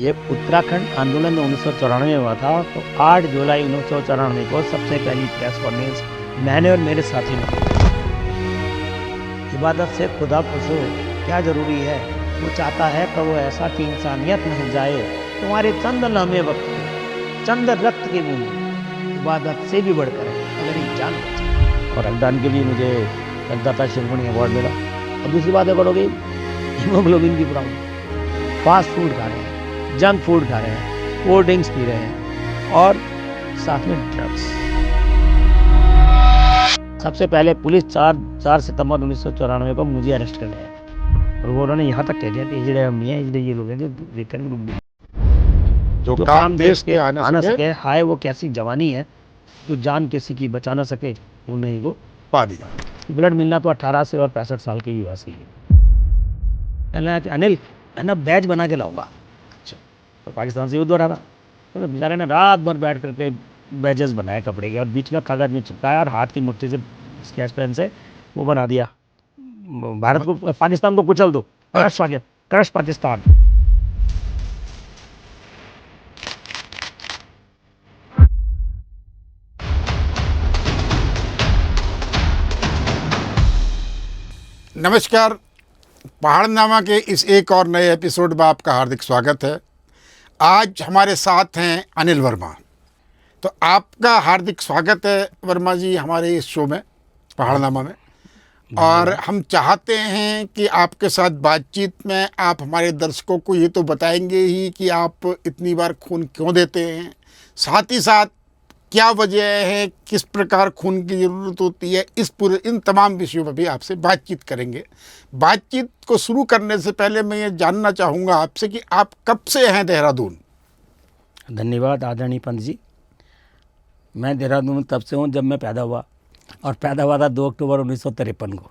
ये उत्तराखंड आंदोलन 1994 में हुआ था। तो 8 जुलाई 1994 को सबसे पहली प्रेस कॉन्फ्रेंस मैंने और मेरे साथी ने की। इबादत से खुदा पूछो क्या ज़रूरी है। वो चाहता है कि वो ऐसा कि इंसानियत नहीं जाए तुम्हारे चंद लम्हे वक्त के, चंद रक्त के बूंद इबादत से भी बढ़कर है अगर ये जान बचे। और रक्तदान के लिए मुझे रक्तदाता शिरोमणि अवार्ड मिला। और दूसरी बात अगर होगी हीमोग्लोबिन की प्रॉब्लम, फास्ट फूड खा रहे हैं, जंक फूड खा रहे हैं, कोल्ड ड्रिंक्स पी रहे हैं और साथ में ड्रग्स। सबसे पहले पुलिस 4 सितंबर 1994 को मुझे अरेस्ट कर लिया और वो उन्होंने यहाँ तक कह दिया कि इसलिए हम नहीं है, इसलिए ये लोग हैं जो रिटर्न जो काम देश के आना सके। हाय वो कैसी जवानी है जो जान किसी की बचा ना सके, वो नहीं वो पा दिया। ब्लड मिलना तो 18 से और 65 साल के युवा से ही। अनिल मैं ना बैच बना के लाऊंगा। अच्छा, तो पाकिस्तान से युद्ध हो रहा था तो बेचारे ने रात भर बैठ करके बैजेस बनाए कपड़े के और बीच में कागज में चिपकाया और हाथ की मुट्ठी से स्केच पेन से वो बना दिया, भारत को पाकिस्तान को कुचल दो, क्रश पाकिस्तान। नमस्कार, पहाड़नामा के इस एक और नए एपिसोड में आपका हार्दिक स्वागत है। आज हमारे साथ हैं अनिल वर्मा। तो आपका हार्दिक स्वागत है वर्मा जी हमारे इस शो में, पहाड़नामा में। और हम चाहते हैं कि आपके साथ बातचीत में आप हमारे दर्शकों को ये तो बताएंगे ही कि आप इतनी बार खून क्यों देते हैं, साथ ही साथ क्या वजह है, किस प्रकार खून की ज़रूरत होती है, इन तमाम विषयों पर भी आपसे बातचीत करेंगे। बातचीत को शुरू करने से पहले मैं ये जानना चाहूँगा आपसे कि आप कब से हैं देहरादून? धन्यवाद आदरणीय पंत जी। मैं देहरादून तब से हूँ जब मैं पैदा हुआ, और पैदा हुआ था 2 अक्टूबर 1953 को।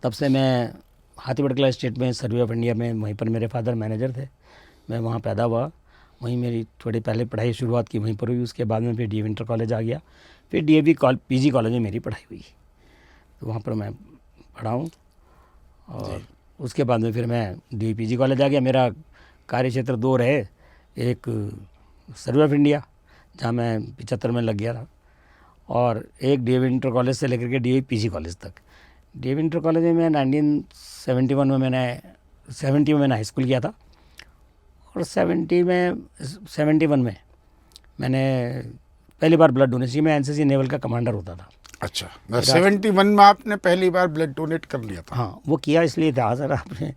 तब से मैं हाथीवड़कला स्टेट में सर्वे ऑफ इंडिया में, वहीं पर मेरे फादर मैनेजर थे, मैं वहाँ पैदा हुआ। वहीं मेरी थोड़ी पहले पढ़ाई शुरुआत की वहीं पर हुई। उसके बाद में फिर डीएवी इंटर कॉलेज आ गया, फिर डीएवी पीजी कॉलेज में मेरी पढ़ाई हुई, तो वहाँ पर मैं पढ़ा हूँ। और उसके बाद में फिर मैं डीएवी पीजी कॉलेज आ गया। मेरा कार्य क्षेत्र 2 रहे, एक सर्वे ऑफ इंडिया जहाँ मैं 75 में लग गया था, और एक डीएवी इंटर कॉलेज से लेकर के डीएवी पीजी कॉलेज तक। डीएवी इंटर कॉलेज में मैं 1971 में मैंने हाई स्कूल किया था, और 71 में मैंने पहली बार ब्लड डोनेट की। मैं एनसीसी नेवल का कमांडर होता था। अच्छा, 71 में आपने पहली बार ब्लड डोनेट कर लिया था? हाँ, वो किया इसलिए था सर। आपने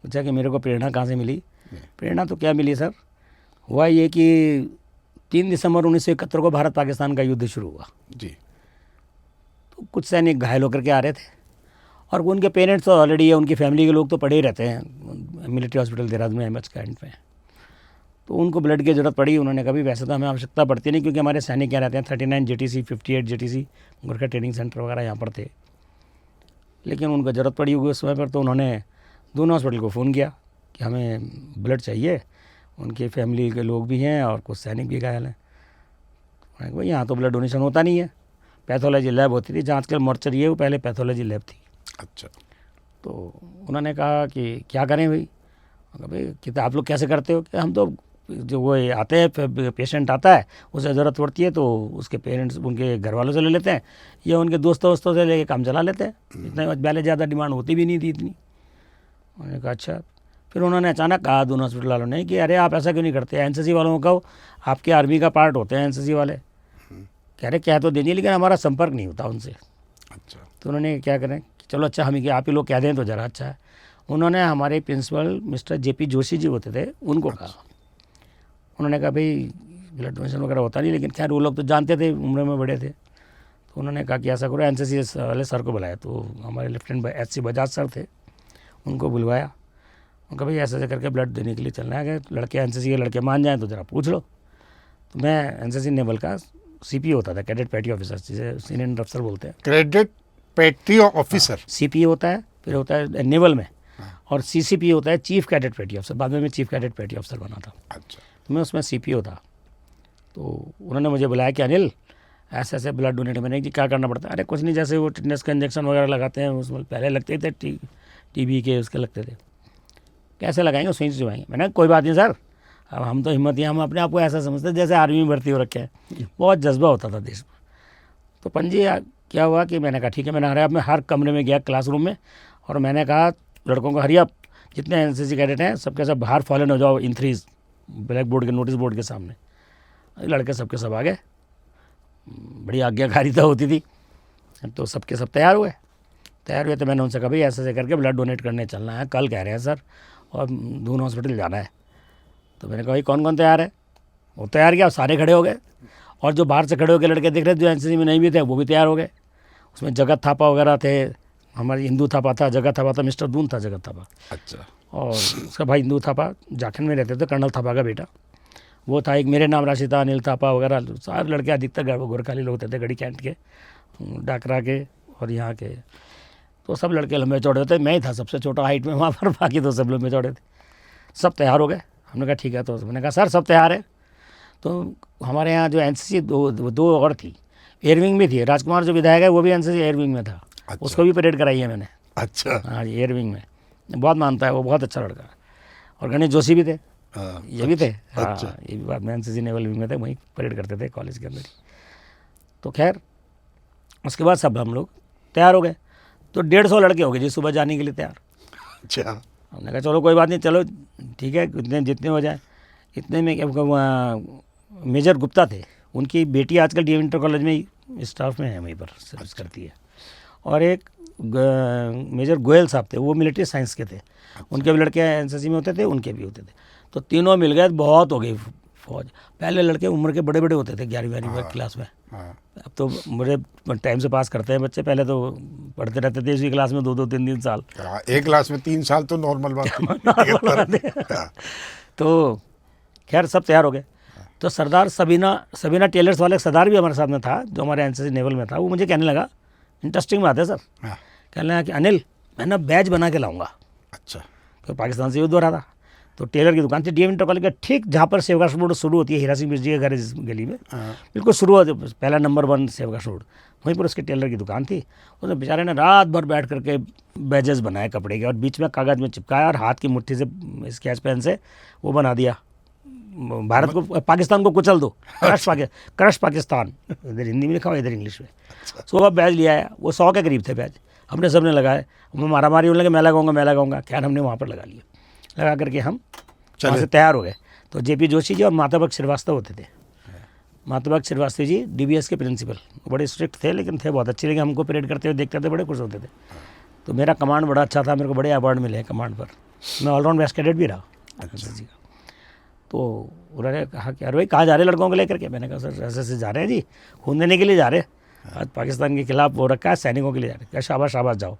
पूछा कि मेरे को प्रेरणा कहाँ से मिली। प्रेरणा तो क्या मिली सर, हुआ ये कि 3 दिसंबर 1971 को भारत पाकिस्तान का युद्ध शुरू हुआ जी। तो कुछ सैनिक घायल होकर के आ रहे थे, और उनके पेरेंट्स तो ऑलरेडी है, उनकी फैमिली के लोग तो पड़े ही रहते हैं मिलिट्री हॉस्पिटल देहरादून में, एमएच कैंट में। तो उनको ब्लड की ज़रूरत पड़ी। उन्होंने कहा भी वैसे तो हमें आवश्यकता पड़ती नहीं, क्योंकि हमारे सैनिक क्या रहते हैं 39 JTC, 58 JTC Gorkha training centre वगैरह यहाँ पर थे, लेकिन उनको ज़रूरत पड़ी होगी उस समय पर। तो उन्होंने दोनों हॉस्पिटल को फ़ोन किया कि हमें ब्लड चाहिए, उनके फैमिली के लोग भी हैं और कुछ सैनिक भी घायल हैं। उन्होंने कहा भाई यहाँ तो ब्लड डोनेशन होता नहीं है, पैथोलॉजी लैब होती थी, जहाँ आजकल मॉर्चरी है वो पहले पैथोलॉजी लैब थी। अच्छा। तो उन्होंने कहा कि क्या करें भाई। भाई कि आप लोग कैसे करते हो? कि हम तो जो वो आते हैं, पेशेंट आता है, उसे ज़रूरत पड़ती है तो उसके पेरेंट्स उनके घर वालों से ले लेते हैं, या उनके दोस्तों से लेके काम चला लेते हैं। इतना पहले ज़्यादा डिमांड होती भी नहीं थी इतनी। उन्होंने कहा अच्छा। फिर उन्होंने अचानक कहा दोनों हॉस्पिटल वालों ने कि अरे आप ऐसा क्यों नहीं करते, एनसीसी वालों को कहो, आपके आर्मी का पार्ट होते हैं एनसीसी वाले। कह रहे क्या तो दीजिए, लेकिन हमारा संपर्क नहीं होता उनसे। अच्छा। तो उन्होंने क्या करें, चलो अच्छा हम ही आप ही लोग कह दें तो ज़रा अच्छा है। उन्होंने हमारे principal mister JP Joshi ji होते थे, उनको कहा। उन्होंने कहा भाई ब्लड डोनेशन वगैरह होता नहीं, लेकिन खैर वो लोग तो जानते थे, उम्र में बड़े थे। तो उन्होंने कहा कि ऐसा करो, एनसीसी वाले सर को बुलाया। तो हमारे लेफ्टिनेंट एचसी बजाज सर थे, उनको बुलवाया। उनका भाई ऐसे करके ब्लड देने के लिए चलना है, लड़के एनसीसी के लड़के मान जाएँ तो ज़रा पूछ लो। तो मैं एनसीसी नेवल का सीपी होता था, कैडेट पैटी ऑफिसर, जिसे सीनियर अफसर बोलते हैं। Cadet patty officer? सीपी होता है, फिर होता है नेवल में, और सीसीपी होता है चीफ कैडेट पैटी ऑफिसर। बाद में मैं चीफ कैडेट पैटी ऑफिसर बना था। अच्छा। तो मैं उसमें सीपीओ था। तो उन्होंने मुझे बुलाया कि अनिल ऐसे ऐसे ब्लड डोनेट मैंने कि क्या करना पड़ता है। अरे कुछ नहीं, जैसे वो टिटनेस का इंजेक्शन वगैरह लगाते हैं, उसमें पहले लगते थे टीबी के उसके लगते थे, कैसे लगाएंगे, सुई से चुभाएंगे। मैंने कोई बात नहीं सर, अब हम तो हिम्मत ही, हम अपने आप को ऐसा समझते जैसे आर्मी में भर्ती हो रखे हैं। बहुत जज्बा होता था देश में। तो पंजी क्या हुआ कि मैंने कहा ठीक है, मैंने हर हर कमरे में गया क्लासरूम में, और मैंने कहा लड़कों को हरी अप, जितने एनसीसी कैडेट हैं सबके सब बाहर फॉलन हो जाओ इन थ्रीज, ब्लैक बोर्ड के नोटिस बोर्ड के सामने। लड़के सबके सब आ गए, बड़ी आज्ञाकारिता होती थी। तो सबके सब तैयार हुए तो मैंने उनसे कहा भाई ऐसे करके ब्लड डोनेट करने चलना है, कल कह रहे हैं सर, और दून हॉस्पिटल जाना है। तो मैंने कहा भाई कौन कौन तैयार है? वो तैयार किया, सारे खड़े हो गए, और जो बाहर से खड़े होकर लड़के दिख रहे थे जो एनसीसी में नहीं भी थे वो भी तैयार हो गए। उसमें जगत थापा वगैरह थे, हमारी हिंदू थापा था, जगत थापा था, मिस्टर दून था जगत थापा। अच्छा। और उसका भाई हिंदू थापा झारखंड में रहते थे, कर्नल थापा का बेटा वो था। एक मेरे नाम राशि था, अनिल थापा वगैरह, सारे लड़के अधिकतर गोरखाली लोग होते थे, गढ़ी कैंट के, डाकरा के और यहाँ के। तो सब लड़के लंबे चौड़े होते, मैं ही था सबसे छोटा हाइट में वहाँ पर, बाकी तो सब लंबे चौड़े थे। सब तैयार हो गए। हमने कहा ठीक है। तो मैंने कहा सर सब तैयार है। तो हमारे यहाँ जो एनसीसी दो और थी, एयरविंग भी थी। राजकुमार जो विधायक है वो भी एनसीसी एयरविंग में था। अच्छा। उसको भी परेड कराई है मैंने। अच्छा। हाँ जी, एयरविंग में बहुत मानता है वो, बहुत अच्छा लड़का है। और गणेश जोशी भी थे, ये भी थे। हाँ, अच्छा। ये भी बात में एनसीसी नेवल विंग में थे, वहीं परेड करते थे कॉलेज के अंदर ही। तो खैर उसके बाद सब हम लोग तैयार हो गए। तो 150 लड़के हो गए जी सुबह जाने के लिए तैयार। अच्छा। हमने कहा चलो कोई बात नहीं, चलो ठीक है, इतने जितने हो जाए। इतने में क्या, मेजर गुप्ता थे, उनकी बेटी आजकल डीएवी इंटर कॉलेज में ही स्टाफ में है, वहीं पर सर्विस करती है। और एक मेजर गोयल साहब थे, वो मिलिट्री साइंस के थे। उनके भी लड़के एनसीसी में होते थे, उनके भी होते थे। तो तीनों मिल गए, बहुत हो गई फौज। पहले लड़के उम्र के बड़े बड़े होते थे, 11वीं क्लास में। अब तो मुझे टाइम से पास करते हैं बच्चे, पहले तो पढ़ते रहते थे इसी क्लास में 2-2, 3-3 साल। एक क्लास में 3 साल तो नॉर्मल बात थी। तो खैर सब तैयार हो गए। तो सरदार सबीना टेलर्स वाले सरदार भी हमारे साथ में था, जो हमारे एनसीसी नेवल में था। वो मुझे कहने लगा, इंटरेस्टिंग बात है सर, कहने लगा कि अनिल मैं ना बैज बना के लाऊंगा। अच्छा। तो पाकिस्तान से युद्ध हो रहा था, तो टेलर की दुकान थी डीएवी इंटर कॉलेज के ठीक जहाँ पर सेवकाश रोड शुरू होती है, हीरा सिंह मिर्जी के घर इस गली में बिल्कुल शुरू होती, पहला नंबर 1 सेवकाश रोड, वहीं पर उसके टेलर की दुकान थी। उसने बेचारे ने रात भर बैठ करके बैजेस बनाए कपड़े के, और बीच में कागज़ में चिपकाया, और हाथ की मुट्ठी से स्केच पेन से वो बना दिया, भारत को, पाकिस्तान को कुचल दो, क्रश पाकिस्तान, इधर हिंदी में लिखा हुआ, इधर इंग्लिश में। सो अब बैज लिया है, वो 100 के करीब थे बैज, हमने सबने लगाए। मारा मारी होने लगे, मैं लगाऊंगा, खैर हमने वहाँ पर लगा लिया। लगा करके हम वहाँ से तैयार हो गए। तो जेपी जोशी जी और माताभक्त श्रीवास्तव होते थे। माताभक्त श्रीवास्तव जी डीबीएस के प्रिंसिपल, बड़े स्ट्रिक्ट थे लेकिन थे बहुत अच्छे, लेकिन हमको परेड करते हुए देखते थे, बड़े खुश होते थे। तो मेरा कमांड बड़ा अच्छा था, मेरे को बड़े अवार्ड मिले हैं कमांड पर, मैं ऑलराउंड बेस्ट कैडेट भी रहा। अच्छा जी। तो उन्होंने कहा कि अरे भाई कहाँ जा रहे लड़कों को लेकर के? मैंने कहा सर ऐसे जा रहे हैं जी, खून देने के लिए जा रहे हैं, आज पाकिस्तान के खिलाफ वो रखा है, सैनिकों के लिए जा रहे हैं। क्या शाबाश शाबाश जाओ।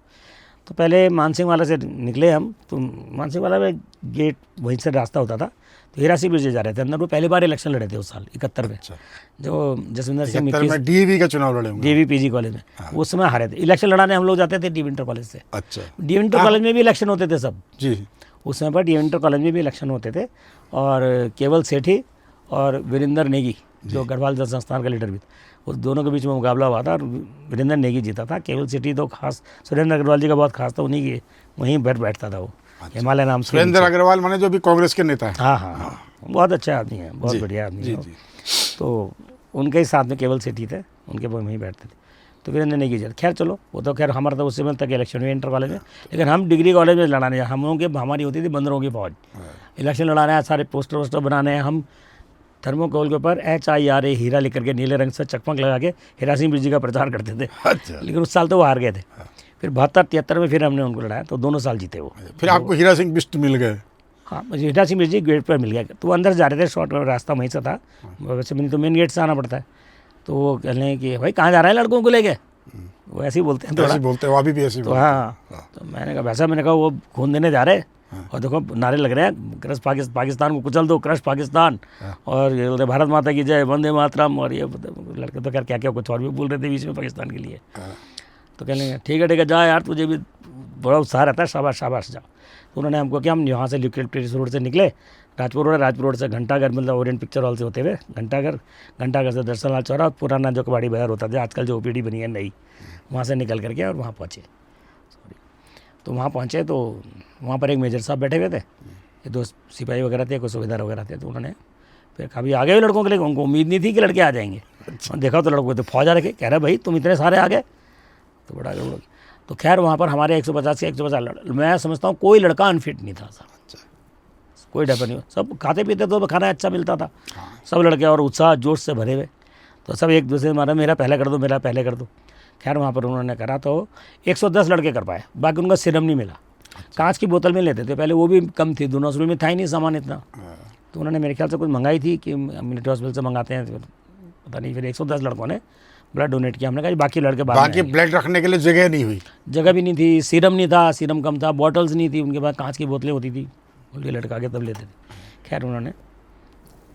तो पहले मानसिंह वाला से निकले हम, तो मानसिंह वाला में गेट वहीं से रास्ता होता था, तो हीरा सिंह मिर्जी जा रहे थे अंदर। वो पहली बार इलेक्शन लड़े थे उस साल 71 में। अच्छा। जो जसविंदर सिंह में डीवी का चुनाव लड़े होंगे, डीवी पीजी कॉलेज में। उस समय हारे थे। इलेक्शन लड़ाने हम लोग जाते थे डीवी इंटर कॉलेज से। अच्छा। डीवी इंटर कॉलेज में भी इलेक्शन होते थे सब जी। उस समय पर डीवी इंटर कॉलेज में भी इलेक्शन होते थे। और केवल सेठी और वीरेंद्र नेगी, जो गढ़वाल जल संस्थान का लीडर भी था, उस दोनों के बीच में मुकाबला हुआ था और वीरेंद्र नेगी जीता था। केवल सेठी तो खास सुरेंद्र अग्रवाल जी का बहुत खास था, उन्हीं की वहीं बैठता था वो। अच्छा। हिमालय नाम से। सुरेंद्र अग्रवाल माने जो भी कांग्रेस के नेता हैं। हाँ, बहुत अच्छा आदमी है, बहुत बढ़िया आदमी है। तो उनके ही साथ में केवल सेठी थे, उनके वहीं बैठते थे। तो वीरेंद्र नेगी जी, खैर चलो, वो तो खैर हमारा तो उस समय तक इलेक्शन हुई इंटर कॉलेज में, लेकिन हम डिग्री कॉलेज में लड़ाने, हम लोगों की हमारी होती थी बंदरों की फौज। इलेक्शन लड़ाने हैं, सारे पोस्टर वोस्टर बनाने हैं। हम थर्मोकोल के ऊपर HIRA हीरा लिख करके नीले रंग से चकमक लगा के हीरा सिंह मिर्जी का प्रचार करते थे। अच्छा। लेकिन उस साल तो वो हार गए थे। फिर 72-73 में फिर हमने उनको लड़ाया, तो दोनों साल जीते वो। फिर आपको हीरा सिंह बिष्ट मिल गए? हाँ, मुझे हीरा सिंह मिर्जी गेट पर मिल गया। तो वो अंदर जा रहे थे, शॉर्ट रास्ता वहीं से था, वैसे मैंने तो मेन गेट से आना पड़ता है। तो वो कह रहे हैं कि भाई कहाँ जा रहे हैं लड़कों को लेके, वो ऐसे ही बोलते हैं, ऐसे बोलते हैं, अभी भी ऐसे तो हाँ। तो मैंने कहा वैसा, मैंने कहा वो खून देने जा रहे, और देखो नारे लग रहे हैं, क्रश पाकिस्तान को कुचल दो, क्रश पाकिस्तान, और ये भारत माता की जय, वंदे मातरम, और ये लड़के तो खैर क्या क्या कुछ और भी बोल रहे थे बीच में पाकिस्तान के लिए। तो कह लेंगे ठीक है जा यार, तुझे भी बड़ा उत्साह रहता है, शाबाश शाबाश जाओ। तो उन्होंने हमको क्या, हम यहाँ से यूकेलिप्टस रोड से निकले, राजपुर रोड से घंटाघर, मतलब ओरिएंट पिक्चर हॉल से होते हुए घंटाघर से दर्शन लाल चौरा, पुराना जो कबाड़ी बाजार होता था, आजकल जो OPD बनी है नई, वहाँ से निकल करके और वहाँ पहुँचे। तो वहाँ पहुँचे तो वहाँ पर एक मेजर साहब बैठे हुए थे, ये 2 सिपाही वगैरह थे, कुछ सूबेदार वगैरह थे, तो उन्होंने फिर कभी आ गए लड़कों के लिए, उनको उम्मीद नहीं थी कि लड़के आ जाएंगे। और देखा तो लड़कों तो फौज आ रखे, कह रहे भाई तुम इतने सारे आ गए, तो बड़ा गड़बड़। तो खैर वहाँ पर हमारे 150 से 150 मैं समझता हूँ कोई लड़का अनफिट नहीं था सर, कोई डर नहीं, सब खाते पीते तो खाना अच्छा मिलता था, सब लड़के और उत्साह जोश से भरे हुए, तो सब एक दूसरे मारा मेरा पहले कर दो, मेरा पहले कर दो। खैर वहाँ पर उन्होंने करा तो 110 लड़के कर पाए, बाकी उनका सिरम नहीं मिला। कांच की बोतल में लेते थे पहले, वो भी कम थी, 2 रसोई में था ही नहीं सामान इतना, तो उन्होंने मेरे ख्याल से कुछ मंगाई थी कि मिलिट्री हॉस्पिटल से मंगाते हैं, पता नहीं। फिर 110 लड़कों ने ब्लड डोनेट किया। हमने कहा बाकी लड़के बाकी ब्लड रखने के लिए जगह नहीं हुई, जगह भी नहीं थी, सीरम नहीं था, सीरम कम था, बॉटल्स नहीं थी उनके पास, कांच की बोतलें होती थी, उनके लड़का आगे तब लेते थे। खैर उन्होंने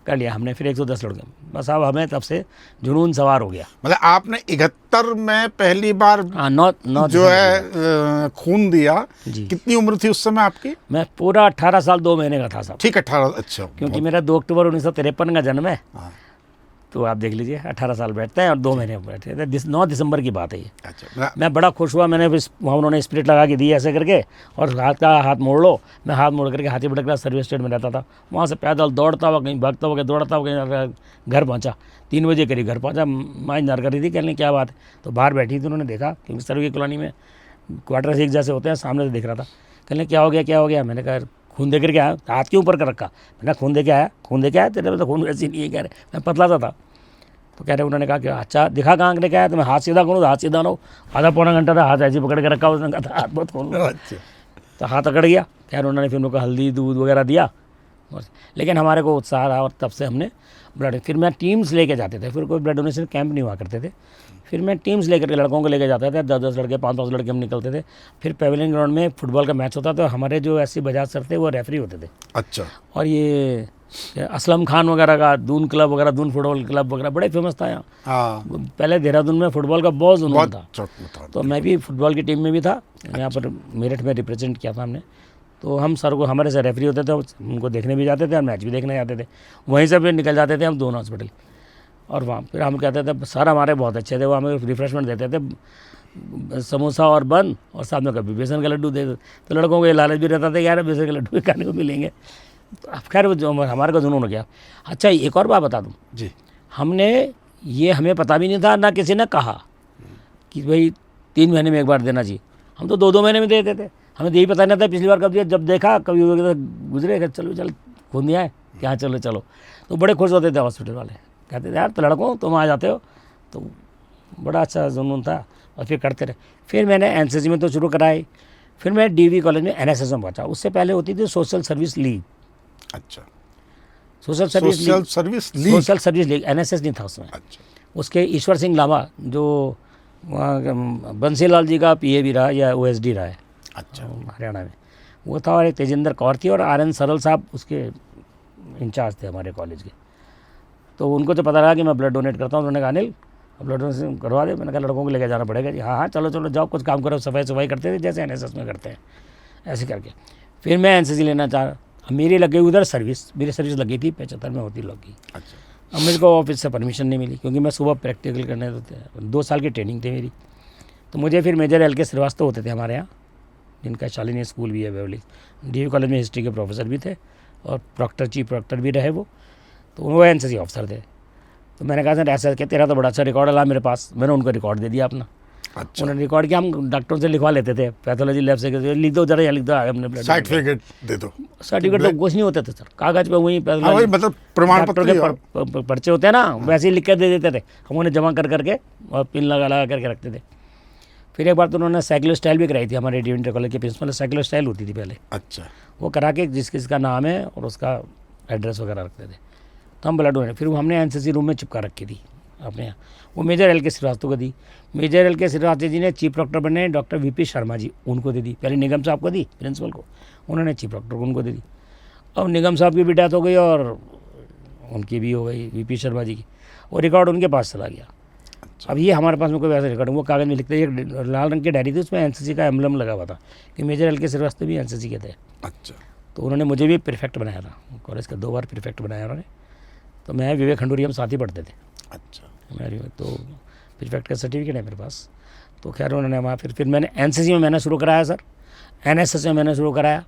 कर लिया, हमने फिर 110 लड़के, बस अब हमें तब से जुनून सवार हो गया। मतलब आपने 71 में पहली बार हाँ, 9 जो है खून दिया, जी। कितनी उम्र थी उस समय आपकी? मैं पूरा 18 साल 2 महीने का था साहब, ठीक, 18, अच्छा। क्योंकि मेरा 2 अक्टूबर 1953 का जन्म है, हाँ, तो आप देख लीजिए 18 साल बैठते हैं और 2 महीने बैठे थे। 9 दिसंबर की बात है ये। अच्छा। मैं बड़ा खुश हुआ, मैंने वहाँ उन्होंने स्पिरिट लगा के दी ऐसे करके, और हाथ मोड़ लो, मैं हाथ मोड़ करके हाथी भटकला सर्विस स्टेट में रहता था, वहाँ से पैदल दौड़ता हुआ कहीं भागता हुआ, दौड़ता हुआ कहीं घर पहुँचा, 3 बजे करीब घर पहुँचा। माँ इंतजार कर रही थी, कहने क्या बात है, तो बाहर बैठी थी, उन्होंने देखा क्योंकि सर्वे कॉलोनी में क्वार्टर एक जैसे होते हैं, सामने से दिख रहा था। कहने क्या हो गया, क्या हो गया? मैंने कहा खून दे करके आया, हाथ के ऊपर कर रखा। मैंने खून दे के आया, खून दे के आया, तेरे में तो खून वैसे नहीं है, कह रहे मैं पतला सा था। तो कह रहे उन्होंने कहा कि अच्छा दिखा कहाँ ने क्या है, तो मैं हाथ सीधा करूँ, हाथ सीधा ना हो, आधा पौना घंटा था हाथ ऐसे पकड़ के रखा, उसने कहा हाथ बहुत खोल लो, अच्छा। तो हाथ अकड़ गया। खैर उन्होंने फिर उनको हल्दी दूध वगैरह दिया, बस। लेकिन हमारे को उत्साह रहा और तब से हमने ब्लड, फिर मैं टीम्स लेके जाते थे, फिर कोई ब्लड डोनेशन कैंप नहीं हुआ करते थे, फिर मैं टीम्स लेकर के लड़कों को लेके जाता था, 10-10 लड़के 5-5 लड़के हम निकलते थे। फिर पेवेलियन ग्राउंड में फुटबॉल का मैच होता था, हमारे जो ऐसे बजाज सर थे वो रेफरी होते थे। अच्छा। और ये असलम खान वगैरह का दून क्लब वगैरह, दून फुटबॉल क्लब वगैरह बड़े फेमस था यहाँ। हाँ, पहले देहरादून में फुटबॉल का बहुत जुनून था, था। तो मैं भी फुटबॉल की टीम में भी था, यहाँ पर मेरठ में रिप्रेजेंट किया था हमने। तो हम सर को, हमारे से रेफरी होते थे, उनको देखने भी जाते थे और मैच भी देखने जाते थे, वहीं से फिर निकल जाते थे हम दोनों हॉस्पिटल। और वहाँ फिर हम कहते थे सर हमारे बहुत अच्छे थे, वो हमें रिफ्रेशमेंट देते थे, समोसा और बन, और साथ में कभी बेसन का लड्डू दे, तो लड़कों को ये लालच भी रहता था यार बेसन के लड्डू खाने को मिलेंगे। तो अब खैर वो जो हमारे को जुनून हो गया। अच्छा एक और बात बता दूँ जी, हमें पता भी नहीं था, ना किसी ने कहा कि भाई 3 महीने में एक बार देना चाहिए, हम तो 2-2 महीने में दे देते थे, हमें यही पता नहीं था पिछली बार कब दिया, जब देखा कभी गुजरे, चलो चल खून दिया है क्या, चलो चलो, तो बड़े खुश होते थे हॉस्पिटल वाले, कहते थे यार तो लड़कों तुम आ जाते हो, तो बड़ा अच्छा जुनून था। और फिर करते रहे। फिर मैंने एनसीसी में तो शुरू कराई, फिर मैं डीवी कॉलेज में एनएसएस में पहुंचा। उससे पहले होती थी सोशल सर्विस लीग। अच्छा, सोशल सर्विस लीग, एनएसएस नहीं था उसमें। अच्छा। उसके ईश्वर सिंह लामा जो वहाँ बंसीलाल जी का पीए भी रहा या ओएसडी रहा है, अच्छा, हरियाणा में, वो था। और एक तेजिंदर कौर थी और आर.एन. सरल साहब उसके इंचार्ज थे हमारे कॉलेज के। तो उनको तो पता लगा कि मैं ब्लड डोनेट करता हूँ, उन्होंने कहा अनिल ब्लड डोनेशन करवा दे। मैंने कहा लड़कों को लेकर जाना पड़ेगा जी। हाँ हाँ चलो चलो जाओ, कुछ काम करो, सफाई करते थे जैसे एनएसएस में करते हैं, ऐसे करके फिर मैं एनसीसी लेना चाहा। मेरी लगी उधर सर्विस, मेरी सर्विस लगी थी 75 में होती लगी। अच्छा। अब मेरे को ऑफिस से परमिशन नहीं मिली, क्योंकि मैं सुबह प्रैक्टिकल करने होते हैं, 2 साल की ट्रेनिंग थी मेरी। तो मुझे फिर मेजर एल.के. श्रीवास्तव होते थे हमारे यहाँ, जिनका शालिनी स्कूल भी है बेवली, डीवी कॉलेज में हिस्ट्री के प्रोफेसर भी थे और चीफ प्रॉक्टर भी रहे वो, तो वो एनसीसी ऑफिसर थे। तो मैंने कहा सर ऐसा कि तेरा तो बड़ा अच्छा रिकॉर्ड है मेरे पास, मैंने उनको रिकॉर्ड दे दिया अपना। अच्छा। उन्होंने रिकॉर्ड किया, हम डॉक्टरों से लिखवा लेते थे, पैथोलॉजी लैब से लिख दो जरा, लिख दो हमने ब्लड सर्टिफिकेट दे दो। सर्टिफिकेट तो कुछ नहीं होते थे सर, कागज पे वही वही मतलब प्रमाण पत्र के पर्चे होते हैं ना, वैसे ही लिख के दे देते थे, हम उन्हें जमा कर करके और पिन लगा करके रखते थे। फिर एक बार तो उन्होंने साइकिलो स्टाइल भी कराई थी, हमारे डी इंटर कॉलेज के प्रिंसिपल साइकिलो स्टाइल होती थी पहले। अच्छा। वो करा के जिसका नाम है और उसका एड्रेस वगैरह रखते थे, तो हम ब्लड डोनेट। फिर वो हमने एनसीसी रूम में चिपका रखी थी अपने यहाँ, वो मेजर एल.के. श्रीवास्तव को दी। Major L K. श्रीवास्तव जी ने चीफ डॉक्टर बने डॉक्टर वीपी शर्मा जी, उनको दे दी। पहले निगम साहब को दी प्रिंसिपल को, उन्होंने चीफ डॉक्टर को उनको दे दी। अब निगम साहब की भी डेथ हो गई और उनकी भी हो गई वीपी शर्मा जी की, वो रिकॉर्ड उनके पास चला गया। अब ये हमारे पास में कोई वैसा रिकॉर्ड, वो कागज़ में लिखते, एक लाल रंग की डायरी थी, उसमें एनसीसी का एम्बलम लगा हुआ था कि मेजर एल.के. श्रीवास्तव भी एनसीसी के थे। अच्छा। तो उन्होंने मुझे भी प्रीफेक्ट बनाया था, कॉलेज का 2 बार प्रीफेक्ट बनाया उन्होंने। तो मैं विवेक खंडूरी हम साथ ही पढ़ते थे। अच्छा। मेरी तो प्रीफेक्ट का सर्टिफिकेट है मेरे पास। तो खैर उन्होंने वहाँ फिर मैंने एनसीसी में मैंने शुरू कराया सर, एनएसएस में मैंने शुरू कराया,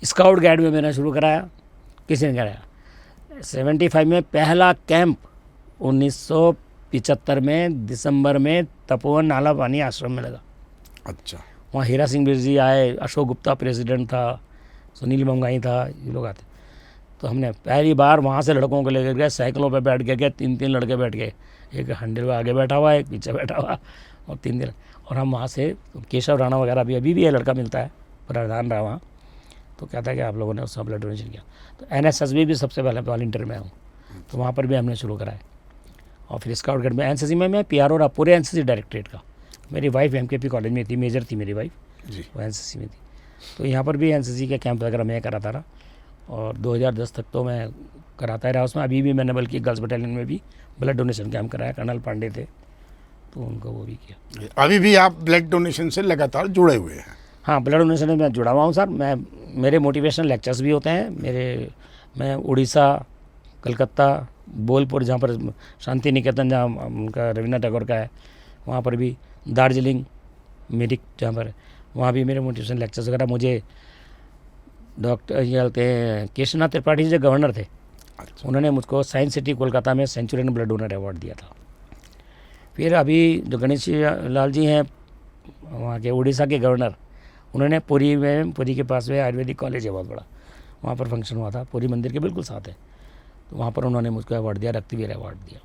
स्काउट गाइड में मैंने शुरू कराया, किसी ने कराया। 75 में पहला कैंप 1975 में दिसंबर में तपोवन नाला पानी आश्रम में लगा। अच्छा। वहाँ हीरा सिंह बिरजी आए, अशोक गुप्ता प्रेसिडेंट था, सुनील मंगाई था, ये लोग आते। तो हमने पहली बार वहाँ से लड़कों को लेकर गए, साइकिलों पे बैठ के गए, 3-3 लड़के बैठ गए, एक हैंडल में आगे बैठा हुआ, एक पीछे बैठा हुआ, और 3 दिन। और हम वहाँ से केशव राणा वगैरह भी अभी भी ये लड़का मिलता है, प्रधान रहा वहाँ, तो कहता है कि आप लोगों ने उसका ब्लड डोनेशन किया। तो NSSB भी सबसे पहले वॉलंटियर में हूँ, तो वहाँ पर भी हमने शुरू कराया। और फिर स्काउट गाइड में NCC में मैं PRO रहा पूरे NCC डायरेक्टरेट का। मेरी वाइफ MKP कॉलेज में थी, मेजर थी मेरी वाइफ जी। वो NCC में थी। तो यहाँ पर भी NCC के कैंप वगैरह मैं कराता रहा, और 2010 तक तो मैं कराता ही रहा उसमें। अभी भी मैंने बल्कि गर्ल्स बटालियन में भी ब्लड डोनेशन कैंप कराया, कर्नल पांडे थे तो उनको वो भी किया। अभी भी आप ब्लड डोनेशन से लगातार जुड़े हुए हैं? हाँ, ब्लड डोनेशन में मैं जुड़ा हुआ हूँ सर। मेरे मोटिवेशनल लेक्चर्स भी होते हैं मैं उड़ीसा, कलकत्ता, बोलपुर, जहाँ पर शांति निकेतन जहाँ उनका रविन्द्रनाथ टैगोर का है, वहाँ पर भी, दार्जिलिंग, मिरिक जहाँ पर, वहाँ भी मेरे मोटिवेशन लेक्चर्स वगैरह। मुझे डॉक्टर ये कहते हैं केशवनाथ त्रिपाठी जो गवर्नर थे, अच्छा। उन्होंने मुझको साइंस सिटी कोलकाता में सेंचुरियन ब्लड डोनर अवार्ड दिया था। फिर अभी जो गणेश लाल जी हैं वहाँ के उड़ीसा के गवर्नर, उन्होंने पुरी के पास में आयुर्वेदिक कॉलेज है बहुत बड़ा, वहाँ पर फंक्शन हुआ था, पुरी मंदिर के बिल्कुल साथ है, तो वहाँ पर उन्होंने मुझको अवार्ड दिया, रक्तवीर अवार्ड दिया।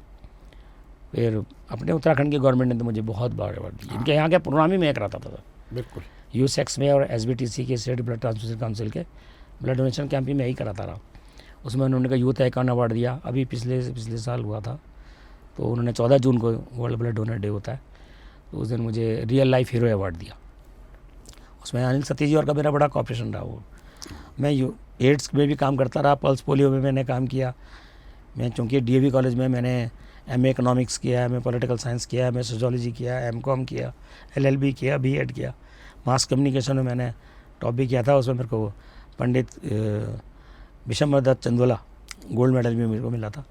फिर अपने उत्तराखंड की गवर्नमेंट ने तो मुझे बहुत बड़ा अवार्ड दिया। इनके यहाँ के प्रोग्राम ही मैं कराता था बिल्कुल। यूसेक्स में और SBTC के स्टेट ब्लड ट्रांसफ्यूजन काउंसिल के ब्लड डोनेशन कैंप ही मैं ही कराता रहा। उसमें उन्होंने का यूथ आइकॉन अवार्ड दिया, अभी पिछले साल हुआ था, तो उन्होंने 14 जून को वर्ल्ड ब्लड डोनर डे होता है, तो उस दिन मुझे रियल लाइफ हीरो अवार्ड दिया। उसमें अनिल सतीश जी और का मेरा बड़ा कॉपरेशन रहा। वो मैं एड्स में भी काम करता रहा, पल्स पोलियो में मैंने काम किया। मैं चूँकि DAV कॉलेज में मैंने MA इकोनॉमिक्स किया है, मैं पॉलिटिकल साइंस किया है, मैं सोशियोलॉजी किया, MCOM किया, LLB किया, B.Ed किया। मास कम्युनिकेशन में मैंने टॉप भी किया था, उसमें मेरे को पंडित विशंबर दत्त चंदोला गोल्ड मेडल भी मेरे को मिला था।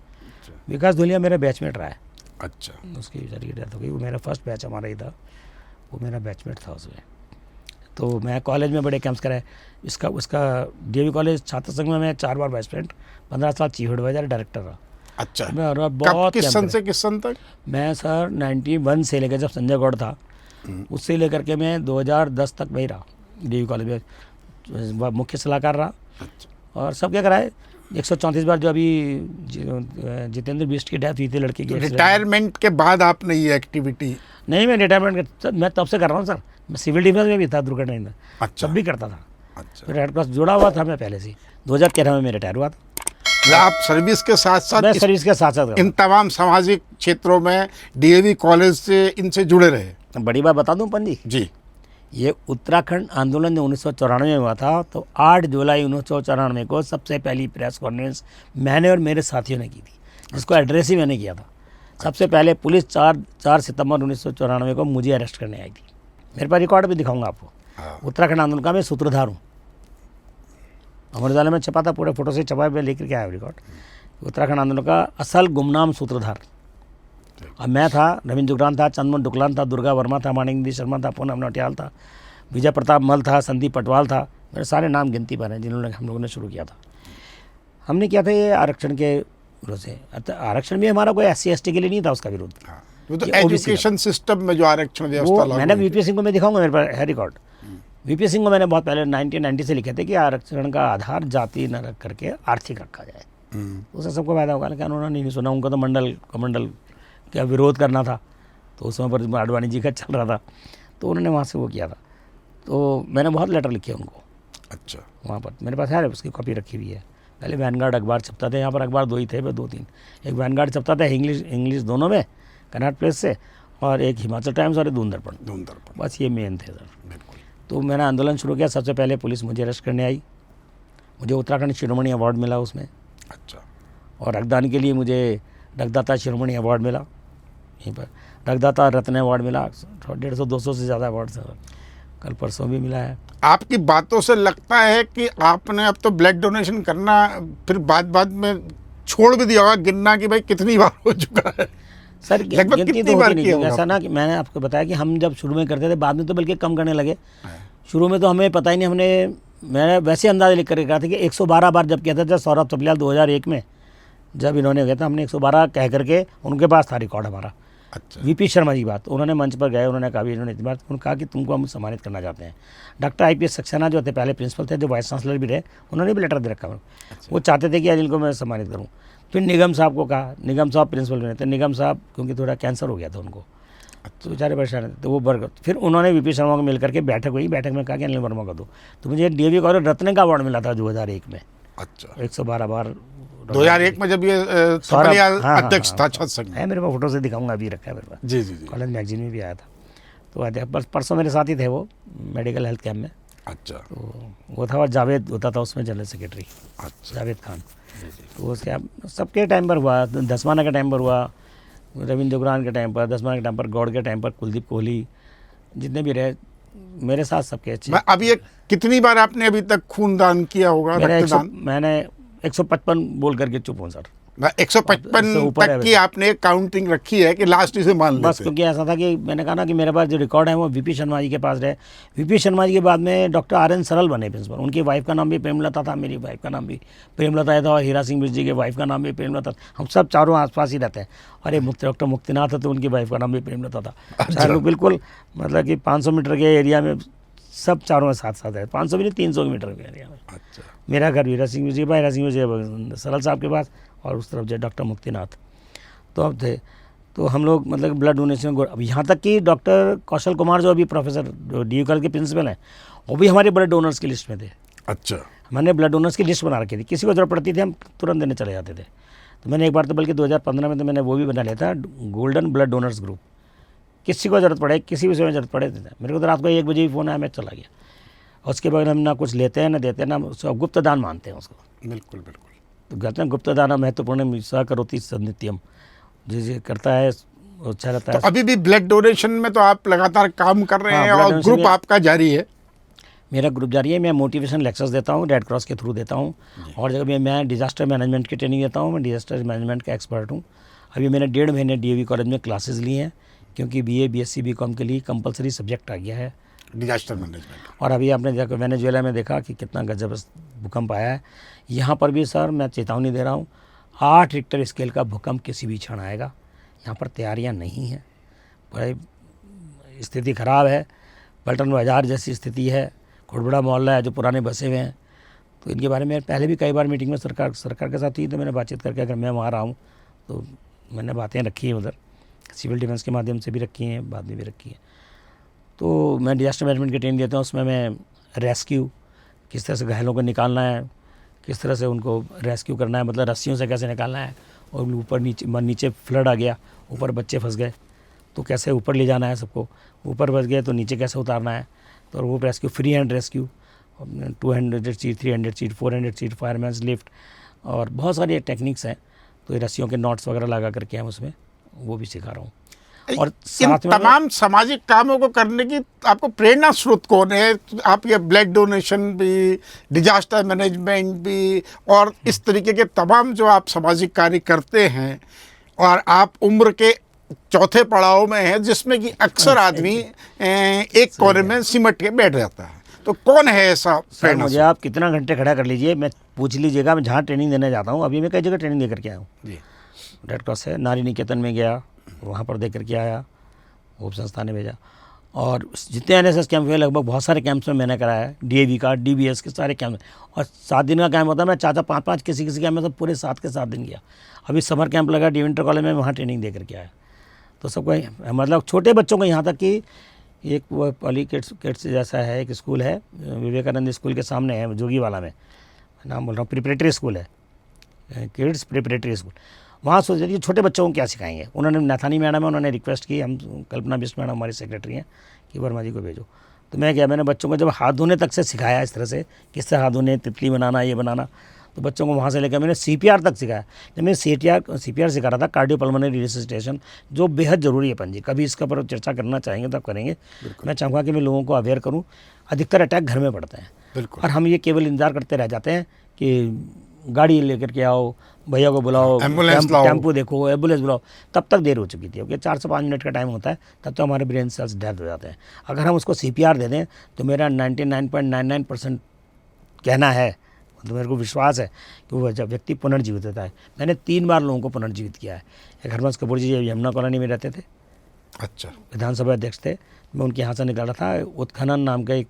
विकास धुलिया मेरा बैचमेट रहा है। अच्छा। उसकी बेचारी डेथ हो गई, वो मेरा फर्स्ट बैच हमारा ही था, वो मेरा बैचमेट था उसमें। तो मैं कॉलेज में बड़े कैंप्स कराए। उसका DAV कॉलेज छात्र संघ में मैं 4 बार वाइस प्रेसिडेंट, 15 साल चीफ एडवाइजर, डायरेक्टर रहा। अच्छा। मैं कब, किस सन से किस सन तक? मैं सर 91 से लेकर, जब संजय गौड़ था उससे लेकर के मैं 2010 तक में ही रहा DAV कॉलेज में, मुख्य सलाहकार रहा। अच्छा। और सब क्या कराए, 134 बार जो अभी जितेंद्र बिष्ट की डेथ हुई थी लड़के की। रिटायरमेंट के बाद आपने ये एक्टिविटी? नहीं, मैं रिटायरमेंट मैं तब से कर रहा हूँ सर। मैं सिविल डिफेंस में भी था, दुर्घटना में। अच्छा। तब भी करता था। अच्छा। रेड क्रॉस जुड़ा हुआ था मैं पहले से। 2013 में मैं रिटायर हुआ था। आप सर्विस के साथ साथ मैं सर्विस के साथ साथ इन तमाम सामाजिक क्षेत्रों में DAV कॉलेज से इनसे जुड़े रहे? बड़ी बात बता दूं पंजी जी। ये उत्तराखंड आंदोलन जो 1994 में हुआ था, तो 8 जुलाई 1994 को सबसे पहली प्रेस कॉन्फ्रेंस मैंने और मेरे साथियों ने की थी, जिसको एड्रेस ही मैंने किया था। सबसे पहले पुलिस 4 सितंबर 1994 को मुझे अरेस्ट करने आई थी। मेरे पास रिकॉर्ड भी दिखाऊंगा आपको। उत्तराखंड आंदोलन का मैं सूत्रधार हूँ। अमर उजाला में छपा था, पूरे फोटो से छपा है, लेकर के आया रिकॉर्ड। उत्तराखंड आंदोलन का असल गुमनाम सूत्रधार। अब मैं था, रविंद्र जुगरान था, चंद्रमोहन डुकलान था, दुर्गा वर्मा था, माणिक शर्मा था, पूनम नौटियाल था, विजय प्रताप मल था, संदीप पटवाल था। मेरे सारे नाम गिनती पर हैं जिन्होंने हम लोगों ने शुरू किया था। हमने किया था ये आरक्षण के विरोध से। आरक्षण भी हमारा कोई SC/ST के लिए नहीं था उसका विरोध। वो तो एजुकेशन सिस्टम में जो आरक्षण व्यवस्था लागू मैंने हुई VP सिंह को मैं दिखाऊंगा, मेरे पास है रिकॉर्ड। VP सिंह को मैंने बहुत पहले 1990 से लिखे थे कि आरक्षण का आधार जाति न रख करके आर्थिक रखा जाए। उससे सबको फायदा होगा, लेकिन उन्होंने नहीं सुना। उनको तो मंडल का विरोध करना था, तो उस समय पर आडवाणी जी का चल रहा था, तो उन्होंने वहाँ से वो किया था। तो मैंने बहुत लेटर लिखे उनको। अच्छा। वहाँ पर मेरे पास है, उसकी कॉपी रखी हुई है। पहले वैनगार्ड अखबार छपता था, यहाँ पर अखबार 2 ही थे, 2-3। एक वैनगार्ड छपता था इंग्लिश दोनों में, कन्नड़ प्रेस से, और एक हिमाचल टाइम्स और एक दून दर्पण। बस ये मेन थे सर। तो मैंने आंदोलन शुरू किया। सबसे पहले पुलिस मुझे अरेस्ट करने आई। मुझे उत्तराखंड शिरोमणि अवार्ड मिला उसमें। अच्छा। और रक्तदान के लिए मुझे रक्तदाता शिरोमणि अवार्ड मिला, यहीं पर रक्तदाता रत्न अवार्ड मिला। 150-200 से ज़्यादा अवार्ड सर कल परसों भी मिला है। आपकी बातों से लगता है कि आपने अब तो ब्लड डोनेशन करना फिर बाद में छोड़ भी दिया होगा गिनना कि भाई कितनी बार हो चुका है? सर लगभग गिनती कितनी तो बार होती किया नहीं। होगा? ऐसा ना कि मैंने आपको बताया कि हम जब शुरू में करते थे, बाद में तो बल्कि कम करने लगे। शुरू में तो हमें पता ही नहीं, हमने मैंने वैसे अंदाज़ा लिख कर कहा था कि 112 बार जब कहता था सौरभ चपलियाल 2001 में जब इन्होंने कहा था, हमने 112 कह करके उनके पास था रिकॉर्ड हमारा। अच्छा। वीपी शर्मा जी बात, उन्होंने मंच पर गए, उन्होंने कहा भी इन्होंने इतनी बार उन्होंने कहा कि तुमको हम सम्मानित करना चाहते हैं। डॉक्टर IPS सक्सेना जो थे पहले प्रिंसिपल थे, जो वाइस चांसलर भी रहे, उन्होंने भी लेटर दे रखा। वो चाहते थे कि अनिल को मैं सम्मानित करूँ। फिर निगम साहब को कहा, निगम साहब प्रिंसिपल बने थे, निगम साहब क्योंकि थोड़ा कैंसर हो गया था उनको, तो बेचारे परेशान थे, तो वो बर्गर। फिर उन्होंने वीपी शर्मा को मिल करके बैठक हुई, बैठक में कहा कि अनिल वर्मा को दो। तो मुझे DAV कॉलेज रत्न का अवार्ड मिला था 2001 में। अच्छा। 112 बार 2001 में जब ये चपलियाल अध्यक्ष था छत संघ है, मेरे पास फोटो से दिखाऊंगा, अभी रखा है मेरे पास, जी जी जी। कॉलेज मैगजीन में भी आया था। तो अध्यक्ष परसों मेरे साथ ही थे वो, मेडिकल हेल्थ कैम्प में। अच्छा। तो वो था, और जावेद होता था उसमें जनरल सेक्रेटरी, अच्छा। जावेद खान। तो उसके सबके टाइम पर हुआ, दसमाना के टाइम पर हुआ, रविंद्र जोगरान के टाइम पर, दसमाना के टाइम पर, गौड़ के टाइम पर, कुलदीप कोहली, जितने भी रहे मैं साथ सबके अच्छे। अब ये कितनी बार आपने अभी तक खूनदान किया होगा? रक्तदान मैंने 155 बोल करके चुप हूँ सर। 155 तक की आपने काउंटिंग रखी है कि लास्ट इसे मान लेते? बस क्योंकि ऐसा था कि मैंने कहा ना कि मेरे पास जो रिकॉर्ड है वो वीपी शर्मा जी के पास रहे। वीपी शर्मा जी के बाद में डॉक्टर RN सरल बने प्रिंसिपल। उनकी वाइफ का नाम भी प्रेमलता था, मेरी वाइफ का नाम भी प्रेमलता था, और हीरा सिंह बिज जी के वाइफ का नाम भी प्रेमलता था। हम सब चारों आसपास ही रहते हैं। और ये डॉक्टर मुक्तिनाथ है तो उनकी वाइफ का नाम भी प्रेमलता था। चार लोग बिल्कुल मतलब कि 500 मीटर के एरिया में सब चारों साथ साथ है, 500 भी नहीं 300 मीटर के एरिया में। अच्छा। मेरा घर हीरा सिंह जी, हीरा सिंह जी सरल साहब के पास, और उस तरफ जो डॉक्टर मुक्तिनाथ तो अब थे। तो हम लोग मतलब ब्लड डोनेशन, अब यहाँ तक कि डॉक्टर कौशल कुमार जो अभी प्रोफेसर DAV कॉलेज के प्रिंसिपल हैं, वो भी हमारे ब्लड डोनर्स की लिस्ट में थे। अच्छा। मैंने ब्लड डोनर्स की लिस्ट बना रखी थी, किसी को जरूरत पड़ती थी हम तुरंत देने चले जाते थे। तो मैंने एक बार तो बल्कि 2015 में तो मैंने वो भी बना लिया था, गोल्डन ब्लड डोनर्स ग्रुप। किसी को जरूरत पड़े, किसी भी समय जरूरत पड़े, मेरे को तो रात को 1 बजे भी फ़ोन आया, मैं चला गया। और उसके बाद हम ना कुछ लेते हैं ना देते हैं, ना गुप्त दान मानते हैं उसको। बिल्कुल बिल्कुल। तो कहते हैं गुप्त दान महत्वपूर्ण सा करोति सनित्यम, जिसे करता है अच्छा रहता तो है। अभी भी ब्लड डोनेशन में तो आप लगातार काम कर रहे हाँ, हैं ब्लड और डोनेशन ग्रुप में आपका जारी है? मेरा ग्रुप जारी है। मैं मोटिवेशन लेक्चर्स देता हूँ, रेड क्रॉस के थ्रू देता हूँ। और जगह मैं डिजास्टर मैनेजमेंट की ट्रेनिंग देता हूँ, मैं डिजास्टर मैनेजमेंट का एक्सपर्ट हूँ। अभी मैंने 1.5 महीने DAV कॉलेज में क्लासेस ली हैं, क्योंकि BA BSc BCom के लिए कंपलसरी सब्जेक्ट आ गया है डिजास्टर मैनेजमेंट। और अभी आपने जाकर वेनेजुएला में देखा कि कितना गजब भूकंप आया है। यहाँ पर भी सर मैं चेतावनी दे रहा हूँ, 8 रिक्टर स्केल का भूकंप किसी भी क्षण आएगा। यहाँ पर तैयारियाँ नहीं हैं, बड़ी स्थिति ख़राब है। पलटन बाज़ार जैसी स्थिति है, खुड़बड़ा मोहल्ला है जो पुराने बसे हुए हैं। तो इनके बारे में पहले भी कई बार मीटिंग में सरकार के साथ हुई, तो मैंने बातचीत करके, अगर मैं वहाँ रहा हूँ तो मैंने बातें रखी हैं उधर, सिविल डिफेंस के माध्यम से भी रखी हैं, बाद में भी रखी हैं। तो मैं डिजास्टर मैनेजमेंट की ट्रेनिंग देता हूँ। उसमें मैं रेस्क्यू, किस तरह से घायलों को निकालना है, किस तरह से उनको रेस्क्यू करना है, मतलब रस्सियों से कैसे निकालना है, और ऊपर नीचे फ्लड आ गया, ऊपर बच्चे फंस गए तो कैसे ऊपर ले जाना है सबको, ऊपर फंस गए तो नीचे कैसे उतारना है। तो वो rescue, free hand rescue, 200 seat, 300 seat, 400 seat, fireman's lift, और बहुत सारी टेक्निक्स हैं। तो ये रस्सियों के नॉट्स वगैरह लगा करके हम उसमें वो भी सिखा रहा हूँ। और इन साथ में तमाम सामाजिक कामों को करने की आपको प्रेरणा स्रोत कौन है? आप ये ब्लड डोनेशन भी, डिजास्टर मैनेजमेंट भी, और इस तरीके के तमाम जो आप सामाजिक कार्य करते हैं, और आप उम्र के चौथे पड़ाव में हैं जिसमें कि अक्सर आदमी एक कोने में सिमट के बैठ जाता है, तो कौन है ऐसा प्रेरणा? मुझे आप कितना घंटे खड़ा कर लीजिए, मैं पूछ लीजिएगा, मैं जहाँ ट्रेनिंग देने जाता हूँ, अभी मैं कई जगह ट्रेनिंग दे करके आया हूँ। जी। रेड क्रॉस है, नारी निकेतन में गया, वहाँ पर दे करके आया, होप संस्था ने भेजा। और जितने NSS कैंप हुए लगभग बहुत सारे कैंप्स में मैंने कराया है, DAV का, DBS के सारे कैंप। और 7 दिन का कैंप होता है, मैं 4-4 5-5 किसी कैंप में तो पूरे 7 के 7 दिन गया। अभी समर कैंप लगा DAV इंटर कॉलेज में, वहाँ ट्रेनिंग दे करके आया। तो सबको मतलब छोटे बच्चों को, यहाँ तक कि एक वो पॉली किड्स जैसा है, एक स्कूल है विवेकानंद स्कूल के सामने है जोगीवाला में, नाम बोल रहा हूँ, प्रिपरेटरी स्कूल है, किड्स प्रिपरेटरी स्कूल। वहाँ सोच रही छोटे बच्चों को क्या सिखाएंगे। उन्होंने नैथानी मैडम है, उन्होंने रिक्वेस्ट की, हम कल्पना बिश्ट मैडम हमारी सेक्रेटरी हैं, कि वर्मा जी को भेजो। तो मैं क्या, मैंने बच्चों को जब हाथ धोने तक से सिखाया, इस तरह से किस तरह हाथ धोने, तितली बनाना, ये बनाना, तो बच्चों को वहाँ से लेकर मैंने CPR तक सिखाया। जब मैं CPR सिखा रहा था, कार्डियोपल्मोनरी रिससिटेशन, जो बेहद ज़रूरी है पंजी, कभी इसका पर चर्चा करना चाहेंगे तो आप करेंगे। मैं चाहूँगा कि मैं लोगों को अवेयर करूँ। अधिकतर अटैक घर में पड़ते हैं, और हम ये केवल इंतजार करते रह जाते हैं कि गाड़ी लेकर के आओ, भैया को बुलाओ, टेम्पो देखो, एम्बुलेंस बुलाओ, तब तक देर हो चुकी थी, क्योंकि 4 से 5 मिनट का टाइम होता है, तब तो हमारे ब्रेन सेल्स डेथ हो जाते हैं। अगर हम उसको CPR दे दें तो मेरा 99.99% कहना है, तो मेरे को विश्वास है कि वो जब व्यक्ति पुनर्जीवित होता है। मैंने 3 बार लोगों को पुनर्जीवित किया है। एक हरबंस कपूर जी यमुना कॉलोनी में रहते थे, अच्छा। विधानसभा अध्यक्ष थे। मैं उनके यहाँ से निकल रहा था, उत्खनन नाम का एक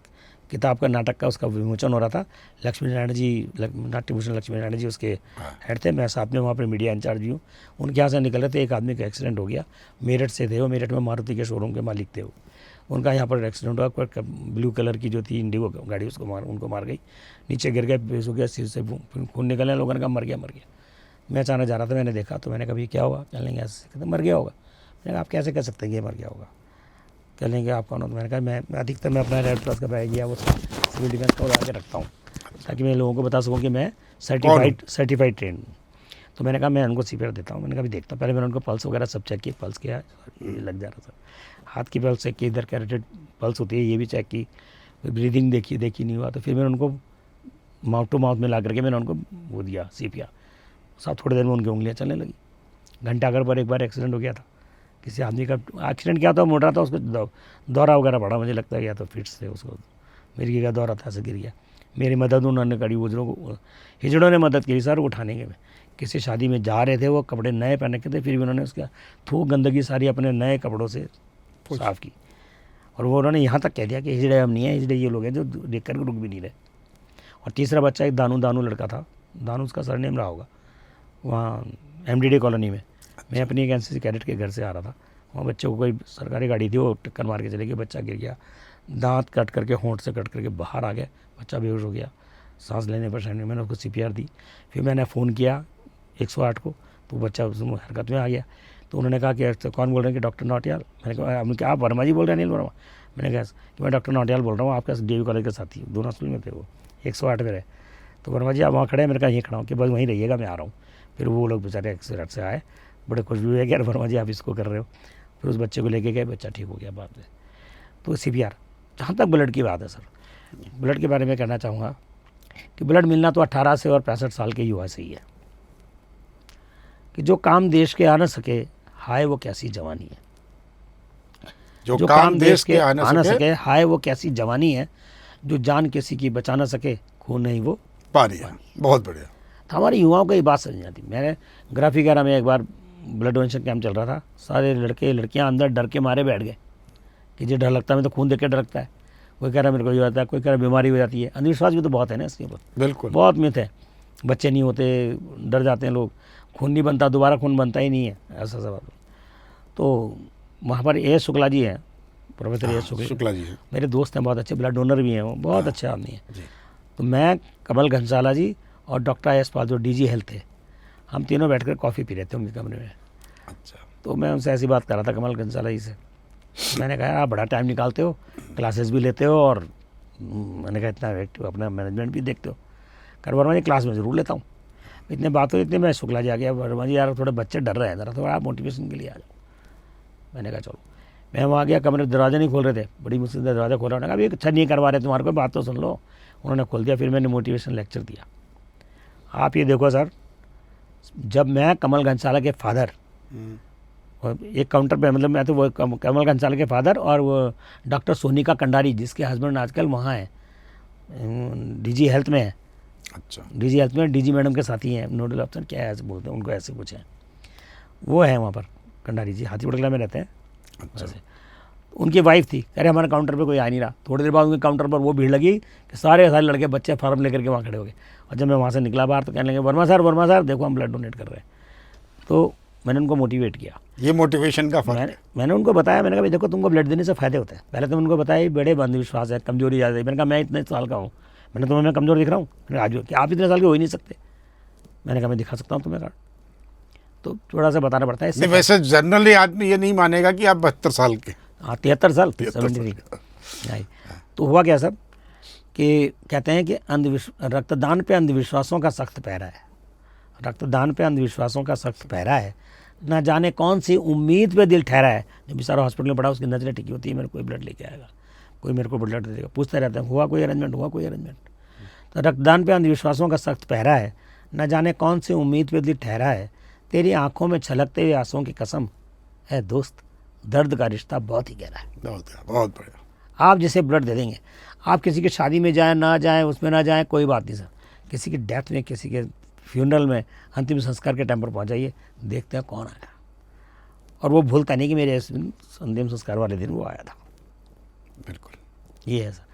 किताब का नाटक का उसका विमोचन हो रहा था। लक्ष्मी नारायण जी, नाट्यभूषण लक्ष्मी नारायण जी उसके हेड थे, मैं साथ में वहाँ पर मीडिया इंचार्ज भी हूँ। उनके यहाँ से निकल रहे थे, एक आदमी का एक्सीडेंट हो गया, मेरठ से थे वो, मेरठ में मारुति के शोरूम के मालिक थे वो। उनका यहाँ पर एक्सीडेंट हुआ, ब्लू कलर की जो थी इंडिगो गाड़ी उनको मार गई, नीचे गिर गए, बेहोश हो गया, सिर से खून निकलने, लोगों ने कहा मर गया। मैं अचानक जा रहा था, मैंने देखा तो मैंने कहा क्या हुआ? कह लेंगे ऐसे, कहते मर गया होगा। मैंने कहा आप कैसे कह सकते हैं ये मर गया होगा? कह लेंगे आप कौन हो? तो मैंने कहा मैं अधिकतर मैं अपना रेड क्रॉस का बैग या वो सिविल डिफेंस का उड़ा के रखता हूँ, ताकि मैं लोगों को बता सकूँ कि मैं सर्टिफाइड ट्रेन हूँ। तो मैंने कहा मैं उनको CPR देता हूँ। मैंने कहा भी देखता हूँ। पहले मैंने उनको पल्स वगैरह सब चेक किए, पल्स किया, ये लग जा रहा था, हाथ की पल्स चेक की, इधर कैरेटेड पल्स होती है ये भी चेक की, ब्रीदिंग देखी नहीं हुआ। तो फिर मैंने उनको माउथ टू माउथ में ला करके मैंने उनको वो दिया CPR। साहब थोड़ी देर में उनकी उंगलियाँ चलने लगी। घंटा घर पर एक बार एक्सीडेंट हो गया था, किसी आदमी का एक्सीडेंट किया था, मोड़ रहा था, उसको दौरा वगैरह पड़ा, मुझे लगता है या तो फिट्स थे उसको, मेरी का दौरा था, ऐसे गिर गया। मेरी मदद उन्होंने करी, बुजुर्गों को हिजड़ों ने मदद की सर उठाने के में। किसी शादी में जा रहे थे, वो कपड़े नए पहने के थे, फिर भी उन्होंने उसका थूक गंदगी सारी अपने नए कपड़ों से साफ़ की। और वो उन्होंने यहाँ तक कह दिया कि हिजड़े हम नहीं है, हिजड़े ये लोग हैं जो देख कर रुक भी नहीं रहे। और तीसरा बच्चा एक दानू लड़का था, दानू उसका सरनेम रहा होगा, वहाँ MDD कॉलोनी में। मैं अपनी एक NCC कैडेट के घर से आ रहा था, वहाँ बच्चे को कोई सरकारी गाड़ी थी, वो टक्कर मार के चले गई, बच्चा गिर गया, दांत कट करके, होंठ से कट करके बाहर आ गया, बच्चा बेहोश हो गया, सांस लेने पर शायद। मैंने उसको CPR दी, फिर मैंने फ़ोन किया 108 को, तो बच्चा उस हरकत में आ गया। तो उन्होंने कहा कि कौन बोल रहे हैं? कि डॉक्टर नौटियाल। मैंने कहा उनके आप वर्मा जी बोल रहे हैं? अनिल वर्मा। मैंने कहा कि मैं डॉक्टर नौटियाल बोल रहा हूँ, आपका DAV कॉलेज के साथी, दोनों हॉस्पिटल में थे वो, 108 में रहे। तो वर्मा जी आप वहाँ खड़े हैं? मैंने कहा यहीं खड़ा हूँ, कि बस वहीं रहिएगा, मैं आ रहा हूँ। फिर वो लोग बेचारे 108 से आए, बड़े खुश भी हुए कि यार वर्मा जी आप इसको कर रहे हो। फिर उस बच्चे को लेके गए, बच्चा ठीक हो गया बाद में। तो CPR। जहाँ तक ब्लड की बात है सर, ब्लड के बारे में कहना चाहूँगा कि ब्लड मिलना तो 18 से और 65 साल के युवा से ही है। कि जो काम देश के आ न सके, हाय वो कैसी जवानी है। जो काम देश के आ न सके, हाय वो कैसी जवानी है। जो जान किसी की बचा न सके, खून नहीं वो पानी है। बहुत बढ़िया। तो हमारे युवाओं को ये बात समझ आती। मैंने ग्राफिकारा में एक बार ब्लड डोनेशन कैंप चल रहा था, सारे लड़के लड़कियां अंदर डर के मारे बैठ गए कि जो डर लगता है, मैं तो खून देख के डर लगता है। कोई कह रहा मेरे को ये होता है, कोई कह रहा बीमारी हो जाती है। अंधविश्वास भी तो बहुत है ना इसके ऊपर, बिल्कुल बहुत मिथ है। बच्चे नहीं होते, डर जाते हैं लोग, खून नहीं बनता, दोबारा खून बनता ही नहीं है, ऐसा सब। तो वहाँ पर A शुक्ला जी हैं, प्रोफेसर A शुक्ला जी हैं, मेरे दोस्त हैं, बहुत अच्छे ब्लड डोनर भी हैं, वो बहुत अच्छे आदमी हैं। तो मैं, कमल घनसाला जी और डॉक्टर S पाल जो DG हेल्थ थे, हम तीनों बैठकर कॉफ़ी पी रहे थे उनके कमरे में। अच्छा। तो मैं उनसे ऐसी बात कर रहा था, कमल घनसाला जी से। मैंने कहा आप बड़ा टाइम निकालते हो, क्लासेस भी लेते हो, और मैंने कहा इतना एक्टिव अपना मैनेजमेंट भी देखते हो। कर वर्मा जी क्लास में ज़रूर लेता हूँ। इतने बात हुई, इतने में शुक्ला जी आ गया, वर्मा जी यार थोड़े बच्चे डर रहे हैं, ज़रा थोड़ा आप मोटिवेशन के लिए आ जाओ। मैंने कहा चलो। मैं वहाँ गया, कमरे दरवाजे नहीं खोल रहे थे, बड़ी मुश्किल से दरवाज़ा खोला। उन्होंने कहा अभी अच्छा नहीं करवा रहे, तुम्हारे को बात तो सुन लो। उन्होंने खोल दिया, फिर मैंने मोटिवेशन लेक्चर दिया। आप ये देखो सर, जब मैं कमल घनसाला के फादर, एक काउंटर पे, मतलब मैं तो वो कमल घनसाला के फादर और वो डॉक्टर सोनिका कंडारी, जिसके हस्बैंड आजकल वहाँ हैं, DG हेल्थ में है। अच्छा। DG हेल्थ में DG मैडम के साथी हैं, नोडल ऑफिसर क्या है ऐसे बोलते हैं उनको, ऐसे कुछ हैं, वो है वहाँ पर कंडारी जी, हाथीपुर में रहते हैं। अच्छा। उनकी वाइफ थी, कह रहे हमारे काउंटर पे कोई आ नहीं रहा। थोड़ी देर बाद उनके काउंटर पर वो भीड़ लगी कि सारे लड़के बच्चे फार्म लेकर के वहाँ खड़े हो गए। और जब मैं वहाँ से निकला बाहर तो कहने लगे वर्मा सर देखो हम ब्लड डोनेट कर रहे हैं। तो मैंने उनको मोटिवेट किया। ये मोटिवेशन का फर्क। मैंने उनको बताया, मैंने कहा भाई देखो तुमको ब्लड देने से फ़ायदे होते हैं। पहले तो उनको बताया बड़े अंधविश्वास है, कमजोरी ज़्यादा है। मैंने कहा मैं इतने साल का हूँ, मैंने तुम्हें मैं कमज़ोर दिख रहा हूँ? आज कि आप इतने साल के हो ही नहीं सकते। मैंने कहा मैं दिखा सकता हूँ तुम्हें कार्ड। तो थोड़ा सा बताना पड़ता है इससे। वैसे जनरली आदमी ये नहीं मानेगा कि आप 72 साल के। हाँ 73 साल 73। तो हुआ क्या सब कि कहते हैं कि रक्तदान पे अंधविश्वासों का सख्त पहरा है। रक्तदान पे अंधविश्वासों का सख्त पहरा है। ना जाने कौन सी उम्मीद पे दिल ठहरा है। जो बेचारा हॉस्पिटल में पड़ा, उसकी नजरें टिकी होती है, मेरे कोई ब्लड लेके आएगा, कोई मेरे को ब्लड दे देगा, पूछते रहते हैं हुआ कोई अरेंजमेंट। तो रक्तदान पे अंधविश्वासों का सख्त पहरा है। न जाने कौन सी उम्मीद पे दिल ठहरा है। तेरी आंखों में छलकते हुए आंसुओं की कसम है दोस्त, दर्द का रिश्ता बहुत ही गहरा है। बहुत बढ़िया। आप जिसे ब्लड दे देंगे, आप किसी की शादी में जाएं ना जाएं, उसमें ना जाएं, कोई बात नहीं सर, किसी की डेथ में, किसी के फ्यूनरल में, अंतिम संस्कार के टाइम पर पहुँच जाइए, देखते हैं कौन आया। और वो भूलता नहीं कि मेरे अंतिम संस्कार वाले दिन वो आया था। बिल्कुल, ये है सर।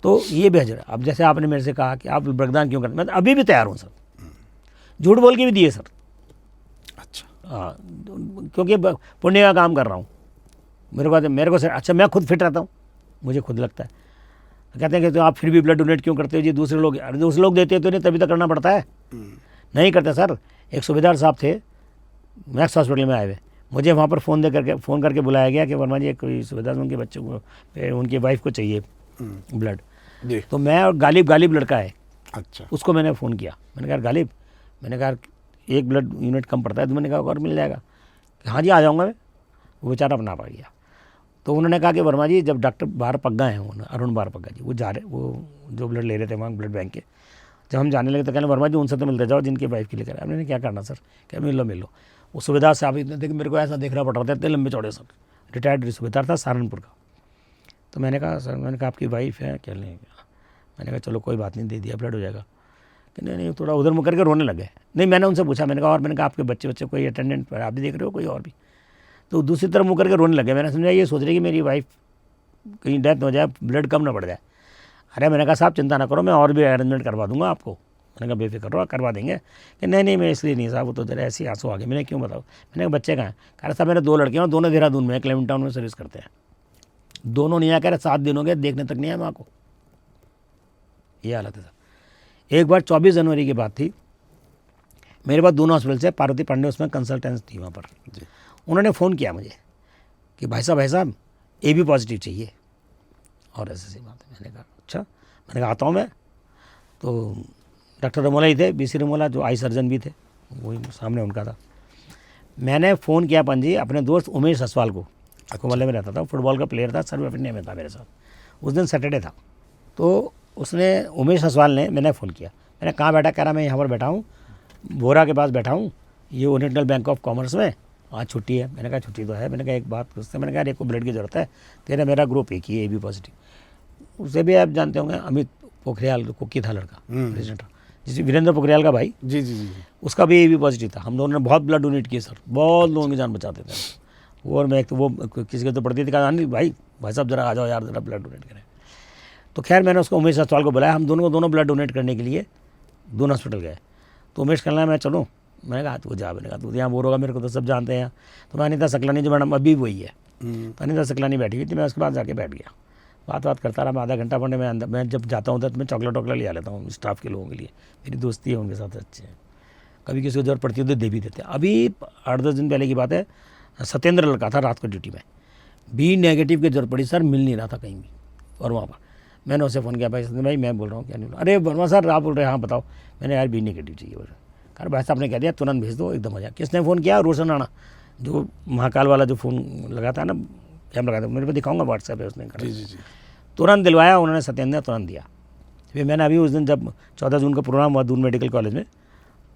तो ये बेहतर है। अब जैसे आपने मेरे से कहा कि आप रक्तदान क्यों करते, मैं तो अभी भी तैयार हूँ सर, झूठ बोल के भी दिए सर। अच्छा, हाँ, क्योंकि पुण्य का काम कर रहा हूँ। मेरे को सर, अच्छा मैं खुद फिट रहता हूँ, मुझे खुद लगता है। कहते हैं कि तो आप फिर भी ब्लड डोनेट क्यों करते हो जी, दूसरे लोग, अरे दूसरे लोग देते तो नहीं, तभी तो करना पड़ता है। नहीं करते सर। एक सूबेदार साहब थे मैक्स हॉस्पिटल में आए हुए, मुझे वहाँ पर फ़ोन करके बुलाया गया कि वर्मा जी कोई सूबेदार उनके बच्चों को, उनकी वाइफ को चाहिए ब्लड। जी, तो मैं और गालिब लड़का है, अच्छा, उसको मैंने फ़ोन किया। मैंने कहा गालिब, मैंने कहा एक ब्लड यूनिट कम पड़ता है, तो मैंने कहा और मिल जाएगा कि हाँ जी आ जाऊँगा मैं। वो बेचारा अपना पा गया। तो उन्होंने कहा कि वर्मा जी जब डॉक्टर बाहर पग्गा हैं, अरुण बाहर पग्गा जी, वो जा रहे, वो जो ब्लड ले रहे थे वहाँ ब्लड बैंक के, जब हम जाने लगे तो कहने वर्मा जी उनसे तो मिलते जाओ जिनकी वाइफ के लिए करा। मैंने क्या करना सर, क्या मिल लो। वो सूबेदार साहब इतने थे कि मेरे को ऐसा देखना पड़ रहा था, इतने लंबे चौड़े सर, रिटायर्ड सूबेदार था सहारनपुर का। तो मैंने कहा सर, मैंने कहा आपकी वाइफ है क्या, नहीं। मैंने कहा चलो कोई बात नहीं, दे दिया, ब्लड हो जाएगा। कि नहीं, थोड़ा उधर मुकर के रोने लगे। नहीं, मैंने उनसे पूछा, मैंने कहा और, मैंने कहा आपके बच्चे कोई अटेंडेंट आप भी देख रहे हो कोई और भी, तो दूसरी तरफ मुकर के रोने लगे। मैंने समझा ये सोच रही कि मेरी वाइफ कहीं डेथ हो जाए, ब्लड कम ना पड़ जाए। अरे मैंने कहा साहब चिंता ना करो, मैं और भी अरेंजमेंट करवा दूंगा आपको। मैंने कहा बेफिक्र रहो, करवा देंगे। कि नहीं मैं इसलिए नहीं साहब, वो तो जरा ऐसे ही आंसू आ गए। मैंने क्यों बताओ, मैंने कहा बच्चे कहाँ हैं। कह रहा साहब मेरे 2 लड़के हैं, दोनों देहरादून में, क्लेमेंट टाउन में सर्विस करते हैं, दोनों नहीं आया, कह रहे 7 दिन हो गए देखने तक नहीं आया माँ को। ये हालत है सर। एक बार 24 जनवरी की बात थी, मेरे पास दोनों हॉस्पिटल से पार्वती पांडे उसमें कंसल्टेंट थी वहाँ पर जी, उन्होंने फ़ोन किया मुझे कि भाई साहब AB पॉजिटिव चाहिए और ऐसी बात है। मैंने कहा अच्छा, मैंने कहा आता हूँ मैं। तो डॉक्टर रमोला ही थे, BC रमोला, जो आई सर्जन भी थे, वही सामने उनका था। मैंने फ़ोन किया पंजी अपने दोस्त उमेश असवाल को, कोमल्ले में रहता था, फुटबॉल का प्लेयर था, सर्व अफिनिया में था मेरे साथ। उस दिन सैटरडे था, तो उसने, उमेश असवाल ने, मैंने फ़ोन किया, मैंने कहाँ बैठा, कह रहा मैं यहाँ पर बैठा हूँ, बोरा के पास बैठा हूँ, ये ओरिएंटल बैंक ऑफ कॉमर्स में, आज छुट्टी है। मैंने कहा छुट्टी तो है। मैंने कहा एक बात उससे, मैंने कहा एक को ब्लड की ज़रूरत है, तेरा मेरा ग्रुप एक ही AB पॉजिटिव। उसे भी आप जानते होंगे, अमित पोखरियाल, कुकी था लड़का, प्रेसिडेंट, जिस वीरेंद्र पोखरियाल का भाई, जी जी जी, उसका भी AB पॉजिटिव था। हम दोनों ने बहुत ब्लड डोनेट किए सर, बहुत लोगों की जान बचाते थे वो। और मैं एक तो वो किसी के तो पड़ती थी, कहा नहीं भाई साहब जरा आ जाओ यार, जरा ब्लड डोनेट करें। तो खैर मैंने उसको उमेश अस्पताल को बुलाया, हम दोनों ब्लड डोनेट करने के लिए दोनों हॉस्पिटल गए। तो उमेश कहना मैं चलूँ, मैंने कहा तू जा। मैंने कहा तू यहाँ बोर होगा, मेरे को तो सब जानते हैं यहाँ। तो मैं अनिता सकलानी जो मैडम अभी वही है, तो अनिता सकलानी बैठी हुई थी, मैं उसके बाद जाके बैठ गया, बात करता रहा। मैं आधा घंटा पढ़ने में, मैं जब जाता हूँ तो मैं चॉकलेट ले लेता हूँ स्टाफ के लोगों के लिए, मेरी दोस्ती है उनके साथ अच्छे हैं। कभी किसी को जरूरत पड़ती है तो दे भी देते हैं। अभी 8-10 दिन पहले की बात है, सत्येंद्र लड़का था रात को ड्यूटी में, B नेगेटिव की जरूरत पड़ी सर, मिल नहीं रहा था कहीं भी। और वहाँ पर मैंने उसे फ़ोन किया, भाई मैं बोल रहा हूँ, क्या नहीं बोल, अरे वर्मा सर आप बोल रहे हैं, हाँ बताओ। मैंने यार B नेगेटिव चाहिए बोल रहे। कहा भाई साहब ने कह दिया तुरंत भेज दो, एकदम हो जाए। किसने फ़ोन किया, रोशन राणा, जो महाकाल वाला जो फ़ोन लगाता है ना, कैमरा लगाता है, मेरे को दिखाऊंगा व्हाट्सएप है, उसने जी जी जी, तुरंत दिलवाया उन्होंने, सत्येंद्र ने तुरंत दिया। फिर मैंने अभी उस दिन जब 14 जून का प्रोग्राम हुआ दून मेडिकल कॉलेज में,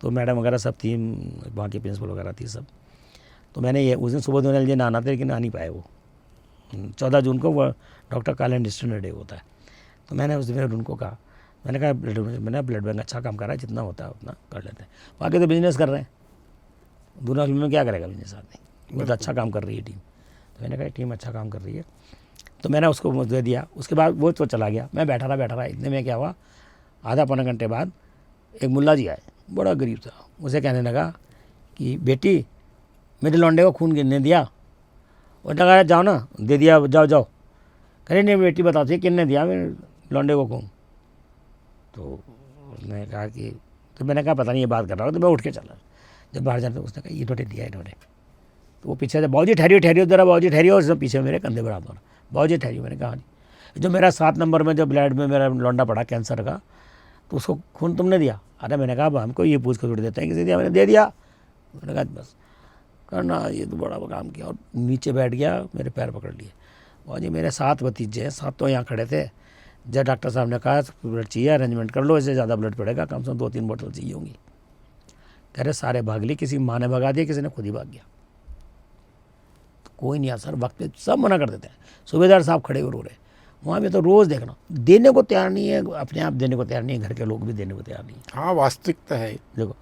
तो मैडम वगैरह सब थी, वहाँ की प्रिंसिपल वगैरह थी सब। तो मैंने ये उस दिन सुबह दोनों लिए आना था, लेकिन आ नहीं पाए वो। 14 जून को वो डॉक्टर कालन डिस्टेंट डे होता है। तो मैंने उस दिन उनको कहा, मैंने कहा ब्लड बैंक अच्छा काम कर रहा है, जितना होता है उतना कर लेते हैं। बाकी तो बिजनेस कर रहे हैं, दूसरा फिल्म में क्या करेगा बिजनेस आदमी, बहुत अच्छा काम कर रही है टीम। तो मैंने कहा टीम अच्छा काम कर रही है, तो मैंने उसको दे दिया। उसके बाद वो तो चला गया, मैं बैठा रहा। इतने में क्या हुआ, आधा पौने घंटे बाद एक मुल्ला जी आए, बड़ा गरीब था। उसे कहने लगा कि बेटी मेरे लौंडे को खून गिरने दिया। और लगा जाओ ना, दे दिया, जाओ। कह नहीं बेटी बताओ थी किसने दिया मेरे लौंडे को खून। तो उसने कहा कि, तो मैंने कहा पता नहीं ये बात कर रहा हूँ। तो मैं उठ के चला, जब बाहर जाता उसने कहा इन्होंने दिया इन्होंने। तो वो पीछे से बाबूजी ठहरियो जरा, बाबूजी ठहरियो, और सब पीछे मेरे कंधे पर हाथ मारा, बाबूजी ठहरियो। मैंने कहा जो मेरा 7 नंबर में जो ब्लड में मेरा लौंडा पड़ा कैंसर का, तो उसको खून तुमने दिया। अरे मैंने कहा हमको ये पूछ कर थोड़ी देते हैं किसी दिया, मैंने दे दिया। मैंने कहा बस करना, ये तो बड़ा काम किया। और नीचे बैठ गया, मेरे पैर पकड़ लिए। बाबूजी मेरे 7 भतीजे हैं, 7 तो यहाँ खड़े थे। जब डॉक्टर साहब ने कहा ब्लड चाहिए, अरेंजमेंट कर लो, इससे ज़्यादा ब्लड पड़ेगा, कम से कम 2-3 बोतल चाहिए होंगी। कह रहे सारे भाग लिए, किसी माँ ने भगा दिया, किसी ने खुद ही भाग गया। तो कोई नहीं आता सर वक्त पे, सब मना कर देते हैं। सूबेदार साहब खड़े हो रो रहे, वहाँ पे तो रोज़ देखना, देने को तैयार नहीं है, अपने आप देने को तैयार नहीं है, घर के लोग भी देने को तैयार नहीं है। हाँ, वास्तविकता है। देखो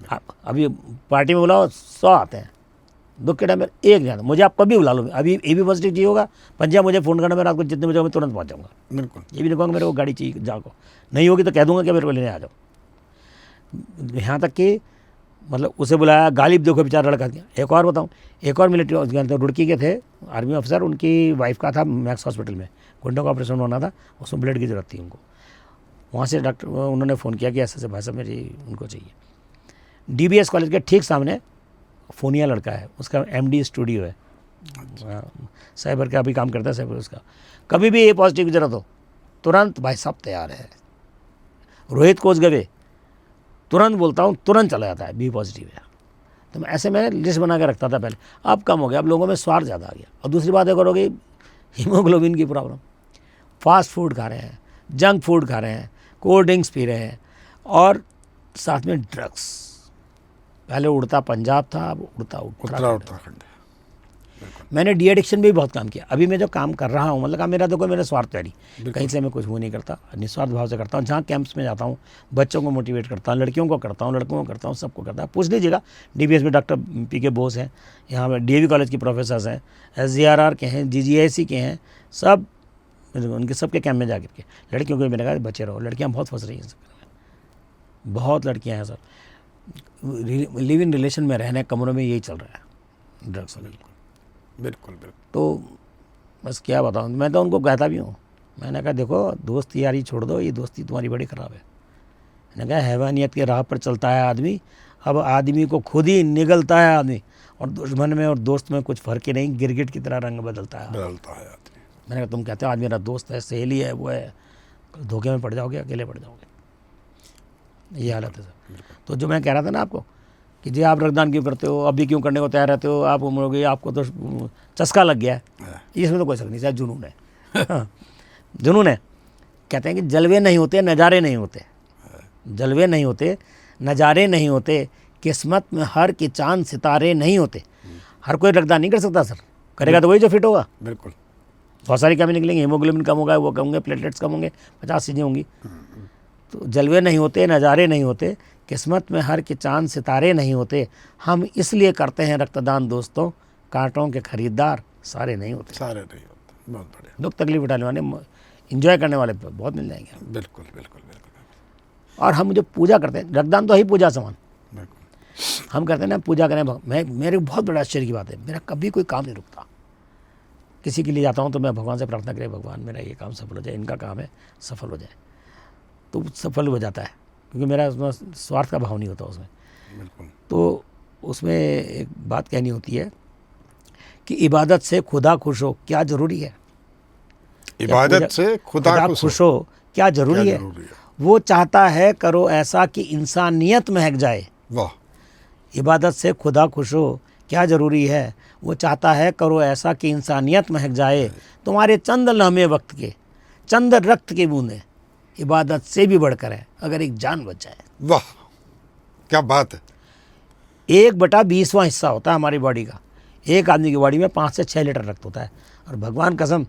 आप अभी पार्टी में बुलाओ 100 आते हैं, दुख के टाइम में एक नहीं आता। मुझे आप कभी बुला लो, अभी ए बी पॉजिटिव चाहिए होगा, पंजाब मुझे फ़ोन करना, मैं रात को जितने बजे मैं तुरंत पहुँच जाऊँगा। बिल्कुल। ये भी नहीं कहूँगा मेरे को गाड़ी चाहिए जाको, नहीं होगी तो कह दूँगा कि मेरे को लेने आ जाओ। यहाँ तक कि मतलब उसे बुलाया, गालिब देखो बेचारा लड़का दिया। एक और बताऊँ, एक और मिलिट्री तो रुड़की के थे आर्मी ऑफिसर, उनकी वाइफ का था मैक्स हॉस्पिटल में घुटनों का ऑपरेशन होना था, उसमें ब्लड की ज़रूरत थी उनको। वहाँ से डॉक्टर उन्होंने फ़ोन किया कि ऐसे भाई साहब मेरी उनको चाहिए। DBS कॉलेज के ठीक सामने फोनिया लड़का है, उसका MD स्टूडियो है, साइबर का अभी काम करता है साइबर। उसका कभी भी ए पॉजिटिव की जरूरत हो तुरंत भाई साहब तैयार है। रोहित कोच गए तुरंत बोलता हूँ, तुरंत चला जाता है, बी पॉजिटिव है। तो मैं ऐसे मैंने लिस्ट बना के रखता था पहले, अब कम हो गया, अब लोगों में स्वार्थ ज़्यादा आ गया। और दूसरी बात एक और हो गई, हीमोग्लोबिन की प्रॉब्लम। फास्ट फूड खा रहे हैं, जंक फूड खा रहे हैं, कोल्ड ड्रिंक्स पी रहे हैं, और साथ में ड्रग्स। पहले उड़ता पंजाब था, अब उड़ता उत्तराखंड। मैंने डी एडिक्शन में भी बहुत काम किया। अभी मैं जो काम कर रहा हूँ, मतलब काम मेरा तो कोई मेरा स्वार्थ है नहीं, कहीं से मैं कुछ वो नहीं करता, निस्वार्थ भाव से करता हूँ। जहाँ कैंप्स में जाता हूँ, बच्चों को मोटिवेट करता हूँ, लड़कियों को करता हूँ, लड़कों को करता हूँ, सबको करता हूँ। पूछ लीजिएगा, DBS में डॉक्टर PK बोस हैं, यहाँ पर DAV कॉलेज के प्रोफेसर्स हैं, SGRR के हैं, GGIC के हैं, सब उनके सबके कैंप में जाकर के। लड़कियों को मैंने कहा बचे रहो, लड़कियाँ बहुत फंस रही हैं इस चक्कर में, बहुत लड़कियाँ हैं सर। लिव इन रिलेशन में रहने कमरों में यही चल रहा है, ड्रग्स। बिल्कुल बिल्कुल। तो बस क्या बताऊँ, मैं तो उनको कहता भी हूँ, मैंने कहा देखो दोस्त यारी छोड़ दो, ये दोस्ती तुम्हारी बड़ी ख़राब है। मैंने कहा हैवानियत के राह पर चलता है आदमी, अब आदमी को खुद ही निगलता है आदमी, और दुश्मन में और दोस्त में कुछ फ़र्क ही नहीं, गिरगिट की तरह रंग बदलता है आदमी। मैंने कहा तुम कहते हो आज मेरा दोस्त है, सहेली है, वो है, धोखे में पड़ जाओगे, अकेले पड़ जाओगे, ये हालत है सर। तो जो मैं कह रहा था ना आपको कि जी आप रक्तदान क्यों करते हो, अभी क्यों करने को तैयार रहते हो, आप उम्र हो गई, आपको तो चस्का लग गया है, इसमें तो कोई शक नहीं, शायद जुनून है। हाँ, जुनून है। कहते हैं कि जलवे नहीं होते, नज़ारे नहीं होते, जलवे नहीं होते, नज़ारे नहीं होते, किस्मत में हर के चांद सितारे नहीं होते। हर कोई रक्तदान नहीं कर सकता सर, करेगा तो वही जो फिट होगा। बिल्कुल। बहुत सारी कमी निकलेंगी, हीमोग्लोबिन कम होगा, वो कम होंगे, प्लेटलेट्स कम होंगे, 50 चीज़ें होंगी। तो जलवे नहीं होते, नज़ारे नहीं होते, किस्मत में हर के चांद सितारे नहीं होते, हम इसलिए करते हैं रक्तदान दोस्तों, कांटों के खरीदार सारे नहीं होते। सारे नहीं होते। बहुत बढ़िया। दुख तकलीफ उठाने वाले, इंजॉय करने वाले बहुत मिल जाएंगे। बिल्कुल बिल्कुल बिल्कुल। और हम जो पूजा करते हैं, रक्तदान तो ही पूजा समान, बिल्कुल। हम करते हैं ना पूजा करें। मैं मेरे बहुत बड़ा आश्चर्य की बात है, मेरा कभी कोई काम नहीं रुकता। किसी के लिए जाता हूँ तो मैं भगवान से प्रार्थना करें, भगवान मेरा ये काम सफल हो जाए, इनका काम है सफल हो जाए, तो सफल हो जाता है, क्योंकि मेरा उसमें स्वार्थ का भाव नहीं होता उसमें। बिल्कुल। तो उसमें एक बात कहनी होती है कि इबादत से खुदा खुश हो क्या ज़रूरी है, इबादत से खुदा खुश हो क्या ज़रूरी है। वो चाहता है करो ऐसा कि इंसानियत महक जाए। वाह। इबादत से खुदा खुश हो क्या ज़रूरी है, वो चाहता है करो ऐसा कि इंसानियत महक जाए। तुम्हारे चंद लम्हे वक्त के, चंद रक्त के बूंदे इबादत से भी बढ़कर है, अगर एक जान बच जाए। वाह, क्या बात है। 1/20वां हिस्सा होता है हमारी बॉडी का। एक आदमी की बॉडी में 5 से 6 लीटर रक्त होता है। और भगवान कसम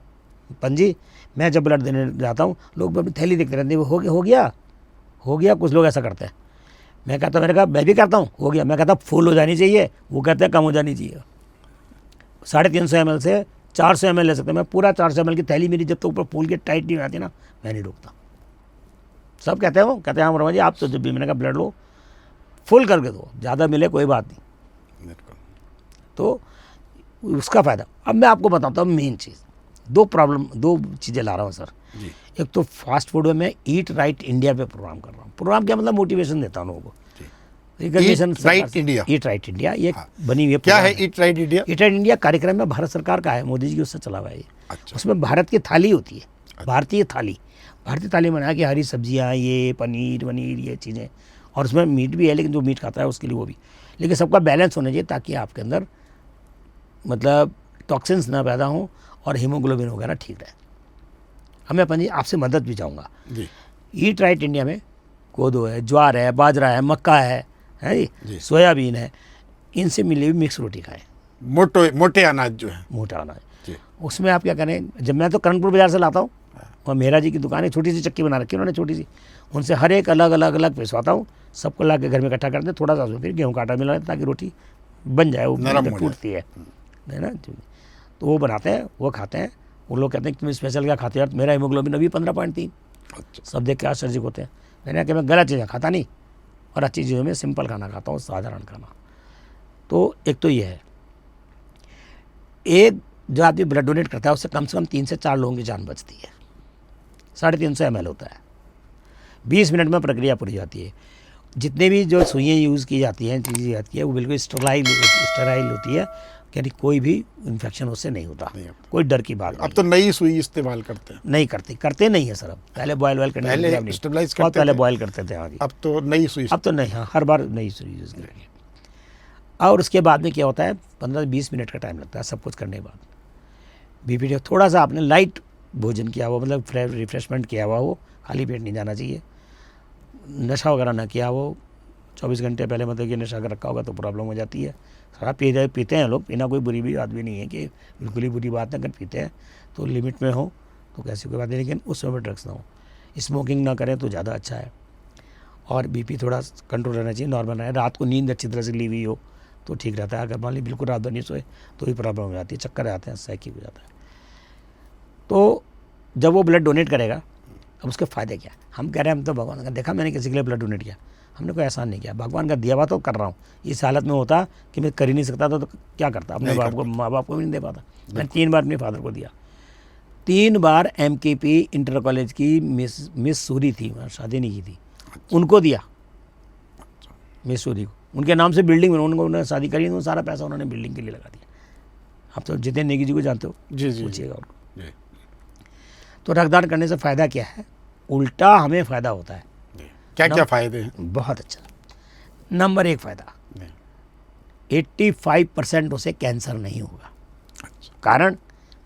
पंजी, मैं जब ब्लड देने जाता हूँ, लोग अपनी थैली देखते रहते हैं, हो गया। कुछ लोग ऐसा करते हैं। मैं कहता हूँ, मैंने कहा मैं भी करता हूँ, हो गया। मैं कहता फुल हो जानी चाहिए, वो कहते हैं कम हो जानी चाहिए। 350 ml से 400 ml ले सकते हैं। मैं पूरा 400 ml की थैली मेरी जब तक ऊपर फूल के टाइट नहीं आती ना, मैं नहीं रोकता। सब कहते हैं, वो कहते हैं हाँ वर्मा जी आप तो जब भी, मैंने कहा ब्लड लो फुल करके दो, ज़्यादा मिले कोई बात नहीं। तो उसका फ़ायदा। अब मैं आपको बताता हूँ मेन चीज़, दो चीज़ें ला रहा हूँ सर जी। एक तो फास्ट फूड में मैं ईट राइट इंडिया पे प्रोग्राम कर रहा हूँ। प्रोग्राम क्या मतलब, मोटिवेशन देता हूँ लोगों को। Eat right India, eat right India ये बनी हुई है। क्या है eat right India? Eat right India कार्यक्रम में भारत सरकार का है, मोदी जी की उससे चला हुआ है। अच्छा। उसमें भारत की थाली होती है, भारतीय थाली में कि हरी सब्जियाँ, ये पनीर ये चीज़ें, और उसमें मीट भी है, लेकिन जो मीट खाता है उसके लिए वो भी, लेकिन सबका बैलेंस होना चाहिए ताकि आपके अंदर मतलब टॉक्सिन्स ना पैदा हों और हीमोग्लोबिन वगैरह ठीक रहे। अब मैं पंजी आपसे मदद भी चाहूँगा। ईट राइट इंडिया में कोदो है, ज्वार है, बाजरा है, मक्का है जी, सोयाबीन है, इनसे मिली हुई मिक्स रोटी खाएं। मोटे अनाज जो है, मोटा अनाज। उसमें आप क्या करें, जब मैं तो करणपुर बाजार से लाता हूँ, और मेहरा जी की दुकान है, छोटी सी चक्की बना रखी है उन्होंने, छोटी सी। उनसे हर एक अलग अलग अलग पिसवाता हूँ, सबको ला के घर में इकट्ठा करते हैं, थोड़ा सा उसमें फिर गेहूँ का आटा मिला ताकि रोटी बन जाए, वो नरम हो जाए। टूटती है ना। तो वो बनाते हैं, वो खाते हैं। वो लोग कहते हैं कि तुम स्पेशल क्या खाते हो यार, मेरा हीमोग्लोबिन अभी 15.3। अच्छा, सब देख के आश्चर्य होते हैं। मैंने कहा कि मैं गलत चीज़ें खाता नहीं, और अच्छी चीज़ों में सिंपल खाना खाता हूँ, साधारण खाना। तो एक तो ये है, एक जो आदमी ब्लड डोनेट करता है उससे कम से कम 3 से 4 लोगों की जान बचती है। 350 ml होता है, 20 मिनट में प्रक्रिया पूरी जाती है। जितने भी जो सुइयाँ यूज़ की जाती हैं, चीज़ें जाती है, वो बिल्कुल स्टेराइल होती है, यानी कोई भी इन्फेक्शन उससे नहीं होता, नहीं होता। कोई डर की बात अब तो नई सुई इस्तेमाल करते हैं, नहीं करते नहीं है सर। अब पहले बॉयल करने पहले की जरूरत नहीं। स्टेबलाइज बहुत करते पहले थे। बॉयल करते थे आगे, अब तो नई सुई। अब तो नहीं। हाँ, हर बार नई सुई यूज़ करेंगे। और उसके बाद में क्या होता है, 15-20 मिनट का टाइम लगता है सब कुछ करने के बाद। बीपी थोड़ा सा आपने लाइट भोजन किया हुआ, मतलब रिफ्रेशमेंट किया हुआ हो, खाली पेट नहीं जाना चाहिए। नशा वगैरह ना किया हो, 24 घंटे पहले मतलब कि नशा कर रखा होगा तो प्रॉब्लम हो जाती है। शराब पीते हैं लोग, पीना कोई बुरी भी बात भी नहीं है कि बिल्कुल ही बुरी बात है। अगर पीते हैं तो लिमिट में हो तो कैसी कोई बात नहीं, लेकिन उस समय ड्रग्स ना हो। स्मोकिंग ना करें तो ज़्यादा अच्छा है। और बीपी थोड़ा कंट्रोल रहना चाहिए, नॉर्मल रहे। रात को नींद अच्छी तरह से ली हुई हो तो ठीक रहता है। अगर मान ली बिल्कुल रात भर नहीं सोए तो भी प्रॉब्लम हो जाती है, चक्कर आते हैं, सैकी हो जाता है। तो जब वो ब्लड डोनेट करेगा, अब उसके फ़ायदे क्या? हम कह रहे हैं हम तो भगवान का देखा, मैंने किसी के लिए ब्लड डोनेट किया, हमने कोई एहसान नहीं किया, भगवान का दिया हुआ तो कर रहा हूँ। इस हालत में होता कि मैं कर ही नहीं सकता था तो क्या करता, अपने बाप को, माँ बाप को भी नहीं दे पाता। मैंने 3 बार अपने फादर को दिया। 3 बार MKP इंटर कॉलेज की मिस सूरी थी, शादी नहीं की थी, उनको दिया, मिस सूरी को। उनके नाम से बिल्डिंग में उन्होंने शादी करी, तो सारा पैसा उन्होंने बिल्डिंग के लिए लगा दिया। आप तो जितेंद्र नेगी जी को जानते हो, जी जी, पूछिएगा उनको। जी, तो रक्तदान करने से फ़ायदा क्या है? उल्टा हमें फ़ायदा होता है। जी। क्या क्या फ़ायदे हैं? बहुत अच्छा। नंबर 1 फ़ायदा, 85% उसे कैंसर नहीं होगा। अच्छा, कारण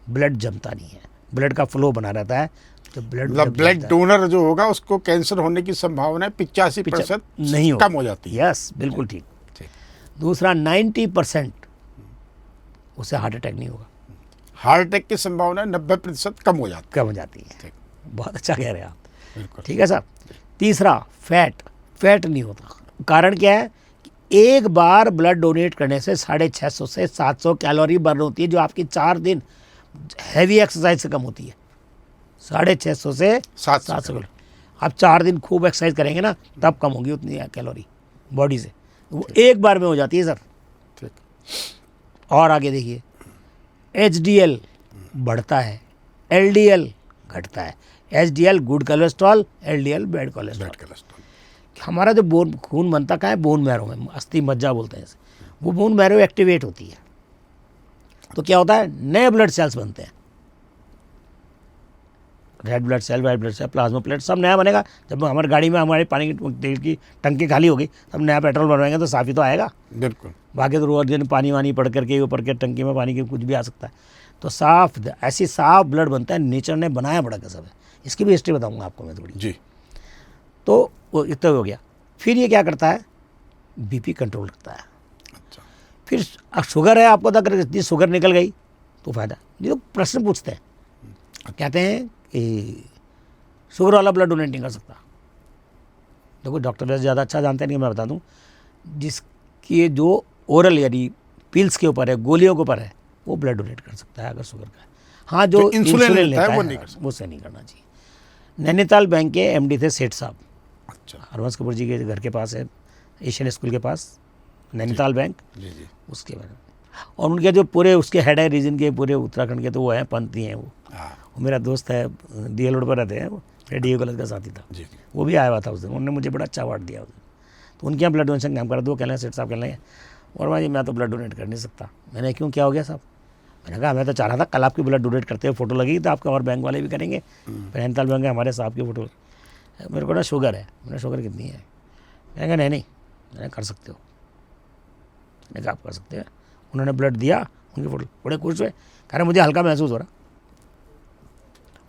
ब्लड जमता नहीं है, ब्लड का फ्लो बना रहता है। तो मतलब ब्लड डोनर जो होगा उसको कैंसर होने की संभावना 85% नहीं होगा, कम हो जाती है। यस, बिल्कुल ठीक। ठीक। दूसरा 90% उसे हार्ट अटैक नहीं होगा, हार्ट अटैक की संभावना 90% कम हो जाती कम हो जाती है। ठीक। बहुत अच्छा कह रहे हैं आप, है। बिल्कुल। ठीक है सर। तीसरा, फैट नहीं होता। कारण क्या है कि एक बार ब्लड डोनेट करने से 650 से 700 कैलोरी बर्न होती है, जो आपकी 4 दिन हैवी एक्सरसाइज से कम होती है। 650 से 700 कैलोरी। आप 4 दिन खूब एक्सरसाइज करेंगे ना, तब कम होगी उतनी कैलोरी बॉडी से। वो एक बार में हो जाती है सर। ठीक। और आगे देखिए, HDL बढ़ता है, LDL घटता है। HDL good cholesterol, LDL bad cholesterol. Blood cholesterol. हमारा जो खून बनता कहाँ है? बोन मैरो में, अस्थि मज्जा बोलते हैं इसे। वो बोन मैरो एक्टिवेट होती है तो क्या होता है? नए ब्लड सेल्स बनते हैं, red blood cell, white blood cell, plasma plate, सब नया बनेगा। जब हमारी गाड़ी में हमारे पानी की तेल की टंकी खाली होगी तब नया पेट्रोल बनवाएंगे तो साफ़ ही तो आएगा। बिल्कुल। बाकी तो रोज दिन पानी वानी पड़ करके ऊपर के टंकी में पानी की कुछ भी आ सकता है। तो ऐसी साफ ब्लड बनता है, नेचर ने बनाया बड़ा कसम है। इसकी भी हिस्ट्री बताऊंगा आपको मैं थोड़ी। जी। तो वो इतना हो गया। फिर ये क्या करता है? बीपी कंट्रोल करता है। अच्छा। फिर शुगर है आपको, तो अगर इतनी शुगर निकल गई तो फायदा। ये लोग प्रश्न पूछते हैं, कहते हैं कि शुगर वाला ब्लड डोनेट नहीं कर सकता। देखो डॉक्टर वैसे ज़्यादा अच्छा जानते हैं, नहीं मैं बता दूं, जिसकी जो ओरल यानी पिल्स के ऊपर है, गोलियों के ऊपर है, वो ब्लड डोनेट कर सकता है अगर शुगर का है। हाँ, जो इंसुलिन लेता है वो नहीं कर सकता। वो से नहीं करना चाहिए। नैनीताल बैंक के MD थे सेठ साहब, अच्छा। हरवंश कपूर जी के घर के पास है, एशियन स्कूल के पास नैनीताल बैंक, जी जी। उसके बारे में। और उनके जो पूरे उसके हेड है रीजन के, पूरे उत्तराखंड के, तो वो हैं पंथी हैं वो। हाँ। वो मेरा दोस्त है, DL रोड पर रहते हैं, वो मेरे DA कॉलेज का साथी था। जी। वो भी आया हुआ था उस दिन, उन्होंने मुझे बड़ा अच्छा अवार्ड दिया उस दिन। तो उनके यहाँ ब्लड डोनेशन काम करा, तो वो कह रहे हैं सेठ साहब कह रहे हैं, और भाई मैं तो ब्लड डोनेट कर नहीं सकता। मैंने क्यों, क्या हो गया साहब? मैंने कहा मैं तो चाह रहा था कल आपकी ब्लड डोनेट करते हुए फोटो लगेगी तो आपके और बैंक वाले भी करेंगे। नैनीताल बैंक है हमारे साहब की फ़ोटो, मेरे को ना शुगर है। मैंने शुगर कितनी है? मैंने कहा नहीं, मैंने कर सकते हो। मैंने कहा आप कर सकते हैं। उन्होंने ब्लड दिया, उनकी फ़ोटो, बड़े खुश हुए, कह रहे मुझे हल्का महसूस हो रहा।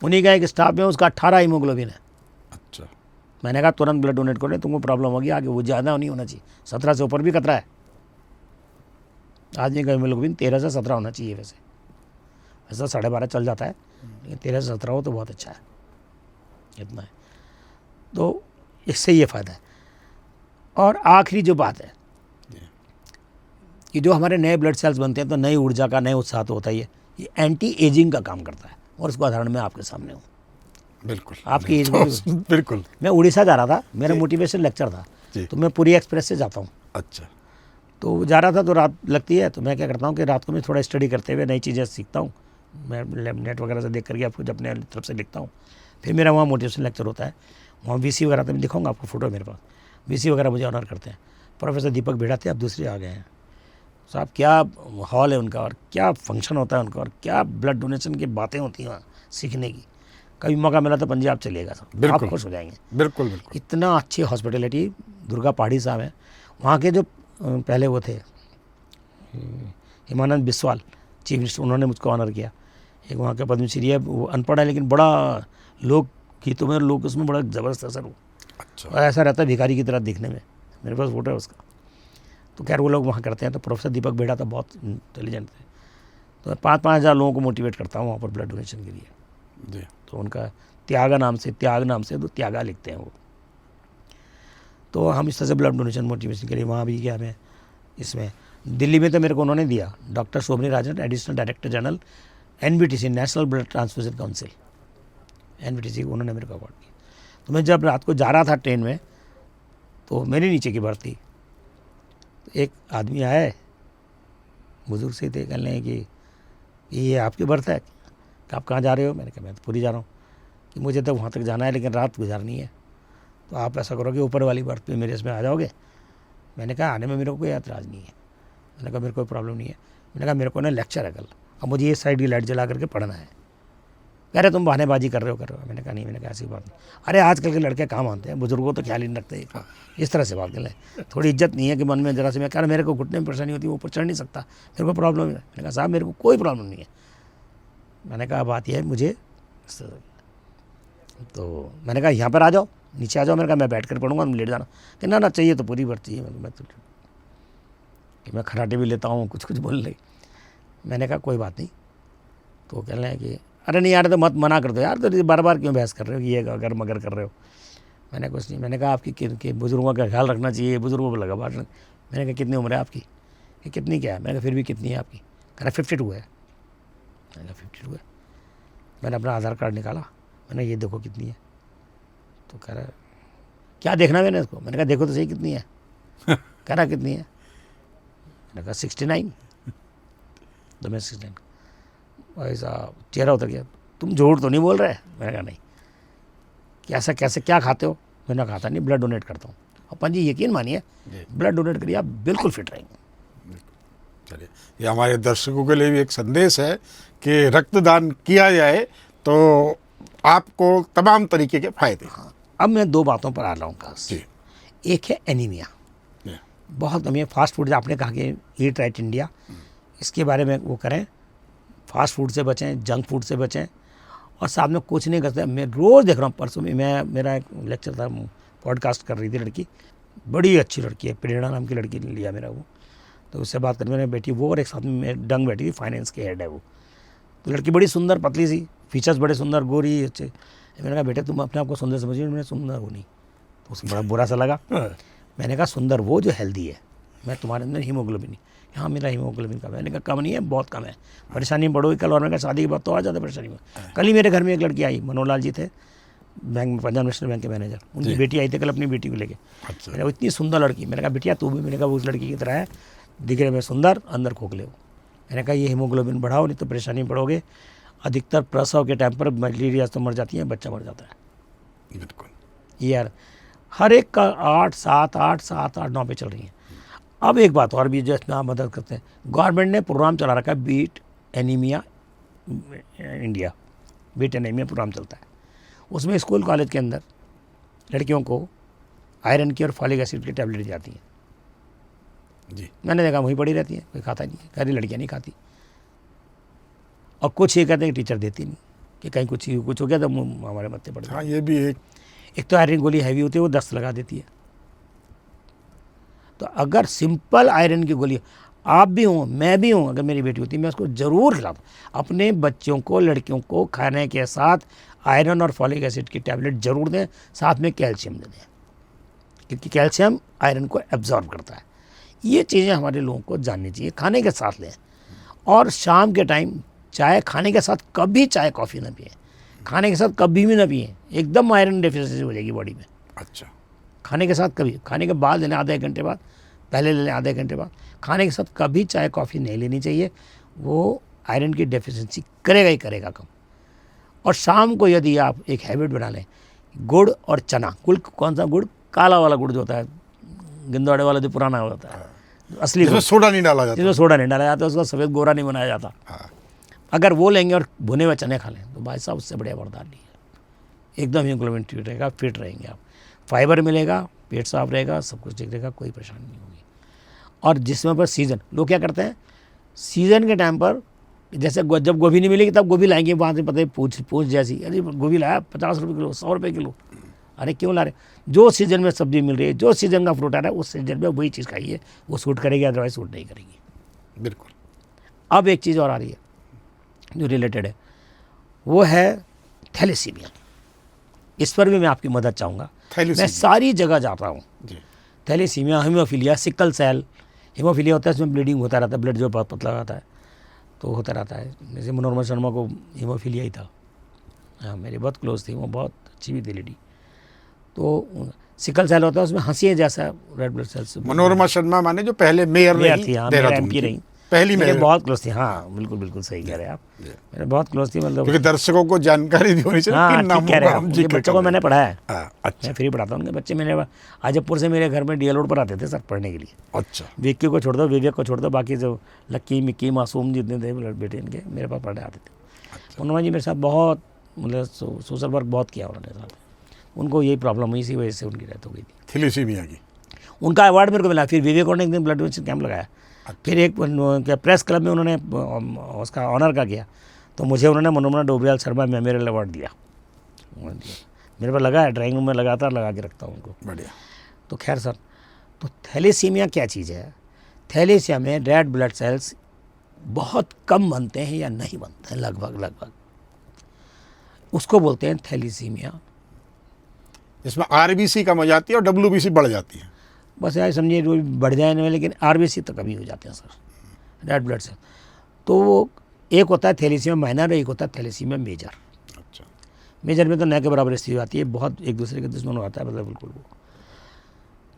उन्हीं का एक स्टाफ में उसका 18 हीमोग्लोबिन है। अच्छा। मैंने कहा तुरंत ब्लड डोनेट करो, तुमको प्रॉब्लम होगी आगे, वो ज़्यादा नहीं होना चाहिए, 17 से ऊपर भी खतरा है। आदमी का हीमोग्लोबिन 13 से 17 होना चाहिए। वैसे 12.5 चल जाता है, लेकिन 13 से 17 हो तो बहुत अच्छा है। इतना है। तो इससे ये फ़ायदा है। और आखिरी जो बात है कि जो हमारे नए ब्लड सेल्स बनते हैं तो नई ऊर्जा का, नए उत्साह तो होता ही है, ये एंटी एजिंग का काम करता है। और उसका उदाहरण मैं आपके सामने हूँ। बिल्कुल आपकी एज में बिल्कुल। मैं उड़ीसा जा रहा था, मेरा मोटिवेशन लेक्चर था, जी। तो मैं पूरी एक्सप्रेस से जाता हूँ। अच्छा। तो जा रहा था तो रात लगती है, तो मैं क्या करता हूँ कि रात को मैं थोड़ा स्टडी करते हुए नई चीज़ें सीखता हूँ। मैं नेट वगैरह से देख करके आपको अपने तरफ से लिखता हूँ। फिर मेरा वहाँ मोटिवेशन लेक्चर होता है, वहाँ वीसी वगैरह तो मैं दिखाऊंगा आपको, फ़ोटो मेरे पास। वीसी वगैरह मुझे ऑनर करते हैं। प्रोफेसर दीपक बेड़ा थे, अब दूसरे आ गए हैं साहब। क्या हॉल है उनका, और क्या फंक्शन होता है उनका, और क्या ब्लड डोनेशन की बातें होती हैं वहाँ सीखने की। कभी मौका मिला तो पंजाब चलिएगा साहब, आप बिल्कुल खुश हो जाएंगे। बिल्कुल बिल्कुल। इतना अच्छी हॉस्पिटलिटी। दुर्गा पहाड़ी साहब हैं वहाँ के, जो पहले वो थे हिमानंद बिस्वाल चीफ मिनिस्टर, उन्होंने मुझको ऑनर किया। एक वहाँ के पद्मश्री है, वो अनपढ़ है लेकिन बड़ा लोग गीतों में, लोग उसमें बड़ा ज़बरदस्त असर हो। अच्छा। और ऐसा रहता है भिखारी की तरह दिखने में, मेरे पास फोटो है उसका। तो खैर वो लोग वहाँ करते हैं। तो प्रोफेसर दीपक बेड़ा तो बहुत इंटेलिजेंट थे। तो 5,000 लोगों को मोटिवेट करता हूँ वहाँ पर ब्लड डोनेशन के लिए। जी। तो उनका त्याग नाम से तो त्यागा लिखते हैं वो। तो हम इस तरह से ब्लड डोनेशन मोटिवेशन के लिए वहाँ भी गया मैं। इसमें दिल्ली में तो मेरे को उन्होंने दिया, doctor Shobhani Rajan, additional director general NBTC, national blood transfusion council, NBTC, उन्होंने मेरे को अवार्ड दिया। तो मैं जब रात को जा रहा था ट्रेन में, तो मेरे नीचे की बर्थ थी। तो एक आदमी आया, बुजुर्ग से थे, कहने लगे कि ये आपकी बर्थ है, कि आप कहाँ जा रहे हो? मैंने कहा मैं तो पूरी जा रहा हूँ, कि मुझे तो वहाँ तक जाना है लेकिन रात गुजारनी है, तो आप ऐसा करोगे ऊपर वाली बर्थ पे मेरे इसमें आ जाओगे? मैंने कहा आने में मेरे को कोई ऐतराज़ नहीं है। मैंने कहा मेरे को कोई प्रॉब्लम नहीं है। मैंने कहा मेरे को ना लेक्चर है कल, अब मुझे ये साइड की लाइट जला करके पढ़ना है। कह रहे तुम बहानेबाजी कर रहे हो। मैंने कहा नहीं, मैंने कहा ऐसी बात नहीं। अरे आजकल के लड़के कहाँ मानते हैं, बुजुर्गों तो ख्याल ही नहीं रखते। इस तरह से बात कर लें, थोड़ी इज्जत नहीं है कि मन में जरा से। मैं कह रहा मेरे को घुटने में परेशानी होती है, वो ऊपर चढ़ नहीं सकता, मेरे को प्रॉब्लम है। मैंने कहा साहब मेरे को कोई प्रॉब्लम नहीं है। मैंने कहा बात यह है मुझे, तो मैंने कहा यहाँ पर आ जाओ, नीचे आ जाओ। मैंने कहा मैं बैठ कर पढ़ूंगा, तुम लेट जाना। कि ना ना चाहिए तो पूरी बार चाहिए। मैं तो कि मैं खराटे भी लेता हूँ, कुछ कुछ बोल रही। मैंने कहा कोई बात नहीं। तो कह रहे हैं कि अरे नहीं यार तो मत मना कर दो यार, तो बार बार क्यों बहस कर रहे हो, ये अगर मगर कर रहे हो। मैंने कुछ नहीं। मैंने कहा आपकी कि बुजुर्गों का ख्याल रखना चाहिए, बुजुर्गों पर लगा भाषण। मैंने कहा कितनी उम्र है आपकी? कि कितनी क्या है? मैंने कहा फिर भी कितनी है आपकी? कह रहा 52 है। मैंने कहा 52 है। मैंने अपना आधार कार्ड निकाला, मैंने ये देखो कितनी है। तो कह रहा क्या देखना मैंने इसको? मैंने कहा देखो तो सही कितनी है। कह रहा कितनी है? मैंने कहा 69। तो मैं 69। ऐसा चेहरा उतर गया, तुम झूठ तो नहीं बोल रहे? मैंने कहा नहीं। कि ऐसा कैसे, क्या खाते हो? मैंने खाता नहीं, ब्लड डोनेट करता हूँ। अपन जी यकीन मानिए, ब्लड डोनेट करिए, आप बिल्कुल फिट रहेंगे। चलिए, ये हमारे दर्शकों के लिए भी एक संदेश है कि रक्तदान किया जाए तो आपको तमाम तरीके के फायदे। हाँ, अब मैं 2 बातों पर आ रहा हूँ खास। जी। एक है एनीमिया, बहुत कमी है। फास्ट फूड, आपने कहा कि ईट राइट इंडिया, इसके बारे में वो करें, फास्ट फूड से बचें, जंक फूड से बचें, और साथ में कुछ नहीं करते। मैं रोज़ देख रहा हूँ, परसों में मेरा एक लेक्चर था, पॉडकास्ट कर रही थी लड़की, बड़ी अच्छी लड़की है, प्रेरणा नाम की लड़की ने लिया मेरा वो। तो उससे बात करने में बेटी वो, और एक साथ में डंग बैठी थी, फाइनेंस के हेड है वो। तो लड़की बड़ी सुंदर, पतली सी, फीचर्स बड़े सुंदर, गोरी अच्छे। मैंने कहा बेटे तुम अपने आप को सुंदर समझिए। मैंने सुंदर हो नहीं, तो उसको बड़ा बुरा सा लगा। मैंने कहा सुंदर वो जो हेल्दी है, मैं तुम्हारे अंदर हीमोग्लोबिन, हाँ मेरा हीमोग्लोबिन कम है। मैंने कहा कम नहीं है, बहुत कम है, परेशानी में पड़ोगी कल। और मैंने कहा शादी के बाद तो और ज़्यादा परेशानी में। कल ही मेरे घर में एक लड़की आई, मनोहर जी थे बैंक में, पंजाब नेशनल बैंक के मैनेजर, उनकी बेटी आई थी कल अपनी बेटी को लेके। अच्छा। मैंने इतनी सुंदर लड़की, मैंने कहा बिटिया तू भी, मैंने कहा उस लड़की की तरह है, दिखने में सुंदर, अंदर खोखले हो। मैंने कहा ये हीमोग्लोबिन बढ़ाओ, नहीं तो परेशानी में पड़ोगे। अधिकतर प्रसव के टाइम पर मलेरिया तो मर जाती है, बच्चा मर जाता है। बिल्कुल। ये यार हर एक का 8, 7, 8, 7, 8, 9 पे चल रही है। अब एक बात और भी जो इसमें आप मदद करते हैं, गवर्नमेंट ने प्रोग्राम चला रखा है, beat anaemia India, beat anaemia programme चलता है। उसमें स्कूल कॉलेज के अंदर लड़कियों को आयरन की और फॉलिक एसिड की टैबलेट दी जाती हैं। जी। मैंने देखा वहीं पड़ी रहती है, कोई खाता नहीं है, कहीं लड़कियाँ नहीं खाती। और कुछ ये कहते हैं कि टीचर देती नहीं, कि कहीं कुछ हो गया तो हमारे मत्थे पड़ जाए। हाँ, ये भी एक तो आयरन गोली हैवी होती है, वो दस्त लगा देती है। तो अगर सिंपल आयरन की गोली, आप भी हों, मैं भी हूँ, अगर मेरी बेटी होती मैं उसको ज़रूर खिलाता। अपने बच्चों को, लड़कियों को खाने के साथ आयरन और फॉलिक एसिड की टैबलेट जरूर दें, साथ में कैल्शियम दे दें, क्योंकि कैल्शियम आयरन को एब्जॉर्ब करता है। ये चीज़ें हमारे लोगों को जाननी चाहिए, खाने के साथ लें। और शाम के टाइम चाय खाने के साथ कभी चाय कॉफ़ी ना पिए, खाने के साथ कभी भी ना पिए, एकदम आयरन डेफिशिएंसी हो जाएगी बॉडी में। अच्छा, खाने के साथ कभी, खाने के बाद लेना आधे घंटे बाद, पहले ले लें आधे घंटे बाद, खाने के साथ कभी चाय कॉफ़ी नहीं लेनी चाहिए, वो आयरन की डेफिशिएंसी करेगा ही करेगा कम। और शाम को यदि आप एक हैबिट बना लें, गुड़ और चना, गुड़ कौन सा गुड़, काला वाला गुड़ जो होता है, गिंदवाड़े वाला जो पुराना होता है, असली जिसमें गुड़, सोडा नहीं डाला जाता। जिसमें सोडा नहीं डाला जाता, उसका सफ़ेद गोरा नहीं बनाया जाता, हाँ, अगर वो लेंगे और भुने हुए चने खा लें तो भाई साहब उससे बढ़िया वरदान नहीं है। एकदम हीमोग्लोबिन ठीक रहेगा, फिट रहेंगे आप, फाइबर मिलेगा, पेट साफ रहेगा, सब कुछ ठीक रहेगा, कोई परेशानी नहीं होगी। और जिसमें पर सीज़न, लोग क्या करते हैं, सीज़न के टाइम पर जैसे जब गोभी नहीं मिलेगी तब गोभी लाएंगे, वहाँ से पता है पूछ जैसी, अरे गोभी लाया 50 रुपये किलो, 100 रुपये किलो, अरे क्यों ला रहे? जो सीज़न में सब्जी मिल रही है, जो सीज़न का फ्रूट आ रहा है, उस सीज़न में वही चीज़ खाइए, वो सूट करेगी, अदरवाइज सूट नहीं करेगी। बिल्कुल। अब एक चीज़ और आ रही है जो रिलेटेड है, वो है थैलेसीमिया। इस पर भी मैं आपकी मदद चाहूँगा। मैं थैलेसीमिया। सारी जगह जाता हूँ। जी, thalassaemia, haemophilia, sickle cell, haemophilia होता है, इसमें ब्लीडिंग होता रहता है, ब्लड जो बहुत पतला रहता है तो होता रहता है। जैसे मनोरमा शर्मा को हीमोफीलिया ही था, हाँ, मेरी बहुत क्लोज थी, वो बहुत अच्छी भी थी लेडी। तो सिकल सेल होता है, उसमें हंसी जैसा red blood cells. Manorama Sharma माने जो पहले मेयर थी, हाँ, देहरादून MP की, रही, पहली मेरे मेयर, बहुत क्लोज थी। हाँ, बिल्कुल बिल्कुल सही कह रहे हैं आप, मेरे बहुत क्लोज थी, मतलब। क्योंकि दर्शकों को जानकारी भी होनी चाहिए हाँ, किन ठीक नामों कह रहे का हैं हम आप। जिक्र बच्चों कर को रहे मैंने हैं। पढ़ाया है, हाँ, अच्छा मैं फ्री पढ़ाता हूँ उनके बच्चे। मेरे आजमपुर से मेरे घर में DL रोड पर आते थे सर पढ़ने के लिए। अच्छा, विक्की को छोड़ दो, विवेक को छोड़ दो, बाकी जो लक्की, मिक्की, मासूम जितने थे बेटे इनके, मेरे पास पढ़ने आते थे। मनोरमा जी मेरे साथ बहुत, मतलब सोशल वर्क बहुत किया उन्होंने साथ। उनको यही प्रॉब्लम हुई, इसी वजह से उनकी डेथ हो गई थी। थैलेसीमिया की। उनका अवार्ड मेरे को मिला। फिर विवेक ने एक दिन ब्लड डोनेशन कैंप लगाया, फिर एक प्रेस क्लब में उन्होंने उसका ऑनर का किया, तो मुझे उन्होंने मनोरमा डोबरियाल शर्मा मेमोरियल अवार्ड दिया। मेरे पास लगा है, ड्राइंग रूम में लगातार लगा के रखता हूँ उनको। बढ़िया। तो खैर सर, तो थैलेसीमिया क्या चीज़ है? थैलेसीमिया में रेड ब्लड सेल्स बहुत कम बनते हैं या नहीं बनते हैं, लगभग उसको बोलते हैं थैलेसीमिया। इसमें RBC कम हो जाती है और WBC बढ़ जाती है। बस यार समझिए, रोज बढ़ जाए नहीं, लेकिन RBC तो कभी हो जाते हैं सर, रेड ब्लड सेल। तो वो एक होता है थैलेसीमिया माइनर, एक होता है थैलेसीमिया मेजर। अच्छा, मेजर में तो न के बराबर स्थिति आती है, बहुत एक दूसरे के दुश्मन होता है, मतलब बिल्कुल। वो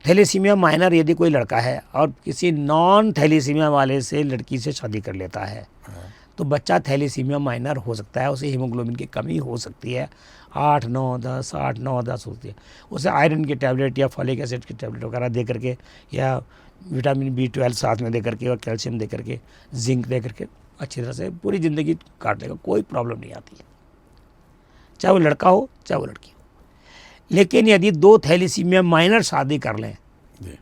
थैलेसीमिया माइनर यदि कोई लड़का है और किसी नॉन थैलेसीमिया वाले से लड़की से शादी कर लेता है, तो बच्चा थैलेसीमिया माइनर हो सकता है, उसे हीमोग्लोबिन की कमी हो सकती है, 8, 9, 10 होती है। उसे आयरन की टैबलेट या फॉलिक एसिड की टैबलेट वगैरह दे करके, या विटामिन B12 साथ में दे करके, और कैल्शियम दे करके, जिंक दे करके अच्छी तरह से पूरी ज़िंदगी काट लेगा, कोई प्रॉब्लम नहीं आती है, चाहे वो लड़का हो चाहे वो लड़की हो। लेकिन यदि 2 थैलेसीमिया माइनर शादी कर लें जी,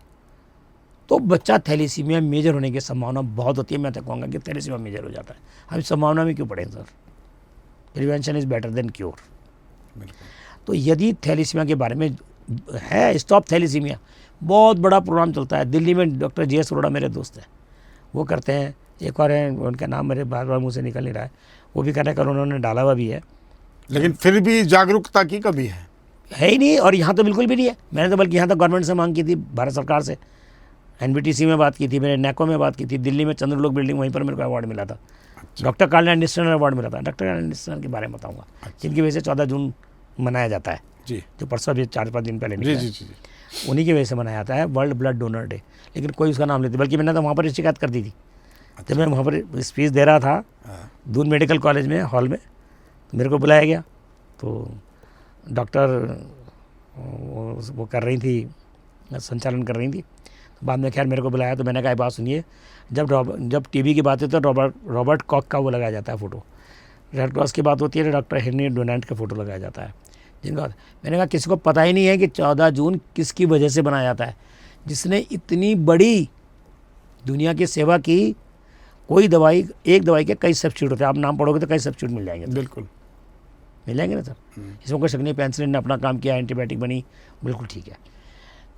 तो बच्चा थैलेसीमिया मेजर होने की संभावना बहुत होती है। मैं तो कहूँगा कि थैलेसीमिया मेजर हो जाता है। हम संभावना में क्यों पढ़ें sir? Prevention is better than cure. बिल्कुल। तो यदि थैलेसीमिया के बारे में है, स्टॉप थैलेसीमिया बहुत बड़ा प्रोग्राम चलता है दिल्ली में। डॉक्टर JS अरोड़ा मेरे दोस्त हैं, वो करते हैं। एक और है, उनका नाम मेरे बार बार मुँह से निकल नहीं रहा है, वो भी करने का उन्होंने डाला हुआ भी है। लेकिन फिर भी जागरूकता की कमी है। ही नहीं, और यहाँ तो बिल्कुल भी नहीं है। मैंने तो बल्कि यहाँ तक गवर्नमेंट से मांग की थी, भारत सरकार से, NBTC में बात की थी, मैंने NACO में बात की थी, दिल्ली में चंद्रलोक बिल्डिंग, वहीं पर मेरे को अवार्ड मिला था। डॉक्टर कार्ल एंडरसन अवार्ड मिला था। डॉक्टर एंडरसन के बारे में बताऊँगा, जिनकी वजह से 14 जून मनाया जाता है, जी जो परसों भी 4-5 दिन पहले जी निकला जी है। जी जी। उन्हीं की वजह से मनाया जाता है वर्ल्ड ब्लड डोनर डे। लेकिन कोई उसका नाम लेते, बल्कि मैंने तो वहाँ पर शिकायत कर दी थी। जब मैं वहाँ पर स्पीच दे रहा था हाँ, दून मेडिकल कॉलेज में हॉल में, मेरे को बुलाया गया, तो डॉक्टर वो कर रही थी, संचालन कर रही थी। बाद में खैर मेरे को बुलाया, तो मैंने कहा बात सुनिए, जब TB की बात होती है तो रॉबर्ट कॉक का वो लगाया जाता है फ़ोटो, रेड क्रॉस की बात होती है तो डॉक्टर हेनरी डोनाल्ड का फ़ोटो लगाया जाता है, जिनका मैंने कहा किसी को पता ही नहीं है कि 14 जून किसकी वजह से बनाया जाता है, जिसने इतनी बड़ी दुनिया की सेवा की। कोई दवाई, एक दवाई के कई सब्स्टिट्यूट होते हैं, आप नाम पढ़ोगे तो कई सब्स्टिट्यूट मिल जाएंगे, बिल्कुल मिल जाएंगे ना सर। इसमें कोई शक नहीं, पेंसिलिन ने अपना काम किया, एंटीबायोटिक बनी, बिल्कुल ठीक है।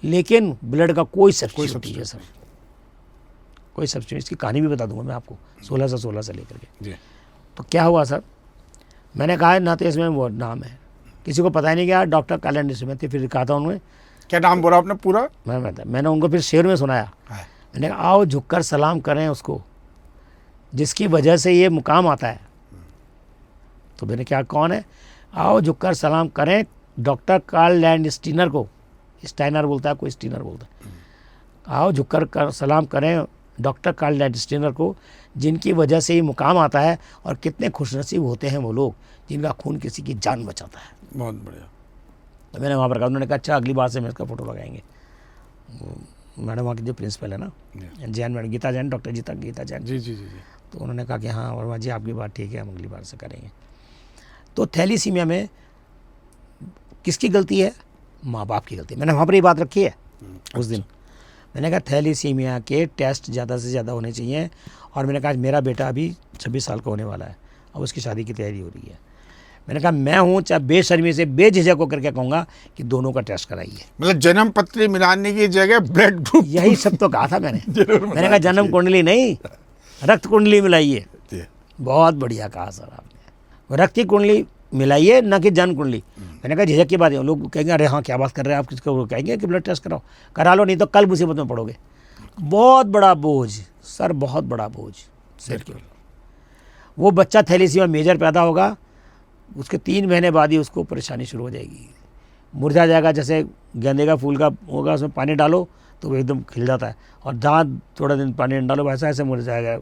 लेकिन ब्लड का कोई सब्स्टिट्यूट नहीं है सर, कोई सब्स्टिट्यूट। इसकी कहानी भी बता दूंगा मैं आपको, 1616 से लेकर के। जी। तो क्या हुआ सर, मैंने कहा ना तो इसमें वो नाम है, किसी को पता ही नहीं क्या डॉक्टर कैलेंडर में थे। फिर कहा था उन्होंने, क्या नाम बोला आपने पूरा? मैंने उनको फिर शेर में सुनाया। हाँ। मैंने कहा आओ झुककर सलाम करें उसको जिसकी वजह से ये मुकाम आता है। तो मैंने क्या, कौन है? आओ झुककर सलाम करें डॉक्टर कार्ल लैंडस्टीनर को। स्टाइनर बोलता है, कोई स्टीनर बोलता है। आओ झुककर सलाम करें डॉक्टर कार्ल लैंडस्टीनर को जिनकी वजह से ये मुकाम आता है, और कितने खुशनसीब होते हैं वो लोग जिनका खून किसी की जान बचाता है। बहुत बढ़िया। तो मैंने वहाँ पर कहा, उन्होंने कहा अच्छा अगली बार से मैं इसका फ़ोटो लगाएंगे। मैडम वहाँ की जो प्रिंसिपल है ना, जैन मैडम, गीता जैन, डॉक्टर गीता जैन जी जी जी जी। तो उन्होंने कहा कि हाँ वर्मा जी आपकी बात ठीक है, हम अगली बार से करेंगे। तो थैलीसीमिया में किसकी गलती है? माँ बाप की गलती है। मैंने वहाँ पर ये बात रखी है उस दिन। मैंने कहा थैलीसीमिया के टेस्ट ज़्यादा से ज़्यादा होने चाहिए, और मैंने कहा मेरा बेटा अभी 26 साल का होने वाला है, अब उसकी शादी की तैयारी हो रही है। मैंने कहा मैं हूँ चाहे बेशर्मी से बेझिझक होकर के कहूँगा कि दोनों का टेस्ट कराइए। मतलब जन्म पत्री मिलाने की जगह ब्लड ग्रुप, यही सब तो कहा था मैंने। जरूर मैंने कहा जन्म कुंडली नहीं, रक्त कुंडली मिलाइए। जी। बहुत बढ़िया कहा सर आपने, रक्त की कुंडली मिलाइए, ना कि जन्म कुंडली। मैंने कहा झिझक की बात है, लोग कहेंगे अरे हाँ क्या बात कर रहे हैं आप, किसको? वो कहेंगे कि ब्लड टेस्ट कराओ, करा लो, नहीं तो कल मुसीबत में पड़ोगे। बहुत बड़ा बोझ सर, बहुत बड़ा बोझ सिर के। वो बच्चा थैलीसीमिया मेजर पैदा होगा, उसके 3 महीने बाद ही उसको परेशानी शुरू हो जाएगी, मुरझा जाएगा। जैसे गेंदे का फूल का होगा, उसमें पानी डालो तो वो एकदम खिल जाता है, और जहाँ थोड़ा दिन पानी डालो वैसा ऐसे मुरझाएगा,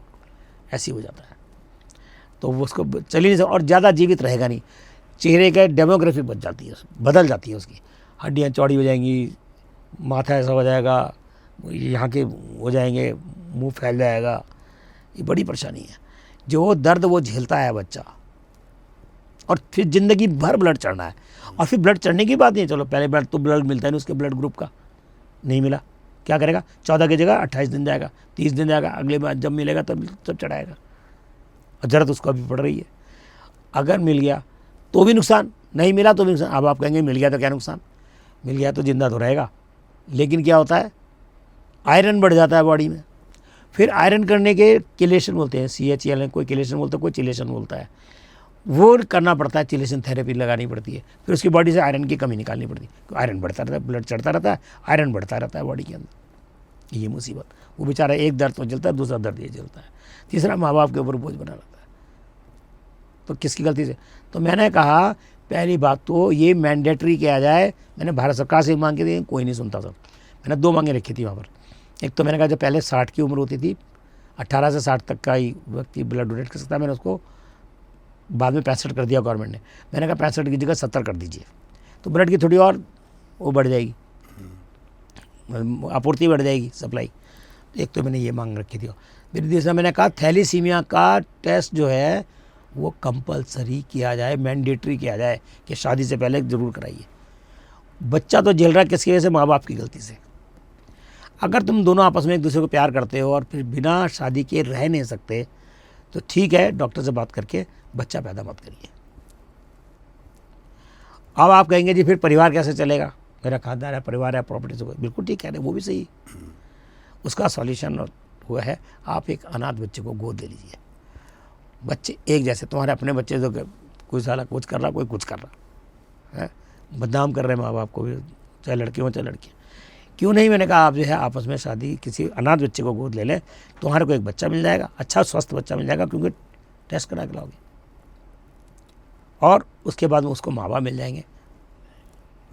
ऐसे ही हो जाता है। तो वो उसको चल ही नहीं सकता, और ज़्यादा जीवित रहेगा नहीं। चेहरे का डेमोग्राफी बदल जाती है उसकी, हड्डियाँ चौड़ी हो जाएंगी, माथा ऐसा हो जाएगा, यहाँ के हो जाएंगे, मुंह फैल जाएगा। ये बड़ी परेशानी है। जो दर्द वो झेलता है बच्चा, और फिर ज़िंदगी भर ब्लड चढ़ना है। और फिर ब्लड चढ़ने की बात नहीं है, चलो पहले ब्लड मिलता है नहीं उसके ब्लड ग्रुप का, नहीं मिला, क्या करेगा? 14 की जगह 28 दिन जाएगा, 30 दिन जाएगा, अगले बार जब मिलेगा तब चढ़ाएगा। और ज़रूरत उसको अभी पड़ रही है। अगर मिल गया तो भी नुकसान, नहीं मिला तो भी नुकसान। अब आप कहेंगे मिल गया तो क्या नुकसान? मिल गया तो जिंदा तो रहेगा, लेकिन क्या होता है, आयरन बढ़ जाता है बॉडी में। फिर आयरन करने के किलेशन बोलते हैं, CHL, कोई किलेशन बोलता है, कोई चिलेशन बोलता है, वो करना पड़ता है, चिलेशन थेरेपी लगानी पड़ती है। फिर उसकी बॉडी से आयरन की कमी निकालनी पड़ती है। आयरन बढ़ता रहता है, ब्लड चढ़ता रहता है, आयरन बढ़ता रहता है बॉडी के अंदर। ये मुसीबत, वो बेचारा एक दर्द तो झेलता है, दूसरा दर्द ये झेलता है, तीसरा माँ बाप के ऊपर बोझ बना रहता है। तो किसकी गलती से? तो मैंने कहा पहली बात तो ये मैंडेटरी किया जाए। मैंने भारत सरकार से मांग की थी, कोई नहीं सुनता सर। मैंने 2 मांगे रखी थी वहाँ पर। एक तो मैंने कहा जब पहले 60 की उम्र होती थी, 18 से 60 तक का ही व्यक्ति ब्लड डोनेट कर सकता है, मैंने उसको बाद में 65 कर दिया गवर्नमेंट ने। मैंने कहा 65 की जगह 70 कर दीजिए, तो ब्लड की थोड़ी और वो बढ़ जाएगी, आपूर्ति बढ़ जाएगी, सप्लाई। एक तो मैंने ये मांग रखी थी। फिर दूसरा मैंने कहा थैलीसीमिया का टेस्ट जो है वो कंपलसरी किया जाए, मैंडेटरी किया जाए कि शादी से पहले ज़रूर कराइए। बच्चा तो झेल रहा है किसकी वजह से? माँ बाप की गलती से। अगर तुम दोनों आपस में एक दूसरे को प्यार करते हो और फिर बिना शादी के रह नहीं सकते, तो ठीक है, डॉक्टर से बात करके बच्चा पैदा मत करिए। अब आप कहेंगे जी फिर परिवार कैसे चलेगा, मेरा खानदान है, परिवार है, प्रॉपर्टी से, बिल्कुल ठीक है, वो भी सही। उसका सॉल्यूशन हुआ है, आप एक अनाथ बच्चे को गोद ले लीजिए। बच्चे एक जैसे, तुम्हारे अपने बच्चे जो कोई साला कुछ कर रहा, कोई कुछ कर रहा है, बदनाम कर रहे हैं माँ बाप को भी, चाहे लड़के हों चाहे लड़कियाँ। क्यों नहीं? मैंने कहा आप जो है आपस में शादी, किसी अनाथ बच्चे को गोद ले लें, तुम्हारे को एक बच्चा मिल जाएगा, अच्छा स्वस्थ बच्चा मिल जाएगा, क्योंकि टेस्ट करा के लाओगे, और उसके बाद में उसको माँ बाप मिल जाएंगे।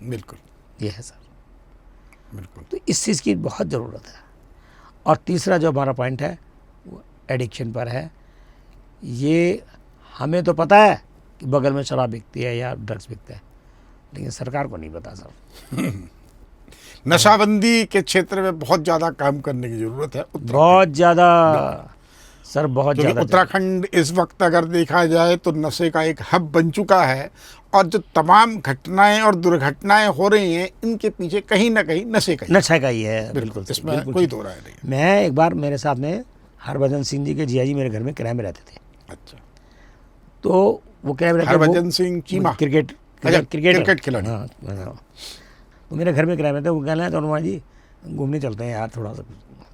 बिल्कुल, ये है सर, बिल्कुल। तो इस चीज़ की बहुत ज़रूरत है। और तीसरा जो हमारा पॉइंट है वो एडिक्शन पर है। ये हमें तो पता है कि बगल में शराब बिकती है या ड्रग्स बिकता है, लेकिन सरकार को नहीं पता सर। नशाबंदी के क्षेत्र में बहुत ज़्यादा काम करने की ज़रूरत है। बहुत ज़्यादा सर, बहुत ज़्यादा। उत्तराखंड इस वक्त अगर देखा जाए तो नशे का एक हब बन चुका है, और जो तमाम घटनाएं और दुर्घटनाएं हो रही हैं, इनके पीछे कहीं ना कहीं नशे का ही है। बिल्कुल, इसमें बिल्कुल कोई दो राय नहीं। मैं एक बार, मेरे साथ में हरभजन सिंह जी के जिया जी मेरे घर में किराए में रहते थे। अच्छा, तो वो किराए में रहते, हरभजन सिंह चीमा, क्रिकेट खिलाड़ी। हाँ, तो मेरे घर में किराए में थे। वो कहना है तो हनुमान जी घूमने चलते हैं यार थोड़ा सा,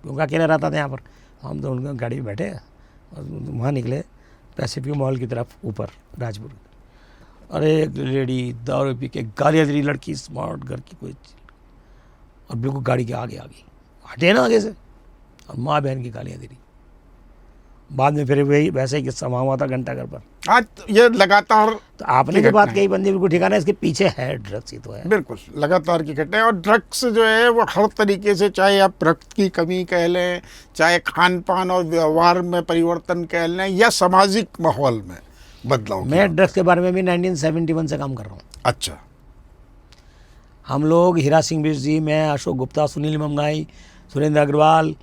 क्योंकि अकेले रहता था यहाँ पर। हम तो उनका गाड़ी में बैठे और वहाँ निकले पैसिफिक मॉल की तरफ, ऊपर राजपुर। अरे एक लेडी दारू पी के गालियाँ दे रही, लड़की स्मार्ट घर की कोई चीज़, और बिल्कुल गाड़ी के आगे आ गई, हटे ना आगे से, और माँ बहन की गालियाँ दे रही। बाद में फिर वही वैसे ही किस्सा वहाँ हुआ था घंटा घर पर। आज ये लगातार तो आपने जो बात कही बंदी बिल्कुल ठिकाना है, इसके पीछे है ड्रग्स ही तो है। बिल्कुल लगातार की घटना है। और ड्रग्स जो है वो हर तरीके से, चाहे आप रक्त की कमी कह लें, चाहे खान पान और व्यवहार में परिवर्तन कह लें, या सामाजिक माहौल में बदलाव। मैं ड्रग्स के बारे में भी 1971 से काम कर रहा हूँ। अच्छा। हम लोग हीरा सिंह बिष्ट जी, मैं, अशोक गुप्ता, सुनील मंगाई, सुरेंद्र अग्रवाल,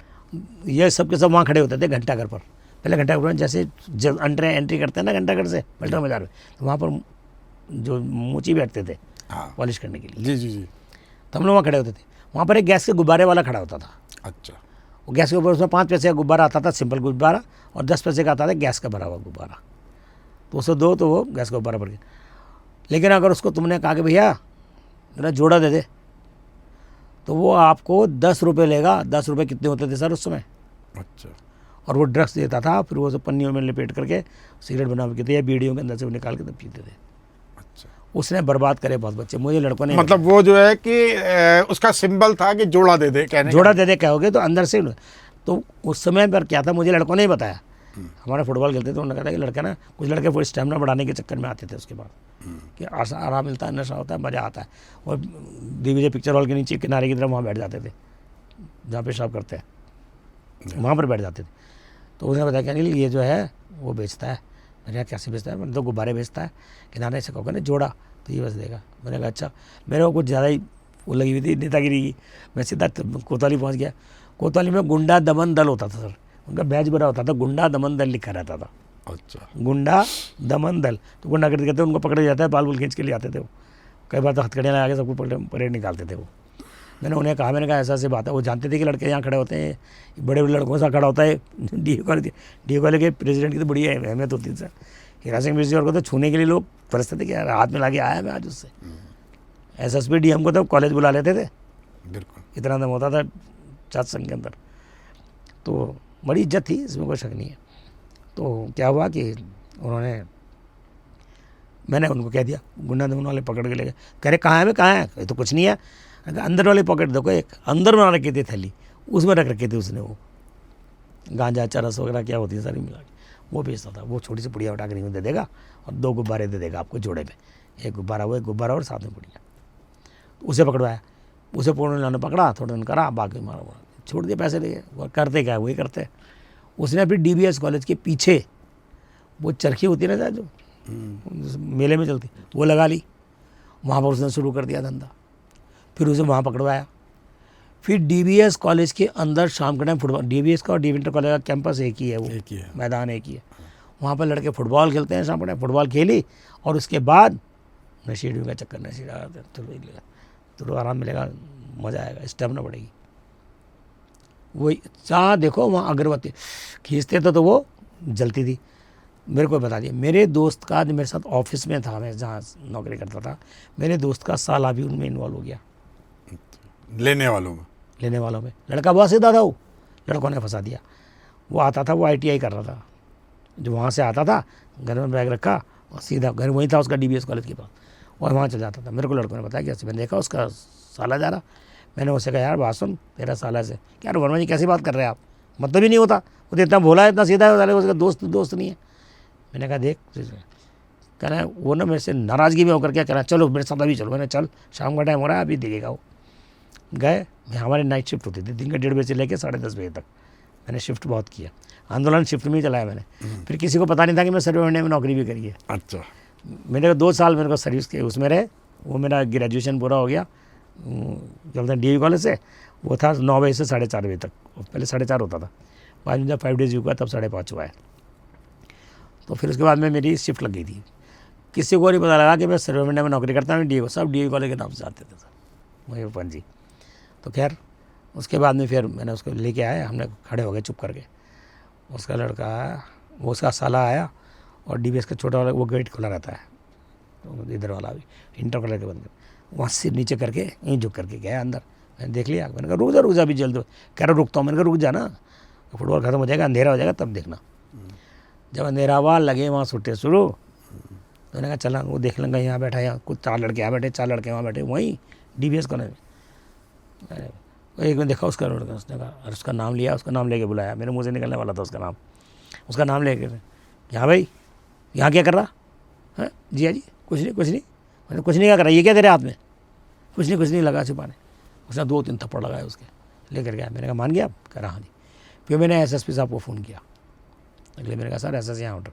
ये सब के सब वहाँ खड़े होते थे घंटा घर पर। पहले घंटा घर पर जैसे जब एंट्री करते हैं ना घंटा घर से मल्टा बाजार में, तो वहाँ पर जो मूची बैठते थे हाँ। पॉलिश करने के लिए, जी जी जी। तो हम लोग वहाँ खड़े होते थे। वहाँ पर एक गैस के गुब्बारे वाला खड़ा होता था। अच्छा। वो गैस के ऊपर उसमें 5 पैसे का गुब्बारा आता था, सिंपल गुब्बारा, और 10 पैसे का आता था गैस का भरा हुआ गुब्बारा। तो उसको दो तो वो गैस का गुब्बारा भर गया। लेकिन अगर उसको तुमने कहा कि भैया मेरा जोड़ा दे दे, तो वो आपको 10 रुपये लेगा। 10 रुपये कितने होते थे सर उस समय? अच्छा। और वो ड्रग्स देता था, फिर वो सब पन्नियों में लपेट करके सिगरेट बना के थे या बीड़ियों के अंदर से वो निकाल के तब पीते थे। अच्छा। उसने बर्बाद करे बहुत बच्चे, मुझे लड़कों ने मतलब वो जो है कि उसका सिंबल था कि जोड़ा दे दे, कहने जोड़ा दे दे कहोगे तो अंदर से। तो उस समय पर क्या था मुझे लड़कों ने ही बताया। हमारे फुटबॉल खेलते थे, उन्होंने कहा था कि लड़का ना, कुछ लड़के वो स्टेमिना बढ़ाने के चक्कर में आते थे उसके बाद, कि आराम मिलता है, नशा होता है, मज़ा आता है, और दिग्विजय पिक्चर हॉल के नीचे किनारे की तरफ वहाँ बैठ जाते थे जहाँ पेशाब करते हैं, वहाँ पर बैठ जाते थे। तो उसने बताया कि अनिल ये जो है वो बेचता है। मैंने कहा कैसे बेचता है? मैंने तो गुब्बारे बेचता है, किनारे से कहोगे ना जोड़ा तो ये बस देगा। मैंने कहा अच्छा। मेरे को कुछ ज़्यादा ही वो लगी हुई थी नेतागिरी की। मैं सीधा कोतवाली पहुँच गया। कोतवाली में गुंडा दमन दल होता था सर, उनका बैच बना होता था, गुंडा दमन दल लिखा रहता था। अच्छा। गुंडा दमन दल। तो गुंडा करते कहते उनको पकड़े जाता है, बाल बुल खींच के लिए आते थे वो। कई बार तो हथकड़ियाँ लगा के सबको परेड निकालते थे वो। मैंने उन्हें कहा, मैंने कहा ऐसा ऐसी बात है। वो जानते थे कि लड़के यहाँ खड़े होते हैं, बड़े बड़े लड़कों से खड़ा होता है। डी कॉलेज के प्रेसिडेंट की तो बड़ी अहमियत होती थी सर। हीरा सिंह बिष्ट जी और को तो छूने के लिए लोग तरसते थे कि यार हाथ में ला के आया मैं आज उससे। SSP DM को तो कॉलेज बुला लेते थे, बिल्कुल। इतना दम होता था छात्र संघ के अंदर। तो बड़ी इज्जत थी, इसमें कोई शक नहीं है। तो क्या हुआ कि मैंने उनको कह दिया, गुंडा दमन वाले पकड़ के ले गए। कह रहे कहाँ है? मैं कहाँ है? ये तो कुछ नहीं है। अंदर वाले पॉकेट देखो, एक अंदर बना रखी थी थैली, उसमें रख रखी थी उसने वो गांजा चरस वगैरह क्या होती है सारी मिला के वो बेचता था। वो छोटी सी पुड़िया उठा कर दे देगा और 2 गुब्बारे दे देगा आपको जोड़े में, एक गुब्बारा वो, एक गुब्बारा और साथ में पुड़िया। उसे पकड़वाया, उसे पूर्ण ने पकड़ा, थोड़ा ने करा, बाकी मारा छोड़ दिया, पैसे दे। वो करते क्या है वही करते। उसने फिर DBS कॉलेज के पीछे वो चरखी होती है ना जो मेले में चलती, वो लगा ली। वहाँ पर उसने शुरू कर दिया धंधा। फिर उसे वहाँ पकड़वाया। फिर DBS कॉलेज के अंदर शाम के टाइम फुटबॉल, DBS का और डी विंटर कॉलेज का कैंपस एक ही है, वो एक ही है, मैदान एक ही है। वहाँ पर लड़के फुटबॉल खेलते हैं, शाम के टाइम फुटबॉल खेली और उसके बाद नशेड़ियों का चक्कर, नशेड़ा चलो आराम मिलेगा, मज़ा आएगा, स्टेमिना बढ़ेगी। वही जहाँ देखो वहाँ अगरबत्ती खींचते तो वो जलती थी। मेरे को बता दिया, मेरे दोस्त का जो मेरे साथ ऑफिस में था, मैं जहाँ नौकरी करता था, मेरे दोस्त का साला भी उनमें इन्वॉल्व हो गया, लेने वालों में। लड़का बहुत सीधा था, वो लड़कों ने फंसा दिया। वो आता था, वो ITI कर रहा था, जो वहाँ से आता था, घर में बैग रखा और सीधा घर वहीं था उसका DBS कॉलेज के पास, और वहाँ चल जाता था। मेरे को लड़कों ने बताया कि ऐसे मैंने देखा उसका साला जा रहा। मैंने उससे कहा यार बात सुन, तेरा साला से क्या वर्मा जी कैसी बात कर रहे हैं आप, मतलब ही नहीं होता, वो तो इतना भोला है, इतना सीधा है, साले उसका दोस्त नहीं है। मैंने कहा देख, कह रहा है वो ना मेरे से नाराज़गी में होकर क्या कह रहा है, चलो मेरे साथ अभी चलो। मैंने चल, शाम का टाइम हो रहा है, अभी देखेगा वो। गए, हमारी नाइट शिफ्ट होती थी, दिन के 1:30 बजे से लेकर 10:30 बजे तक। मैंने शिफ्ट बहुत किया, आंदोलन शिफ्ट में ही चलाया मैंने। फिर किसी को पता नहीं था कि मैं सर्वे इंडिया में नौकरी भी करी है। अच्छा। मेरे को 2 साल मेरे को सर्विस के उसमें रहे। वो मेरा ग्रेजुएशन पूरा हो गया, चलते हैं DAV कॉलेज से। वो था 9 बजे से 4:30 बजे तक, पहले 4:30 होता था। बाद में जब 5 days हुआ तब 5:30 हुआ है। तो फिर उसके बाद में मेरी शिफ्ट लग गई थी। किसी को नहीं पता लगा कि मैं सर्वे इंडिया में नौकरी करता हूँ, DAV सब DAV कॉलेज के नाम से आते थे सर, मयूरपन जी। तो खैर उसके बाद में फिर मैंने उसको लेके आया, हमने खड़े हो गए चुप करके। उसका लड़का आया, वो उसका साला आया, और DBS का छोटा वाला वो गेट खुला रहता है, तो इधर वाला भी इंटर कॉलेज के बंद, वहाँ से नीचे करके यहीं झुक करके गया अंदर। मैंने देख लिया, मैंने कहा रुक जा अभी जल्द। कह रहा रुकता हूँ। मैंने कहा रुक जा ना, फुटबॉल खत्म हो जाएगा, अंधेरा हो जाएगा तब देखना। जब अंधेरा हुआ, लगे वहाँ छुट्टे शुरू, तो मैंने कहा चला, वो देख लेंगे यहाँ बैठा है, यहाँ कुछ 4 लड़के यहाँ बैठे, 4 लड़के वहाँ बैठे, वहीं DBS कॉलेज में। एक में देखा उसका लड़का, उसने कहा, और उसका नाम लिया, उसका नाम लेके बुलाया, मेरे मुँह से निकलने वाला था उसका नाम लेके, यहाँ भाई यहाँ क्या कर रहा है? जी हाँ जी, कुछ नहीं मैंने कुछ नहीं क्या कर रहा, ये क्या तेरे हाथ में? कुछ नहीं लगा छिपाने। उसने 2-3 थप्पड़ लगाए उसके, लेकर गया। मैंने कहा मान गया आप? कह रहा हाँ जी। फिर मैंने SSP साहब को फ़ोन किया, अगले मैंने कहा सर ऐसा यहाँ ऑर्डर।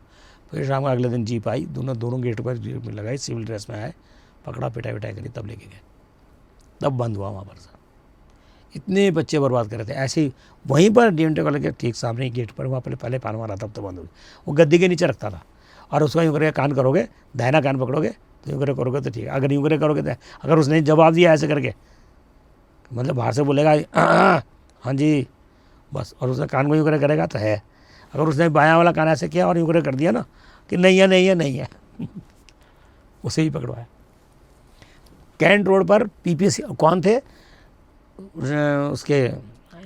फिर शाम को अगले दिन जीप आई, दोनों गेट पर जीप लगाई, सिविल ड्रेस में आए, पकड़ा, पिटाई करी, तब लेके गए, तब बंद हुआ वहाँ पर सर। इतने बच्चे बर्बाद कर रहे थे ऐसे ही, वहीं पर DMT कॉलेज के ठीक सामने गेट पर, वहाँ पहले पान मारा, तब तो बंद हो गई। वो गद्दी के नीचे रखता था, और उसका यूँ करके कान करोगे, दाहिना कान पकड़ोगे तो यूँ करोगे तो ठीक है, अगर यूँ करोगे तो, अगर उसने जवाब दिया ऐसे करके, मतलब बाहर से बोलेगा हाँ जी बस, और उसने कान को यूँ करेगा तो है, अगर उसने बायां वाला कान ऐसे किया और यूँ कर दिया ना कि नहीं है उसे ही पकड़वाया। कैंट रोड पर PPC कौन थे उसके,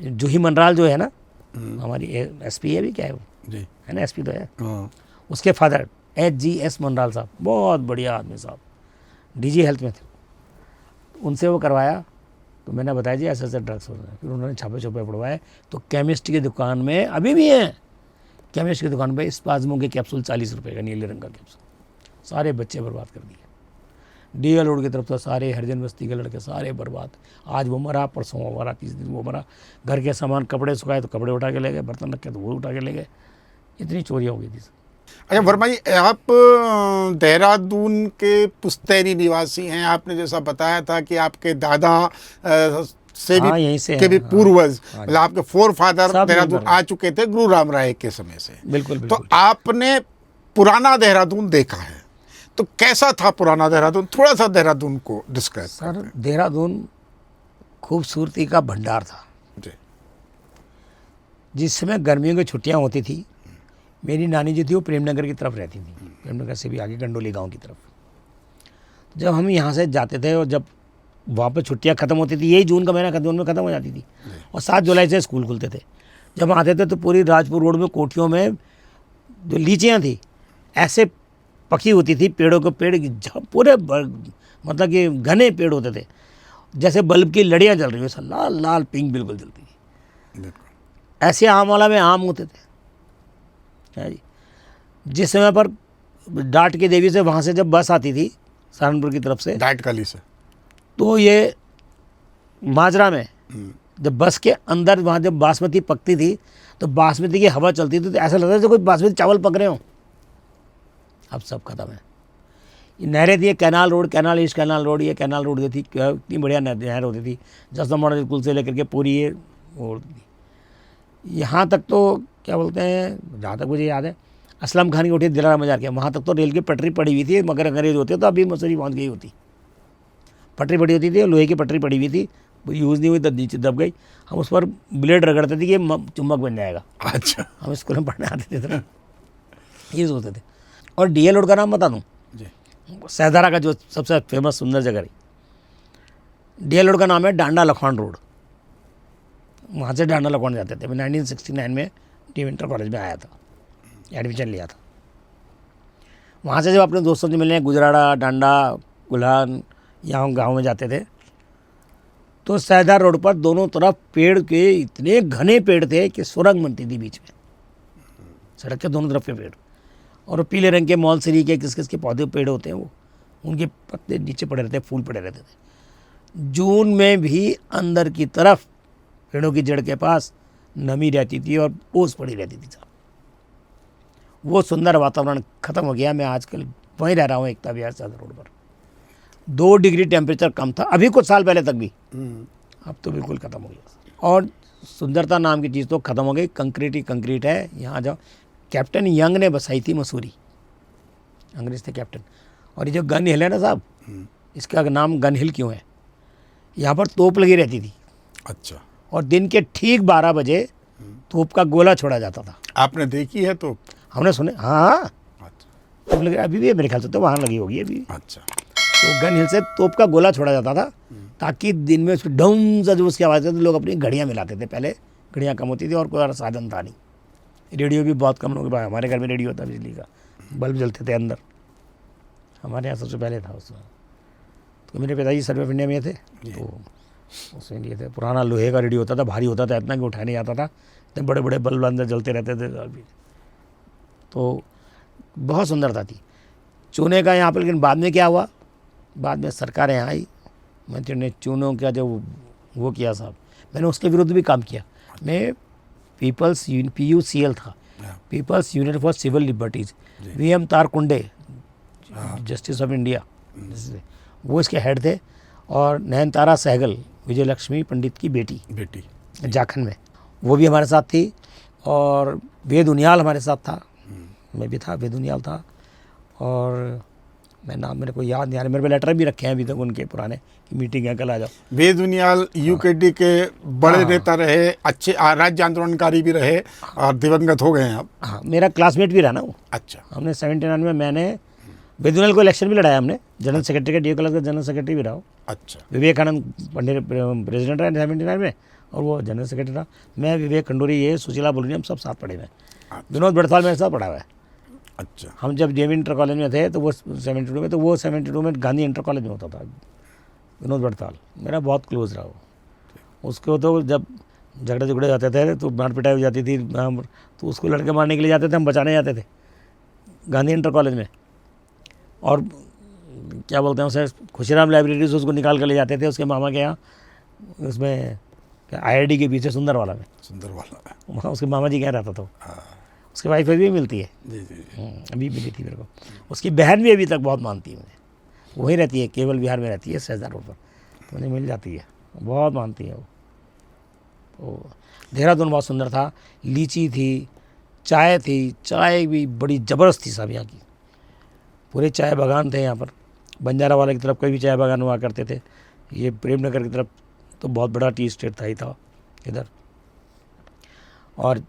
जूही मनराल जो है ना हमारी SP है भी, क्या है वो जी, है ना, SP तो है, हाँ, उसके फादर HGS मनराल साहब, बहुत बढ़िया आदमी साहब, DG हेल्थ में थे। उनसे वो करवाया, तो मैंने बताया जी ऐसे ड्रग्स हो रहे हैं। फिर उन्होंने छापे पड़वाए, तो केमिस्ट की दुकान में अभी भी हैं, केमिस्ट की दुकान पे स्पाज्मो के कैप्सूल 40 रुपये का, नीले रंग का कैप्सूल, सारे बच्चे बर्बाद कर दिए। DL रोड की तरफ तो सारे हरिजन बस्ती के लड़के सारे बर्बाद। आज वो मरा, परसों वो मरा, 30 दिन वो मरा। घर के सामान, कपड़े सुखाए तो कपड़े उठा के ले गए, बर्तन रखे तो वो उठा के ले गए। इतनी चोरियाँ हो गई थी। अच्छा वर्मा जी, आप देहरादून के पुश्तैनी निवासी हैं। आपने जैसा बताया था कि आपके दादा से भी, हाँ, यहीं से के भी हैं, पूर्वज, हाँ, मतलब आपके फोर फादर सब देहरादून यहीं पर आ चुके थे गुरु राम राय के समय से। बिल्कुल तो बिल्कुल। आपने पुराना देहरादून देखा है, तो कैसा था पुराना देहरादून? थोड़ा सा देहरादून को डिस्क्राइब सर, करते हैं। देहरादून खूबसूरती का भंडार था। जी, जिस समय गर्मियों की छुट्टियां होती थी, मेरी नानी जो थी वो प्रेमनगर की तरफ रहती थी, प्रेमनगर से भी आगे गंडोली गांव की तरफ। जब हम यहाँ से जाते थे और जब वहाँ पर छुट्टियाँ ख़त्म होती थी, यही जून का महीना जून में ख़त्म हो जाती थी, और 7 जुलाई से स्कूल खुलते थे। जब हम आते थे तो पूरी राजपुर रोड में कोठियों में जो लीचियाँ थी ऐसे पकी होती थी, पेड़ों के पेड़ पूरे मतलब कि घने पेड़ होते थे, जैसे बल्ब की लड़ियाँ जल रही हो, लाल लाल पिंक बिल्कुल जलती थी। बिल्कुल। ऐसे आम वाला में आम होते थे, है जी। जिस समय पर डाट की देवी से वहाँ से जब बस आती थी सहारनपुर की तरफ से, डाइट काली से, तो ये माजरा में जब बस के अंदर वहाँ जब बासमती पकती थी तो बासमती की हवा चलती थी, तो ऐसा लगता था जैसे कोई बासमती चावल पक रहे हो। अब सब खत्म है। ये नहरें थी, canal road, canal east canal road, ये कैनाल रोड जो थी इतनी बढ़िया नहर होती थी, जसदा मॉडल स्कूल से लेकर के पूरी ये होती थी। यहाँ तक तो क्या बोलते हैं, जहाँ तक मुझे याद है, असलम खान की कोठी दिलारा मजार के वहाँ तक तो रेल की पटरी पड़ी हुई थी, मगर अंग्रेज होते तो अभी मसूरी पहुँच गई होती। पटरी पड़ी होती थी, लोहे की पटरी पड़ी हुई थी, यूज़ नहीं हुई, तब नीचे दब गई। हम उस पर ब्लेड रगड़ते थे कि ये चुम्बक बन जाएगा। अच्छा हम स्कूल में पढ़ने आते थे तो ये सोचते थे। और DL रोड का नाम बता दूँ, जी, सहदारा का जो सबसे फेमस सुंदर जगह है, DL रोड का नाम है डांडा लखवान रोड। वहाँ से डांडा लखवान जाते थे। मैं 1969 में डी इंटर कॉलेज में आया था, एडमिशन लिया था। वहाँ से जब अपने दोस्तों से मिलने गुजराड़ा, डांडा, गुल्हान, यहाँ गाँव में जाते थे, तो सहदार रोड पर दोनों तरफ पेड़ के इतने घने पेड़ थे कि सुरंग बनती थी बीच में, सड़क के दोनों तरफ के पेड़। और पीले रंग के मॉलसरी के किस किस के पौधे पेड़ होते हैं, वो उनके पत्ते नीचे पड़े रहते, फूल पड़े रहते थे। जून में भी अंदर की तरफ पेड़ों की जड़ के पास नमी रहती थी और ओस पड़ी रहती थी साहब। वो सुंदर वातावरण ख़त्म हो गया। मैं आजकल वहीं रह रहा हूँ, एकता विहार सहदार रोड पर। 2 डिग्री टेम्परेचर कम था अभी कुछ साल पहले तक भी, अब तो बिल्कुल ख़त्म हो गया। और सुंदरता नाम की चीज़ तो ख़त्म हो गई, कंक्रीट ही कंक्रीट है। यहाँ जाओ, कैप्टन यंग ने बसाई थी मसूरी, अंग्रेज थे कैप्टन। और ये जो गन हिल है ना साहब, इसका नाम गन हिल क्यों है? यहाँ पर तोप लगी रहती थी। अच्छा, और दिन के ठीक 12 बजे तोप का गोला छोड़ा जाता था। आपने देखी है तो? हमने सुने, हाँ, अच्छा, तोप लगी अभी भी है मेरे ख्याल से, तो वहाँ लगी होगी अभी भी। अच्छा, तो गन हिल से तोप का गोला छोड़ा जाता था, ताकि दिन में उसकी डम सा जो उसकी आवाज़ थी तो लोग अपनी घड़ियाँ मिलाते थे। पहले घड़ियाँ कम होती थी और कोई और साधन था नहीं, रेडियो भी बहुत कम लोग, हमारे घर में रेडियो था बिजली का, बल्ब जलते थे अंदर। हमारे यहाँ सबसे पहले था उसमें। तो मेरे पिताजी सर्वे ऑफ इंडिया में थे, तो उसमें लिए थे। पुराना लोहे का रेडियो होता था, भारी होता था, इतना कि उठाया नहीं जाता था, इतने बड़े बड़े बल्ब अंदर जलते रहते थे अभी। तो बहुत सुंदरता थी चूने का यहाँ पर। लेकिन बाद में क्या हुआ, बाद में सरकारें आई, मैंने चूनों का जो वो किया साहब, मैंने उसके विरुद्ध भी काम किया। मैं पीपल्स PUCL था, People's Union for Civil Liberties, VM Tarkunde justice of India, वो इसके हेड थे। और नयनतारा सहगल, विजय लक्ष्मी पंडित की बेटी झारखंड में, वो भी हमारे साथ थी। और वेद उनियाल हमारे साथ था, मैं भी था, वेद उनियाल था। और मैं नाम मेरे को याद नहीं आ रहा, मेरे पे लेटर भी रखे हैं अभी तक उनके पुराने कि मीटिंग है, कल आ जाओ। वेद उनियाल UKD के बड़े नेता रहे, अच्छे राज्य आंदोलनकारी भी रहे और दिवंगत हो गए हैं अब। हाँ, मेरा क्लासमेट भी रहा ना वो। अच्छा। हमने 79 में मैंने वेद उनियाल को इलेक्शन भी लड़ाया हमने, जनरल सेक्रेटरी का, DU कॉलेज का जनरल सेक्रेटरी भी रहा हूँ। अच्छा। विवेकानंद पंडित प्रेसिडेंट रहा 79 में, और वो जनरल सेक्रेटरी रहा। मैं, विवेक खंडूरी, ये सुशीला बोलनी, हम सब साथ पढ़े हुए हैं। विनोद बड़साल मेरे साथ पढ़ा हुआ है। अच्छा। हम जब JV इंटर कॉलेज में थे तो वो 72 में, तो वो 72 में गांधी इंटर कॉलेज में होता था। विनोद बड़साल मेरा बहुत क्लोज रहा वो। उसको तो जब झगड़े झगड़े जाते थे तो मार पिटाई हो जाती थी, तो उसको लड़के मारने के लिए जाते थे, हम बचाने जाते थे गांधी इंटर कॉलेज में। और क्या बोलते हैं उसे, खुशीराम लाइब्रेरी से उसको निकाल कर ले जाते थे उसके मामा के यहाँ, उसमें IIT के पीछे सुंदरवाला में, वहाँ उसके मामा जी क्या रहता था। उसकी वाइफ अभी भी मिलती है। अभी मिली थी मेरे को। उसकी बहन भी अभी तक बहुत मानती है मुझे, वहीं रहती है, केवल विहार में रहती है, सहजार रोड पर, तो मुझे मिल जाती है, बहुत मानती है वो। तो देहरादून बहुत सुंदर था, लीची थी, चाय थी, चाय भी बड़ी ज़बरदस्त थी सब यहाँ की, पूरे चाय बागान थे यहाँ पर। बंजारा वाले की तरफ कई भी चाय बागान हुआ करते थे, ये प्रेमनगर की तरफ तो बहुत बड़ा टी स्टेट था ही था इधर। और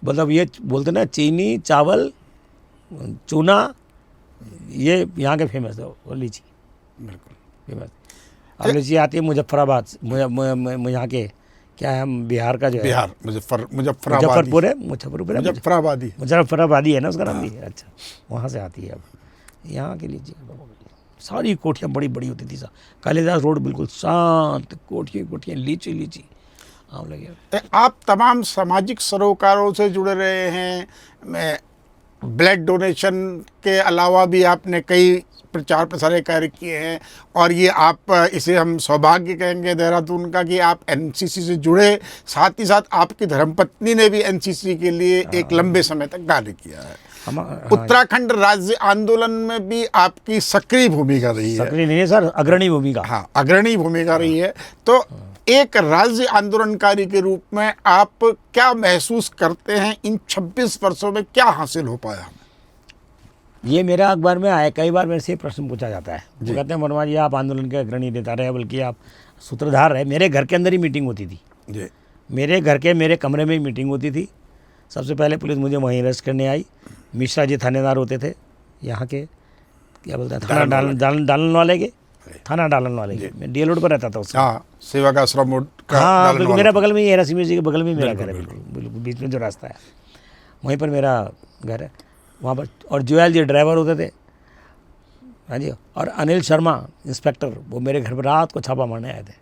मतलब ये बोलते ना, चीनी, चावल, चूना, ये यहाँ के फेमस है। और लीची बिल्कुल फेमस। अब लीची आती है मुजफ्फराबाद, यहाँ के क्या है, हम बिहार का जो है, बिहार मुजफ्फरपुर है, मुजफ्फराबादी है ना उसका नाम भी। अच्छा, वहाँ से आती है। अब यहाँ की लीची सारी कोठियाँ बड़ी बड़ी होती थी सा, कालिदास रोड बिल्कुल शांत, कोठियाँ लीची लीची आम लगे। आप तमाम सामाजिक सरोकारों से जुड़े रहे हैं, ब्लड डोनेशन के अलावा भी आपने कई प्रचार प्रसार कार्य किए हैं। और ये आप, इसे हम सौभाग्य कहेंगे देहरादून का कि आप NCC से जुड़े, साथ ही साथ आपकी धर्मपत्नी ने भी NCC के लिए एक लंबे समय तक कार्य किया है। उत्तराखंड राज्य आंदोलन में भी आपकी सक्रिय भूमिका रही है। सक्रिय नहीं है सर, अग्रणी भूमिका। हाँ, अग्रणी भूमिका रही है। तो एक राज्य आंदोलनकारी के रूप में आप क्या महसूस करते हैं, इन 26 वर्षों में क्या हासिल हो पाया? ये मेरा अखबार में आया, कई बार मेरे से प्रश्न पूछा जाता है। वो कहते हैं वर्मा जी आप आंदोलन के अग्रणी नेता रहे, बल्कि आप सूत्रधार रहे। मेरे घर के अंदर ही मीटिंग होती थी जी। मेरे घर के मेरे कमरे में ही मीटिंग होती थी। सबसे पहले पुलिस मुझे वहीं अरेस्ट करने आई। मिश्रा जी थानेदार होते थे यहाँ के, क्या बोलते हैं, डालन वाले के, थाना डालन वाले के। मैं DL रोड पर रहता था उसका। हाँ, सेवा का आश्रम मोड़ का। हाँ बिल्कुल, मेरे बगल में ही है, रसीमी जी के बगल में मेरा घर है, बिल्कुल बीच में जो रास्ता है वहीं पर मेरा घर है, वहाँ पर। और जुएल जी ड्राइवर होते थे, हाँ जी। और अनिल शर्मा इंस्पेक्टर, वो मेरे घर पर रात को छापा मारने आए थे।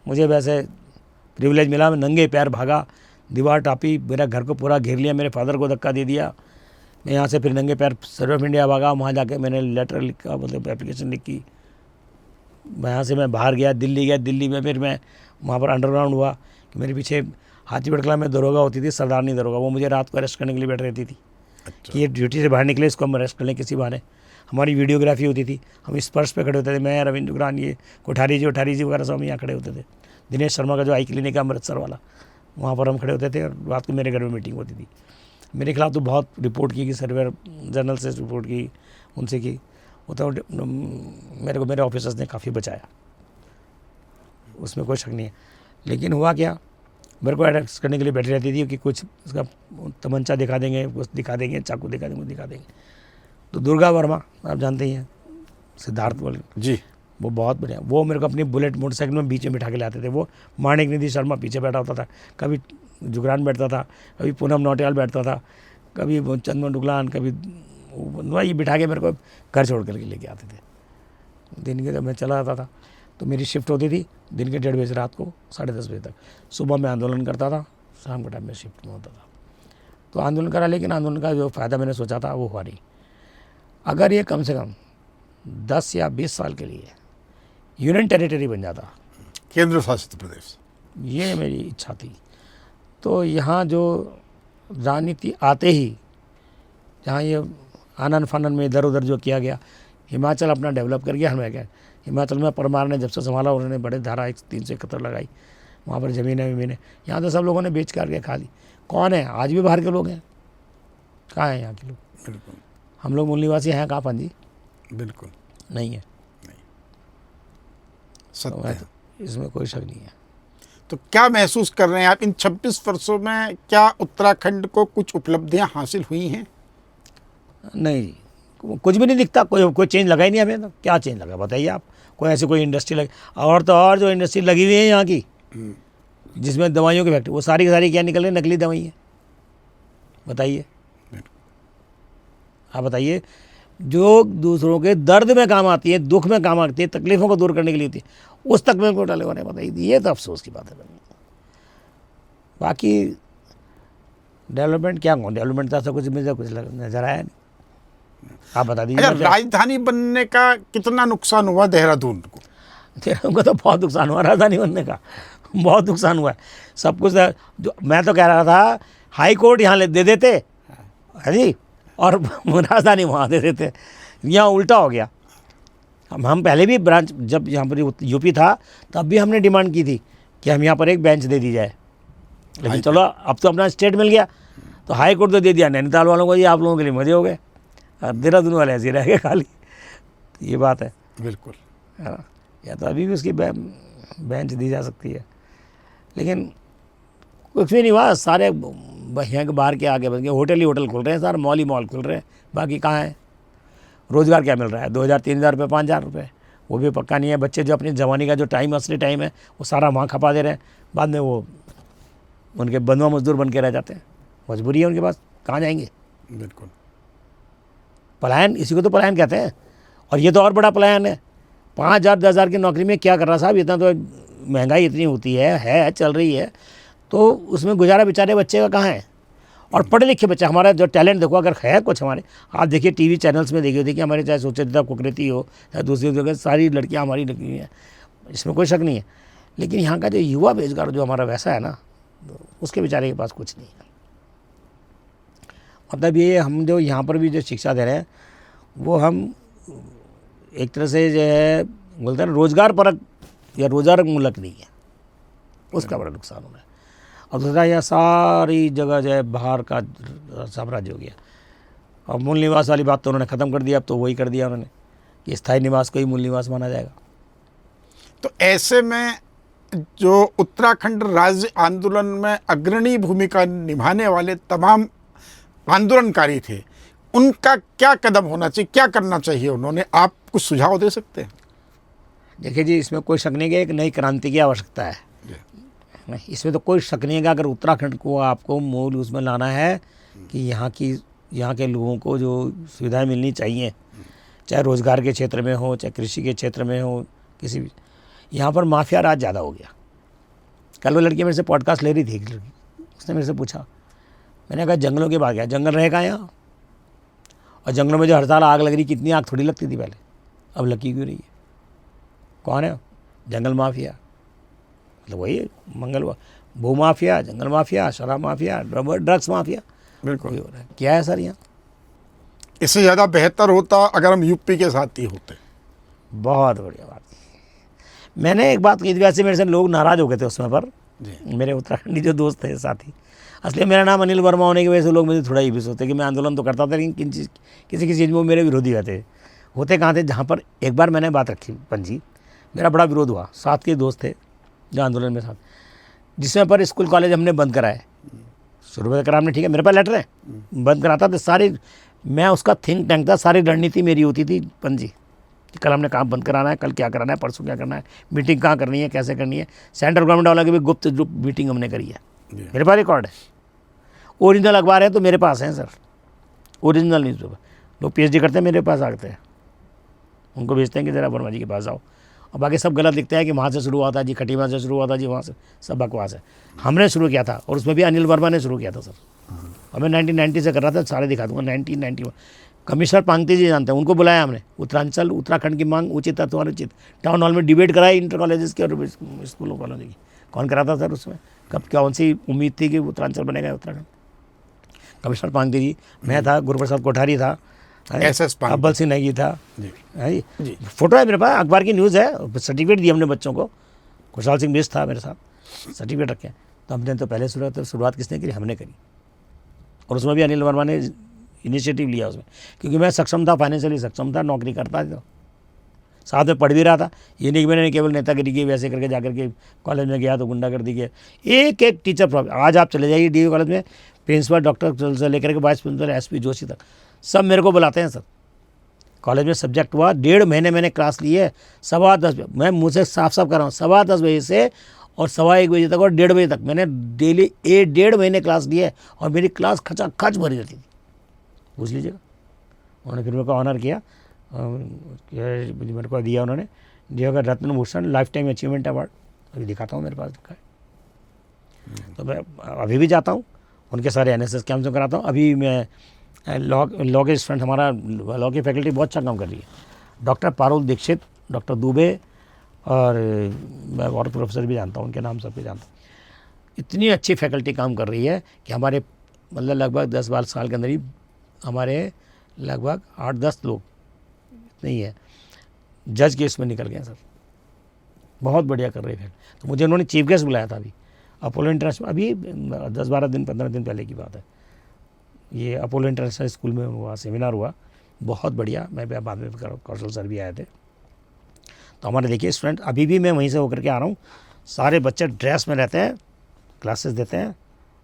मुझे वैसे प्रिविलेज मिला, मैं नंगे पैर भागा, दीवार टापी, मेरा घर को पूरा घेर लिया, मेरे फादर को धक्का दे दिया। मैं यहाँ से फिर नंगे पैर सर्वे ऑफ इंडिया भागा, वहाँ जाके मैंने लेटर लिखा, मतलब एप्लीकेशन लिखी। यहाँ से मैं बाहर गया, दिल्ली गया। दिल्ली में फिर मैं वहाँ पर अंडरग्राउंड हुआ कि मेरे पीछे हाथीबेड़ कला में दरोगा होती थी, सरदारनी दरोगा, वो मुझे रात को अरेस्ट करने के लिए बैठ रहती थी। अच्छा। कि ये ड्यूटी से बाहर निकले, इसको हम अरेस्ट कर लें किसी बहाने। हमारी वीडियोग्राफी होती थी, हम इस पर्स पे खड़े होते थे, मैं, रविंद्र जुगरान, ये कोठारी जी वगैरह सब हम यहाँ खड़े होते थे। दिनेश शर्मा का जो आई क्लिनिक है अमृतसर वाला, वहाँ पर हम खड़े होते थे और रात को मेरे घर में मीटिंग होती थी। मेरे खिलाफ तो बहुत रिपोर्ट की, सर्वेयर जनरल से रिपोर्ट की, उनसे की। वो तो मेरे को मेरे ऑफिसर्स ने काफ़ी बचाया, उसमें कोई शक नहीं है। लेकिन हुआ क्या, मेरे को अरेस्ट करने के लिए बैठी रहती थी कि कुछ उसका तमंचा दिखा देंगे, कुछ दिखा देंगे, चाकू दिखा देंगे, दिखा देंगे। तो दुर्गा वर्मा आप जानते ही हैं, सिद्धार्थ बोल जी, वो बहुत बढ़िया, वो मेरे को अपनी बुलेट मोटरसाइकिल में बीच में बिठा के लाते थे। वो माणिक निधि शर्मा पीछे बैठा होता था, कभी जुगरान बैठता था, कभी पूनम नौटियाल बैठता था, कभी चंदन डुगलान, कभी ये बिठा के मेरे को घर छोड़ करके लेके आते थे। दिन के जब मैं चला जाता था तो मेरी शिफ्ट होती थी दिन के 1:30 बजे से रात को 10:30 बजे तक। सुबह मैं आंदोलन करता था, शाम के टाइम में शिफ्ट में होता था। तो आंदोलन करा, लेकिन आंदोलन का जो फ़ायदा मैंने सोचा था वो हुआ नहीं। अगर ये कम से कम 10 या 20 साल के लिए यूनियन टेरिटरी बन जाता, केंद्र शासित प्रदेश, ये मेरी इच्छा थी। तो यहाँ जो राजनीति आते ही जहाँ ये आनन फानन में इधर उधर जो किया गया, हिमाचल अपना डेवलप कर गया। हमें क्या, हिमाचल में परमार ने जब से संभाला उन्होंने बड़े धारा 371 लगाई, वहाँ पर ज़मीनें यहाँ तो सब लोगों ने बेच करके खा ली। कौन है, आज भी बाहर के लोग हैं, कहाँ हैं यहाँ के लोग? बिल्कुल। हम लोग मूल निवासी हैं कहाँ पंजी? बिल्कुल नहीं है, सत्य है। तो इसमें कोई शक नहीं है। तो क्या महसूस कर रहे हैं आप, इन 26 वर्षों में क्या उत्तराखंड को कुछ उपलब्धियां हासिल हुई हैं? नहीं जी, कुछ भी नहीं दिखता, कोई चेंज लगा ही नहीं हमें। तो क्या चेंज लगा बताइए आप? कोई ऐसी कोई इंडस्ट्री लगी? और तो और जो इंडस्ट्री लगी हुई है यहाँ की, जिसमें दवाइयों की फैक्ट्री, वो सारी की सारी क्या निकल रही? नकली दवाई है। बताइए, आप बताइए, जो दूसरों के दर्द में काम आती है, दुख में काम आती है, तकलीफ़ों को दूर करने के लिए होती है, उस तक में घोटाले हो रहे हैं। बताइए, ये तो अफसोस की बात है। बाकी डेवलपमेंट क्या कहूँ, डेवलपमेंट तो ऐसा कुछ मुझे कुछ नजर आया नहीं। आप बता दीजिए। अच्छा, राजधानी बनने का कितना नुकसान हुआ देहरादून को? देहरादून को तो बहुत नुकसान हुआ, राजधानी बनने का बहुत नुकसान हुआ है। सब कुछ जो मैं तो कह रहा था, हाई कोर्ट यहाँ दे देते है जी, और राजधानी वहाँ दे देते। यहाँ उल्टा हो गया। हम पहले भी ब्रांच, जब यहाँ पर यूपी था तब भी हमने डिमांड की थी कि हम यहाँ पर एक बेंच दे दी जाए, लेकिन चलो अब तो अपना स्टेट मिल गया तो हाई कोर्ट तो दे दिया। नैनीताल वालों को, ये आप लोगों के लिए मजे हो गए, और देहरादून वाले ऐसे रह गए खाली। ये बात है, बिल्कुल, है ना? या तो अभी भी उसकी बेंच दी जा सकती है, लेकिन कुछ भी नहीं हुआ। सारे यहाँ के बाहर के आगे बन गए, होटल ही होटल खुल रहे हैं, सारे मॉल ही मॉल खुल रहे हैं। बाकी कहाँ है रोज़गार? क्या मिल रहा है? 2,000-3,000 रुपये, 5,000 रुपये, वो भी पक्का नहीं है। बच्चे जो अपनी जवानी का जो टाइम, असली टाइम है, वो सारा वहाँ खपा दे रहे हैं। बाद में वो उनके बंधुआ मजदूर बन के रह जाते हैं। मजबूरी है उनके पास, कहाँ जाएंगे? बिल्कुल। पलायन, इसी को तो पलायन कहते हैं। और ये तो और बड़ा पलायन है। 5,000 10,000 की नौकरी में क्या कर रहा साहब? इतना तो महंगाई इतनी होती है चल रही है, तो उसमें गुजारा बेचारे बच्चे का कहाँ है? और पढ़े लिखे बच्चे, हमारा जो टैलेंट देखो, अगर है कुछ हमारे, आप देखिए टीवी चैनल्स में देखिए हमारे, चाहे सुचरिता कुकरेती हो, चाहे दूसरी जगह, सारी लड़कियाँ हमारी लगी हैं, इसमें कोई शक नहीं है। लेकिन यहाँ का जो युवा बेरोजगार जो हमारा वैसा है ना, तो उसके बेचारे के पास कुछ नहीं है। मतलब ये हम जो यहाँ पर भी जो शिक्षा दे रहे हैं, वो हम एक तरह से जो है बोलते हैं रोजगार परक या रोजगार मूलक नहीं है, उसका बड़ा नुकसान हो रहा है। और दूसरा, यह सारी जगह जो है बाहर का साम्राज्य हो गया। और मूल निवास वाली बात तो उन्होंने ख़त्म कर दिया। अब तो वही कर दिया उन्होंने कि स्थायी निवास को ही मूल निवास माना जाएगा। तो ऐसे में जो उत्तराखंड राज्य आंदोलन में अग्रणी भूमिका निभाने वाले तमाम आंदोलनकारी थे, उनका क्या कदम होना चाहिए, क्या करना चाहिए उन्होंने? आप कुछ सुझाव दे सकते हैं? देखिए जी, इसमें कोई शक नहीं कि एक नई क्रांति की आवश्यकता है। इसमें तो कोई शक नहीं है कि अगर उत्तराखंड को आपको मूल उसमें लाना है कि यहाँ के लोगों को जो सुविधाएं मिलनी चाहिए, चाहे रोज़गार के क्षेत्र में हो, चाहे कृषि के क्षेत्र में हो, किसी भी, यहाँ पर माफिया राज ज़्यादा हो गया। कल वो लड़की मेरे से पॉडकास्ट ले रही थी, एक लड़की, उसने मेरे से पूछा, मैंने कहा जंगलों की बात क्या, जंगल रहेगा यहाँ? और जंगलों में जो हर साल आग लग रही, कितनी आग थोड़ी लगती थी पहले, अब लगी क्यों रही है? कौन है? जंगल माफिया। मतलब वही मंगल भू माफिया, जंगल माफिया, शराब माफिया, ड्रग्स माफिया। बिल्कुल। हो रहा है। क्या है सर यहाँ? इससे ज़्यादा बेहतर होता अगर हम यूपी के साथ ही होते। बहुत बढ़िया बात। मैंने एक बात की थी, वैसे मेरे से लोग नाराज़ हो गए थे उसमें, पर मेरे उत्तराखंडी जो दोस्त थे साथी, असली मेरा नाम अनिल वर्मा होने की वजह से लोग मुझे थोड़ा ये भी सोचते कि मैं आंदोलन तो करता था, लेकिन किसी चीज़ में वो मेरे विरोधी होते कहाँ थे? जहाँ पर एक बार मैंने बात रखी पंजी, मेरा बड़ा विरोध हुआ, साथ के दोस्त थे जो आंदोलन में साथ, जिसमें पर स्कूल कॉलेज हमने बंद कराए। शुरू में करा हमने, ठीक है, मेरे पास लेटर है, बंद कराता था सारी, मैं उसका थिंक टैंक था, सारी रणनीति मेरी होती थी पंजी कि कल हमने काम बंद कराना है, कल क्या कराना है, परसों क्या करना है, मीटिंग कहाँ करनी है, कैसे करनी है। सेंट्रल गवर्नमेंट वाला की भी गुप्त मीटिंग हमने करी है, मेरे पास रिकॉर्ड है। ओरिजिनल अखबार है तो मेरे पास है सर, ओरिजिनल न्यूज़पेपर। लोग PhD करते हैं मेरे पास आते हैं, उनको भेजते हैं कि ज़रा वर्मा जी के पास आओ, और बाकी सब गलत लिखते हैं कि वहाँ से शुरू हुआ था जी, खटीमा से शुरू हुआ था जी, वहाँ से, सब बकवास है। हमने शुरू किया था और उसमें भी अनिल वर्मा ने शुरू किया था सर, और मैं 1990 से कर रहा था, सारे दिखा दूंगा। 1991 कमिश्नर पांगती जी जानते हैं, उनको बुलाया हमने, उत्तरांचल उत्तराखंड की मांग उचित अथवा अनुचित, टाउन हॉल में डिबेट कराई इंटर कॉलेजेस की और स्कूलों कॉलेज की। कौन कराता सर उसमें, कब कौन सी उम्मीद थी कि उत्तरांचल बनेगा उत्तराखंड? कमिश्नर पांगती जी, मैं था, गुरुप्रसाद कोठारी था, SS पांगती, अब्बल सिंह नेगी था, जी है जी। फोटो है मेरे पास, अखबार की न्यूज़ है, सर्टिफिकेट दिए हमने बच्चों को, खुशहाल सिंह बेस था मेरे साथ, सर्टिफिकेट रखे। तो हमने तो पहले शुरुआत किसने करी? हमने करी, और उसमें भी अनिल वर्मा ने इनिशिएटिव लिया उसमें, क्योंकि मैं सक्षम था, फाइनेंशियली सक्षम था, नौकरी करता था, साथ में पढ़ भी रहा था। ये नहीं कि मैंने केवल नेतागिरी की, वैसे करके जाकर के कॉलेज में गया तो गुंडागर्दी की। एक एक टीचर प्रॉब्लम, आज आप चले जाइए DU कॉलेज में, प्रिंसिपल डॉक्टर से लेकर के वाइस प्रिंसिपल SP जोशी तक सब मेरे को बुलाते हैं सर। कॉलेज में सब्जेक्ट हुआ, 1.5 महीने मैंने क्लास ली है, 10:15, मैं मुझसे साफ साफ कर रहा हूँ, 10:15 बजे से और 1:15 बजे तक और 1:30 बजे तक मैंने डेली 1.5 महीने क्लास ली है, और मेरी क्लास खचाखच भरी रहती थी, पूछ लीजिएगा। उन्होंने फिर मेरे को ऑनर किया, मेरे को दिया उन्होंने, दिया रत्न भूषण लाइफ टाइम अचीवमेंट अवार्ड, अभी दिखाता हूँ, मेरे पास दिखा है। तो मैं अभी भी जाता हूँ, उनके सारे NSS कैंप में कराता हूँ। अभी मैं लॉ के स्टूडेंट, हमारा लॉ की फैकल्टी बहुत अच्छा काम कर रही है, डॉक्टर पारुल दीक्षित, डॉक्टर दुबे, और मैं और प्रोफेसर भी जानता हूँ, उनके नाम सब भी जानता हूँ। इतनी अच्छी फैकल्टी काम कर रही है कि हमारे मतलब लगभग 10-12 साल के अंदर ही हमारे लगभग 8-10 लोग नहीं है जज के इसमें निकल गए सर, बहुत बढ़िया कर रहे हैं। तो मुझे उन्होंने चीफ गेस्ट बुलाया था अभी अपोलो इंटरनेशनल, अभी 10-12 दिन 15 दिन पहले की बात है, ये अपोलो इंटरनेशनल स्कूल में हुआ, सेमिनार हुआ, बहुत बढ़िया। मैं भी बाद में कौशल सर भी आए थे। तो हमारे देखिए स्टूडेंट, अभी भी मैं वहीं से होकर के आ रहा हूँ, सारे बच्चे ड्रेस में रहते हैं, क्लासेस देते हैं।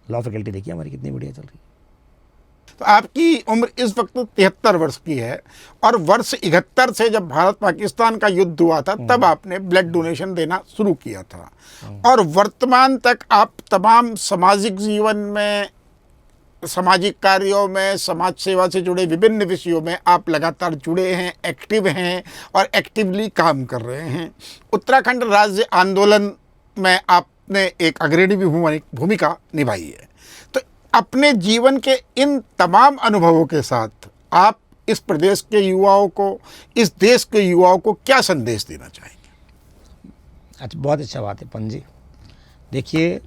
लॉ फैकल्टी देखिए हमारी कितनी बढ़िया चल रही है। तो आपकी उम्र इस वक्त 73 वर्ष की है, और वर्ष 71 से जब भारत पाकिस्तान का युद्ध हुआ था तब आपने ब्लड डोनेशन देना शुरू किया था, और वर्तमान तक आप तमाम सामाजिक जीवन में, सामाजिक कार्यों में, समाज सेवा से जुड़े विभिन्न विषयों में आप लगातार जुड़े हैं, एक्टिव हैं और एक्टिवली काम कर रहे हैं। उत्तराखंड राज्य आंदोलन में आपने एक अग्रणी भूमिका निभाई है। तो अपने जीवन के इन तमाम अनुभवों के साथ आप इस प्रदेश के युवाओं को, इस देश के युवाओं को क्या संदेश देना चाहेंगे? अच्छा, बहुत अच्छा बात है पंजी। देखिए,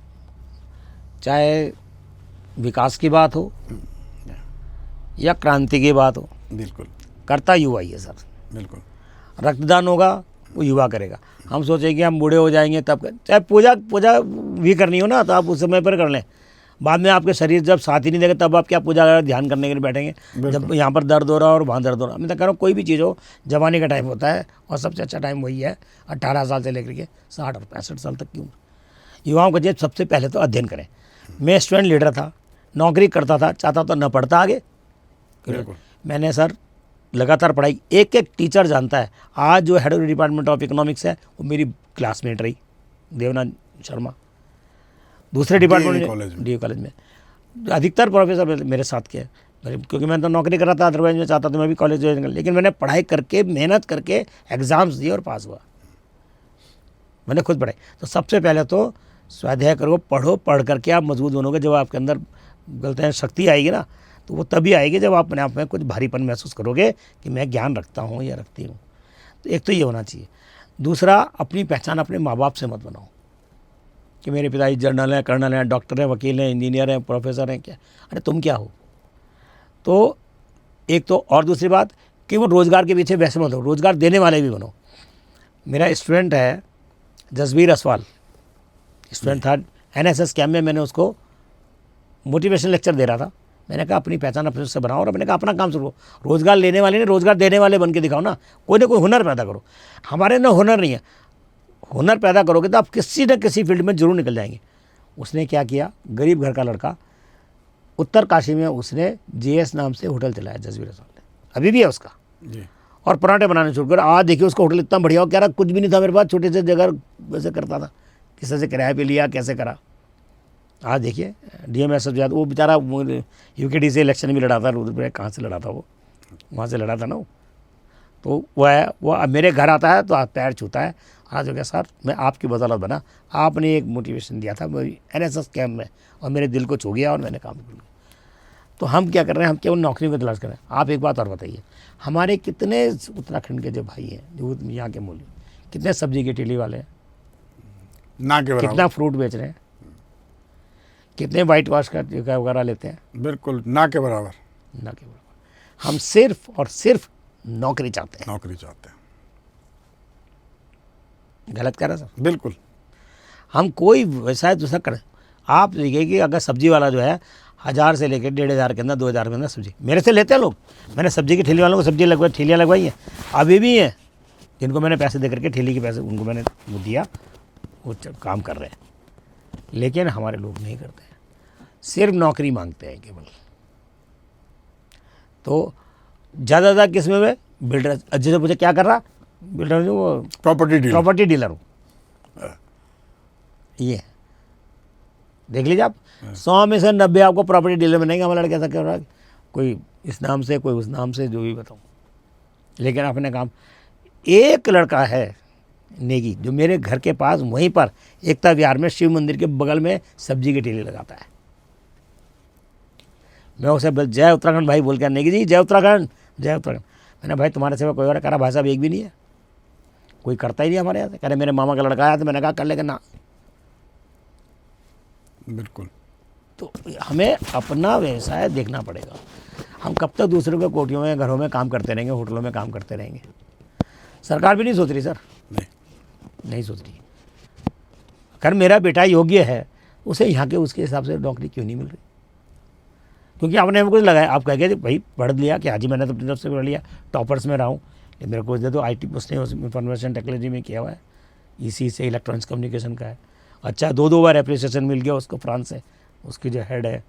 चाहे विकास की बात हो या क्रांति की बात हो, बिल्कुल करता युवा ही है सर। बिल्कुल। रक्तदान होगा वो युवा करेगा। हम सोचें कि हम बूढ़े हो जाएंगे तब चाहे पूजा भी करनी हो ना, तो आप उस समय पर कर लें। बाद में आपके शरीर जब साथ ही नहीं देगा तब आप क्या पूजा ध्यान करने के लिए बैठेंगे, जब यहाँ पर दर्द हो रहा है और वहाँ दर्द हो रहा है। मैं तो कह रहा हूँ कोई भी चीज़ हो, जवानी का टाइम होता है, और सबसे अच्छा टाइम वही है 18 साल से लेकर के 60 और 65 साल तक की उम्र। युवाओं को सबसे पहले तो अध्ययन करें। मैं स्टूडेंट लीडर था, नौकरी करता था, चाहता तो न पढ़ता आगे। मैंने सर लगातार पढ़ाई, एक एक टीचर जानता है। आज जो head of department of economics है वो मेरी क्लासमेट रही, देवना शर्मा। दूसरे डिपार्टमेंट DU कॉलेज में अधिकतर प्रोफेसर मेरे साथ के, क्योंकि मैं तो नौकरी कर रहा था, अदरवाइज मैं चाहता तो मैं भी कॉलेज ज्वाइन कर, लेकिन मैंने पढ़ाई करके, मेहनत करके एग्ज़ाम्स दिए और पास हुआ। मैंने खुद पढ़ाई। तो सबसे पहले तो स्वाध्याय करो, पढ़ो, पढ़ करके आप मजबूत बनोगे। जब आपके अंदर बोलते हैं शक्ति आएगी ना, तो वो तभी आएगी जब आप अपने आप में कुछ भारीपन महसूस करोगे कि मैं ज्ञान रखता हूँ या रखती हूँ। तो एक तो ये होना चाहिए। दूसरा, अपनी पहचान अपने माँ बाप से मत बनाओ कि मेरे पिताजी जनरल हैं, कर्नल हैं, डॉक्टर हैं, वकील हैं, इंजीनियर हैं, प्रोफेसर हैं। क्या, अरे तुम क्या हो? तो एक तो, और दूसरी बात कि वो रोज़गार के पीछे वैसे मत हो, रोज़गार देने वाले भी बनो। मेरा स्टूडेंट है जसबीर असवाल, स्टूडेंट था NSS कैंप में, मैंने उसको मोटिवेशन लेक्चर दे रहा था। मैंने कहा अपनी पहचान अपने से बनाओ, और मैंने कहा अपना काम शुरू करो। रोज़गार लेने वाले नहीं, रोज़गार देने वाले बन के दिखाओ ना कोई हुनर पैदा करो। हमारे ना हुनर नहीं है, हुनर पैदा करोगे तो आप किसी न किसी फील्ड में जरूर निकल जाएंगे। उसने क्या किया, गरीब घर का लड़का, उत्तरकाशी में उसने JS नाम से होटल चलाया, जसबीर असवाल ने, अभी भी है उसका जी। और पराठे बनाने शुरू कर। आज देखिए उसका होटल इतना बढ़िया हो, कह रहा कुछ भी नहीं था मेरे पास, छोटे से जगह वैसे करता था, किसी से किराए पे लिया, कैसे करा। आज देखिए DMS, वो बेचारा UKD से इलेक्शन भी लड़ा था, रुद्रप्रयाग कहाँ से लड़ा था वो, वहाँ से लड़ा था ना वो। तो वो अब मेरे घर आता है तो पैर छूता है, आज हो गया सर मैं आपकी बदौलत बना, आपने एक मोटिवेशन दिया था मेरी NSS कैम्प में और मेरे दिल को छू गया और मैंने काम कर लिया। तो हम क्या कर रहे हैं, हम केवल नौकरियों की तलाश कर रहे हैं। आप एक बात और बताइए, हमारे कितने उत्तराखंड के जो भाई हैं जो यहाँ के मूल्य, कितने सब्जी के ठेली वाले हैं, ना के कितना बराबर, फ्रूट बेच रहे हैं, कितने वाइट वॉश का वगैरह लेते हैं, बिल्कुल ना के बराबर ना के बराबर। हम सिर्फ और सिर्फ नौकरी चाहते हैं। नौकरी चाहते हैं, गलत कह रहा सर? बिल्कुल। हम कोई व्यवसाय दूसरा करें, आप देखिए कि अगर सब्जी वाला जो है 1000 से लेकर 1500 के अंदर 2000 के अंदर सब्जी मेरे से लेते हैं लोग। मैंने सब्जी की ठेली वालों को सब्जी लगवाई, ठेलियाँ लगवाई हैं, अभी भी हैं जिनको मैंने पैसे दे करके ठेली के पैसे उनको मैंने वो दिया, वो काम कर रहे हैं। लेकिन हमारे लोग नहीं करते हैं, सिर्फ नौकरी मांगते हैं केवल। तो ज़्यादा किस में वे बिल्डर, जैसे मुझे क्या कर रहा बिल्डर जो वो प्रॉपर्टी डीलर हूँ, ये है। देख लीजिए आप, 100 में से 90 आपको प्रॉपर्टी डीलर में नहीं। हमारा लड़का ऐसा कर रहा है, कोई इस नाम से कोई उस नाम से, जो भी बताऊँ, लेकिन अपने काम। एक लड़का है नेगी जो मेरे घर के पास वहीं पर एकता विहार में शिव मंदिर के बगल में सब्जी की ठेली लगाता है। मैं उसे जय उत्तराखंड भाई बोल के, नेगी जी जय उत्तराखंड, जय उत्तराखंड। मैंने भाई तुम्हारे सिवा कोई और है? कह रहा भाई साहब एक भी नहीं है, कोई करता ही नहीं हमारे यहाँ से। कह रहे मेरे मामा का लड़का आया, तो मैंने कहा कर लेगा ना। बिल्कुल। तो हमें अपना व्यवसाय देखना पड़ेगा। हम कब तक दूसरों के कोठियों में, घरों में काम करते रहेंगे, होटलों में काम करते रहेंगे? सरकार भी नहीं सोच रही सर, नहीं सोच रही। अगर मेरा बेटा योग्य है, उसे यहाँ के उसके हिसाब से नौकरी क्यों नहीं मिल रही? क्योंकि आपने कुछ लगाया, आप कह गए भाई पढ़ लिया कि हाँ जी मैंने तो अपनी तरफ से पढ़ लिया, टॉपर्स में रहा हूँ, मेरे को दे दो। IT उसने इंफॉर्मेशन टेक्नोलॉजी में किया हुआ है, EC से इलेक्ट्रॉनिक्स कम्युनिकेशन का है। अच्छा 2 बार एप्रिसिएशन मिल गया उसको फ्रांस से, उसकी जो हेड है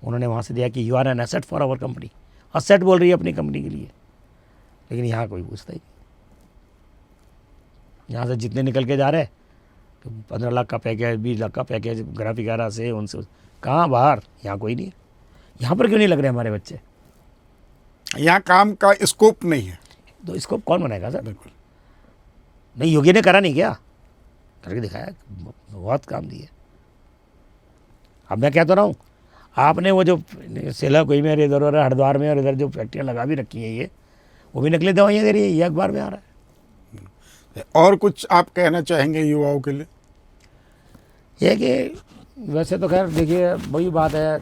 उन्होंने वहाँ से दिया कि you are an asset for our company. Asset बोल रही है अपनी कंपनी के लिए, लेकिन यहाँ कोई पूछता ही नहीं। यहाँ से जितने निकल के जा रहे हैं, तो 15 लाख का पैकेज, 20 लाख का पैकेज, ग्राफिक वगैरह से उनसे, कहाँ बाहर? यहाँ कोई नहीं है। यहाँ पर क्यों नहीं लग रहे हमारे बच्चे? यहाँ काम का स्कोप नहीं है। तो इसको कौन बनाएगा सर? बिल्कुल नहीं, योगी ने करा नहीं क्या? करके दिखाया, बहुत काम दिए। अब मैं कहता रहा हूँ, आपने वो जो सेला कोई में इधर और हरिद्वार में और इधर जो फैक्ट्रियाँ लगा भी रखी हैं, ये वो भी नकली दवाइयाँ दे रही है, ये अखबार में आ रहा है। और कुछ आप कहना चाहेंगे युवाओं के लिए? ये कि वैसे तो खैर देखिए वही बात है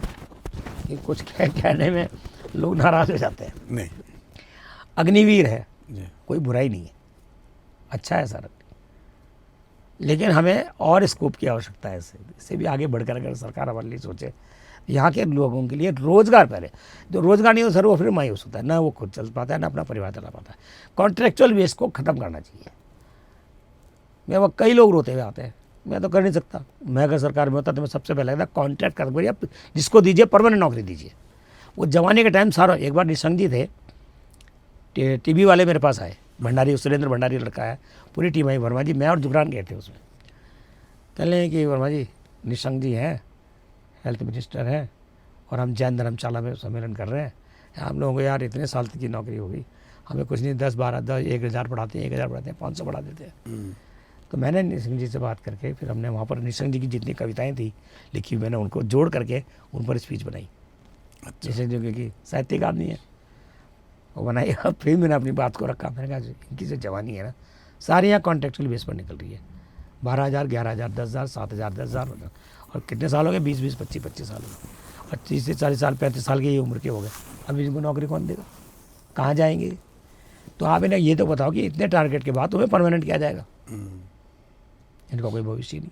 कि कुछ कहने में लोग नाराज हो जाते हैं। नहीं अग्निवीर है, जी, कोई बुराई नहीं है, अच्छा है सर, लेकिन हमें और स्कोप की आवश्यकता है। इससे भी आगे बढ़कर अगर सरकार हमारे लिए सोचे, यहाँ के लोगों के लिए रोज़गार, पहले जो रोज़गार नहीं हो सर वो फिर मायूस होता है, ना वो खुद चल पाता है ना अपना परिवार चला पाता है। कॉन्ट्रेक्चुअल बेस को ख़त्म करना चाहिए। मैं वो कई लोग रोते हुए आते हैं, मैं तो कर नहीं सकता। मैं अगर सरकार में होता तो मैं सबसे पहले कहता कॉन्ट्रैक्ट कर करिए, जिसको दीजिए परमानेंट नौकरी दीजिए। वो जमाने के टाइम सारा, एक बार निशंक जी थे, टीबी वाले मेरे पास आए, भंडारी, सुरेंद्र भंडारी लड़का है, पूरी टीम आई, वर्मा जी मैं और जुगरान गए थे उसमें। कह लें कि वर्मा जी निशंक जी हैं, हेल्थ मिनिस्टर हैं, और हम जैन धर्मशाला में सम्मेलन कर रहे हैं, हम लोगों को यार इतने साल की नौकरी हो गई, हमें कुछ नहीं 10 12 10 1000 पढ़ाते हैं, 1000 पढ़ाते हैं, 500 पढ़ा देते हैं। तो मैंने निशंक जी से बात करके फिर हमने वहाँ पर निशंक जी की जितनी कविताएं थी लिखी, मैंने उनको जोड़ करके उन पर स्पीच बनाई। निशंक जी की साहित्यिक आदमी है, वो बनाई। अब फिर मैंने अपनी बात को रखा, मैंने कहा इनकी जो जवानी है ना, सारी यहाँ कॉन्ट्रेक्चुअल बेस पर निकल रही है। 12,000 11,000 10,000 7,000 10,000, और कितने साल हो गए? 20 25 साल हो गए, और 30 से 40 साल 35 साल की ये उम्र के हो गए। अब इनको नौकरी कौन देगा? कहाँ जाएंगे? तो आप इन्हें ये तो बताओ कि इतने टारगेट के बाद तुम्हें परमानेंट किया जाएगा? इनका कोई भविष्य नहीं।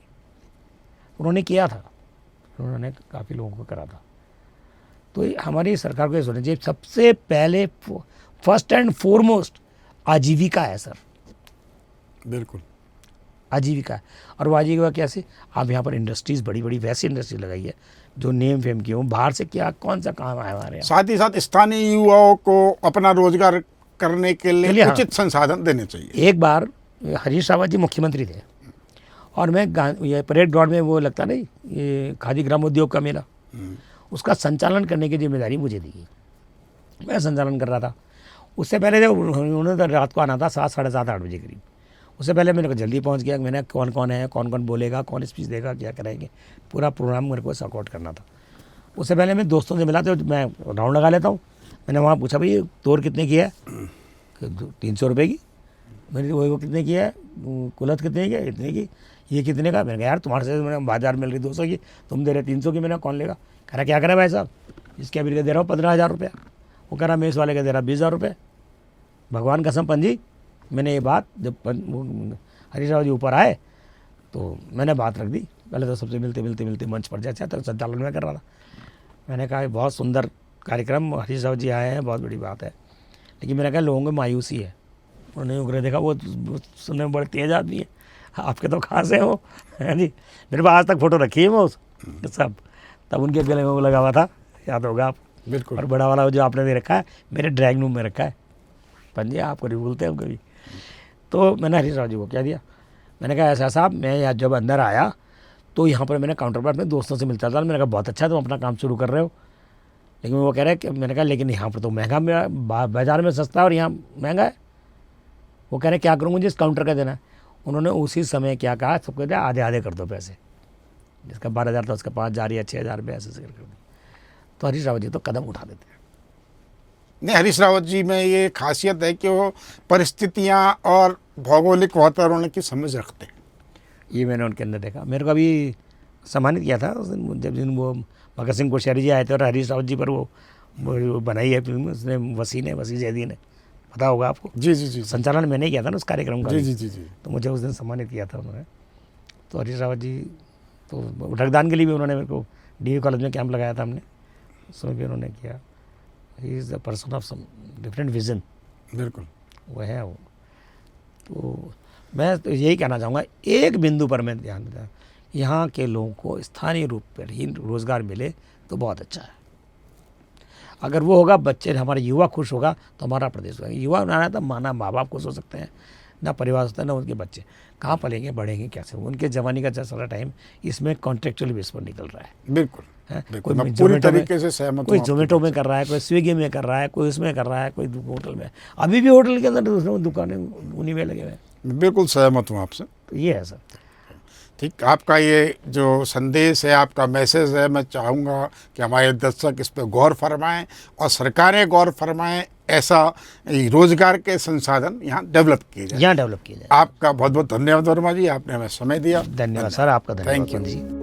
उन्होंने किया था, उन्होंने काफ़ी लोगों को करा था। तो हमारी सरकार को ये सोचना चाहिए, सबसे पहले फर्स्ट एंड फॉरमोस्ट आजीविका है सर, बिल्कुल आजीविका है। और वो आजीविका कैसे? आप यहाँ पर इंडस्ट्रीज़, बड़ी बड़ी वैसी इंडस्ट्री लगाई है जो नेम फेम की हो, बाहर से क्या कौन सा काम है हमारे यहाँ। साथ ही साथ स्थानीय युवाओं को अपना रोजगार करने के लिए उचित संसाधन देने चाहिए। एक बार हरीश रावत जी मुख्यमंत्री थे, और मैं ये परेड ग्राउंड में वो लगता नहीं, ये खादी ग्रामोद्योग का मेला, उसका संचालन करने की जिम्मेदारी मुझे दी। मैं संचालन कर रहा था, उससे पहले जब उन्होंने तो रात को आना था 7, साढ़े 7, 8 बजे करीब, उससे पहले मेरे को जल्दी पहुंच गया। मैंने कौन कौन है, कौन कौन बोलेगा, कौन स्पीच देगा, क्या करेंगे, पूरा प्रोग्राम मेरे को सॉर्ट आउट करना था। उससे पहले मैं दोस्तों से मिला तो मैं राउंड लगा लेता हूँ। मैंने वहाँ पूछा भाई तोर कितने की है, 300 रुपये की। मैंने वो कितने की है, कुलत कितने की है, इतने की, ये कितने का। मैंने कहा यार तुम्हारे से मैंने बाजार मिल रही 200 की, तुम दे रहे 300 की, मैंने कौन लेगा। कह रहा क्या करें भाई साहब, इसके अभी का दे रहा हूँ 15,000 रुपया। वो कह रहा मेस वाले का दे रहा 20,000 रुपये। भगवान कसम पंजी, मैंने ये बात जब हरीश राव जी ऊपर आए तो मैंने बात रख दी। पहले तो सबसे मिलते मंच पर जाए तो संचालन में कर रहा था। मैंने कहा बहुत सुंदर कार्यक्रम, हरीश राव जी आए हैं, बहुत बड़ी बात है। लेकिन मैंने कहा लोगों को मायूसी है। उन्होंने उगरे देखा, वो सुनने में बड़े तेज आदमी है, आपके तो कहाँ से हो, है जी। मेरे पास आज तक फ़ोटो रखी है वो सब, तब उनके गले में वो लगा हुआ था, याद होगा आप। बिल्कुल। और बड़ा वाला जो आपने दे रखा है मेरे ड्राइंग रूम में रखा है। पंजी आपको नहीं भूलते हम कभी। तो मैंने हरीश राव जी को क्या दिया, मैंने कहा ऐसा साहब, मैं यहाँ जब अंदर आया तो यहाँ पर मैंने काउंटर पर अपने दोस्तों से मिलता था। मैंने कहा बहुत अच्छा तुम अपना काम शुरू कर रहे हो। लेकिन वो कह रहे हैं कि, मैंने कहा लेकिन यहाँ पर तो महंगा, बाज़ार में सस्ता है और यहाँ महंगा है। वो कह रहे क्या करूँ, मुझे इस काउंटर का देना है। उन्होंने उसी समय क्या कहा, सब कहते हैं आधे आधे कर दो पैसे, जिसका 12,000 था उसका 5,000 या 6,000 रुपये ऐसे कर दी। तो हरीश रावत जी तो कदम उठा देते हैं। नहीं, हरीश रावत जी में ये खासियत है कि वो परिस्थितियाँ और भौगोलिक वातावरण की समझ रखते हैं। ये मैंने उनके अंदर देखा। मेरे को अभी सम्मानित किया था उस दिन, जब दिन वो भगत सिंह कोश्यारी जी आए थे और हरीश रावत जी पर वो बनाई है फिल्म, उसने वसी जैदी ने, पता होगा आपको। जी जी जी। संचालन मैंने किया था ना उस कार्यक्रम का। जी जी जी जी। तो मुझे उस दिन सम्मानित किया था उन्होंने। तो हरीश रावत जी तो रक्तदान के लिए भी उन्होंने मेरे को DV कॉलेज में कैंप लगाया था हमने, उसमें भी उन्होंने किया। He is the person of some different vision. बिल्कुल वो है वो। तो मैं तो यही कहना चाहूँगा, एक बिंदु पर मैं ध्यान देता, यहाँ के लोगों को स्थानीय रूप पर ही रोज़गार मिले तो बहुत अच्छा है। अगर वो होगा, बच्चे हमारे युवा खुश होगा तो हमारा प्रदेश होगा। युवा ना तो माना माँ बाप खुश हो सकते हैं, ना परिवार होता है, ना उनके बच्चे। कहाँ पलेंगे बढ़ेंगे कैसे, उनके जवानी का सारा टाइम इसमें कॉन्ट्रेक्चुअल बेस पर निकल रहा है। बिल्कुल है? बिल्कुल, मैं पूरी तरीके से सहमत कोई हूँ। जोमेटो में कर रहा है, कोई स्विगी में कर रहा है, कोई उसमें कर रहा है, कोई होटल में। अभी भी होटल के अंदर दूसरे दुकानें उन्हीं में लगे हुए हैं। बिल्कुल सहमत हूँ आपसे। तो ये है सर। ठीक, आपका ये जो संदेश है, आपका मैसेज है, मैं चाहूँगा कि हमारे दर्शक इस पर गौर फरमाएं और सरकारें गौर फरमाएं, ऐसा रोजगार के संसाधन यहाँ डेवलप किए जाए। यहाँ डेवलप किया जाए। आपका बहुत बहुत धन्यवाद वर्मा जी, आपने हमें समय दिया। धन्यवाद सर, आपका धन्यवाद। Thank you. जी।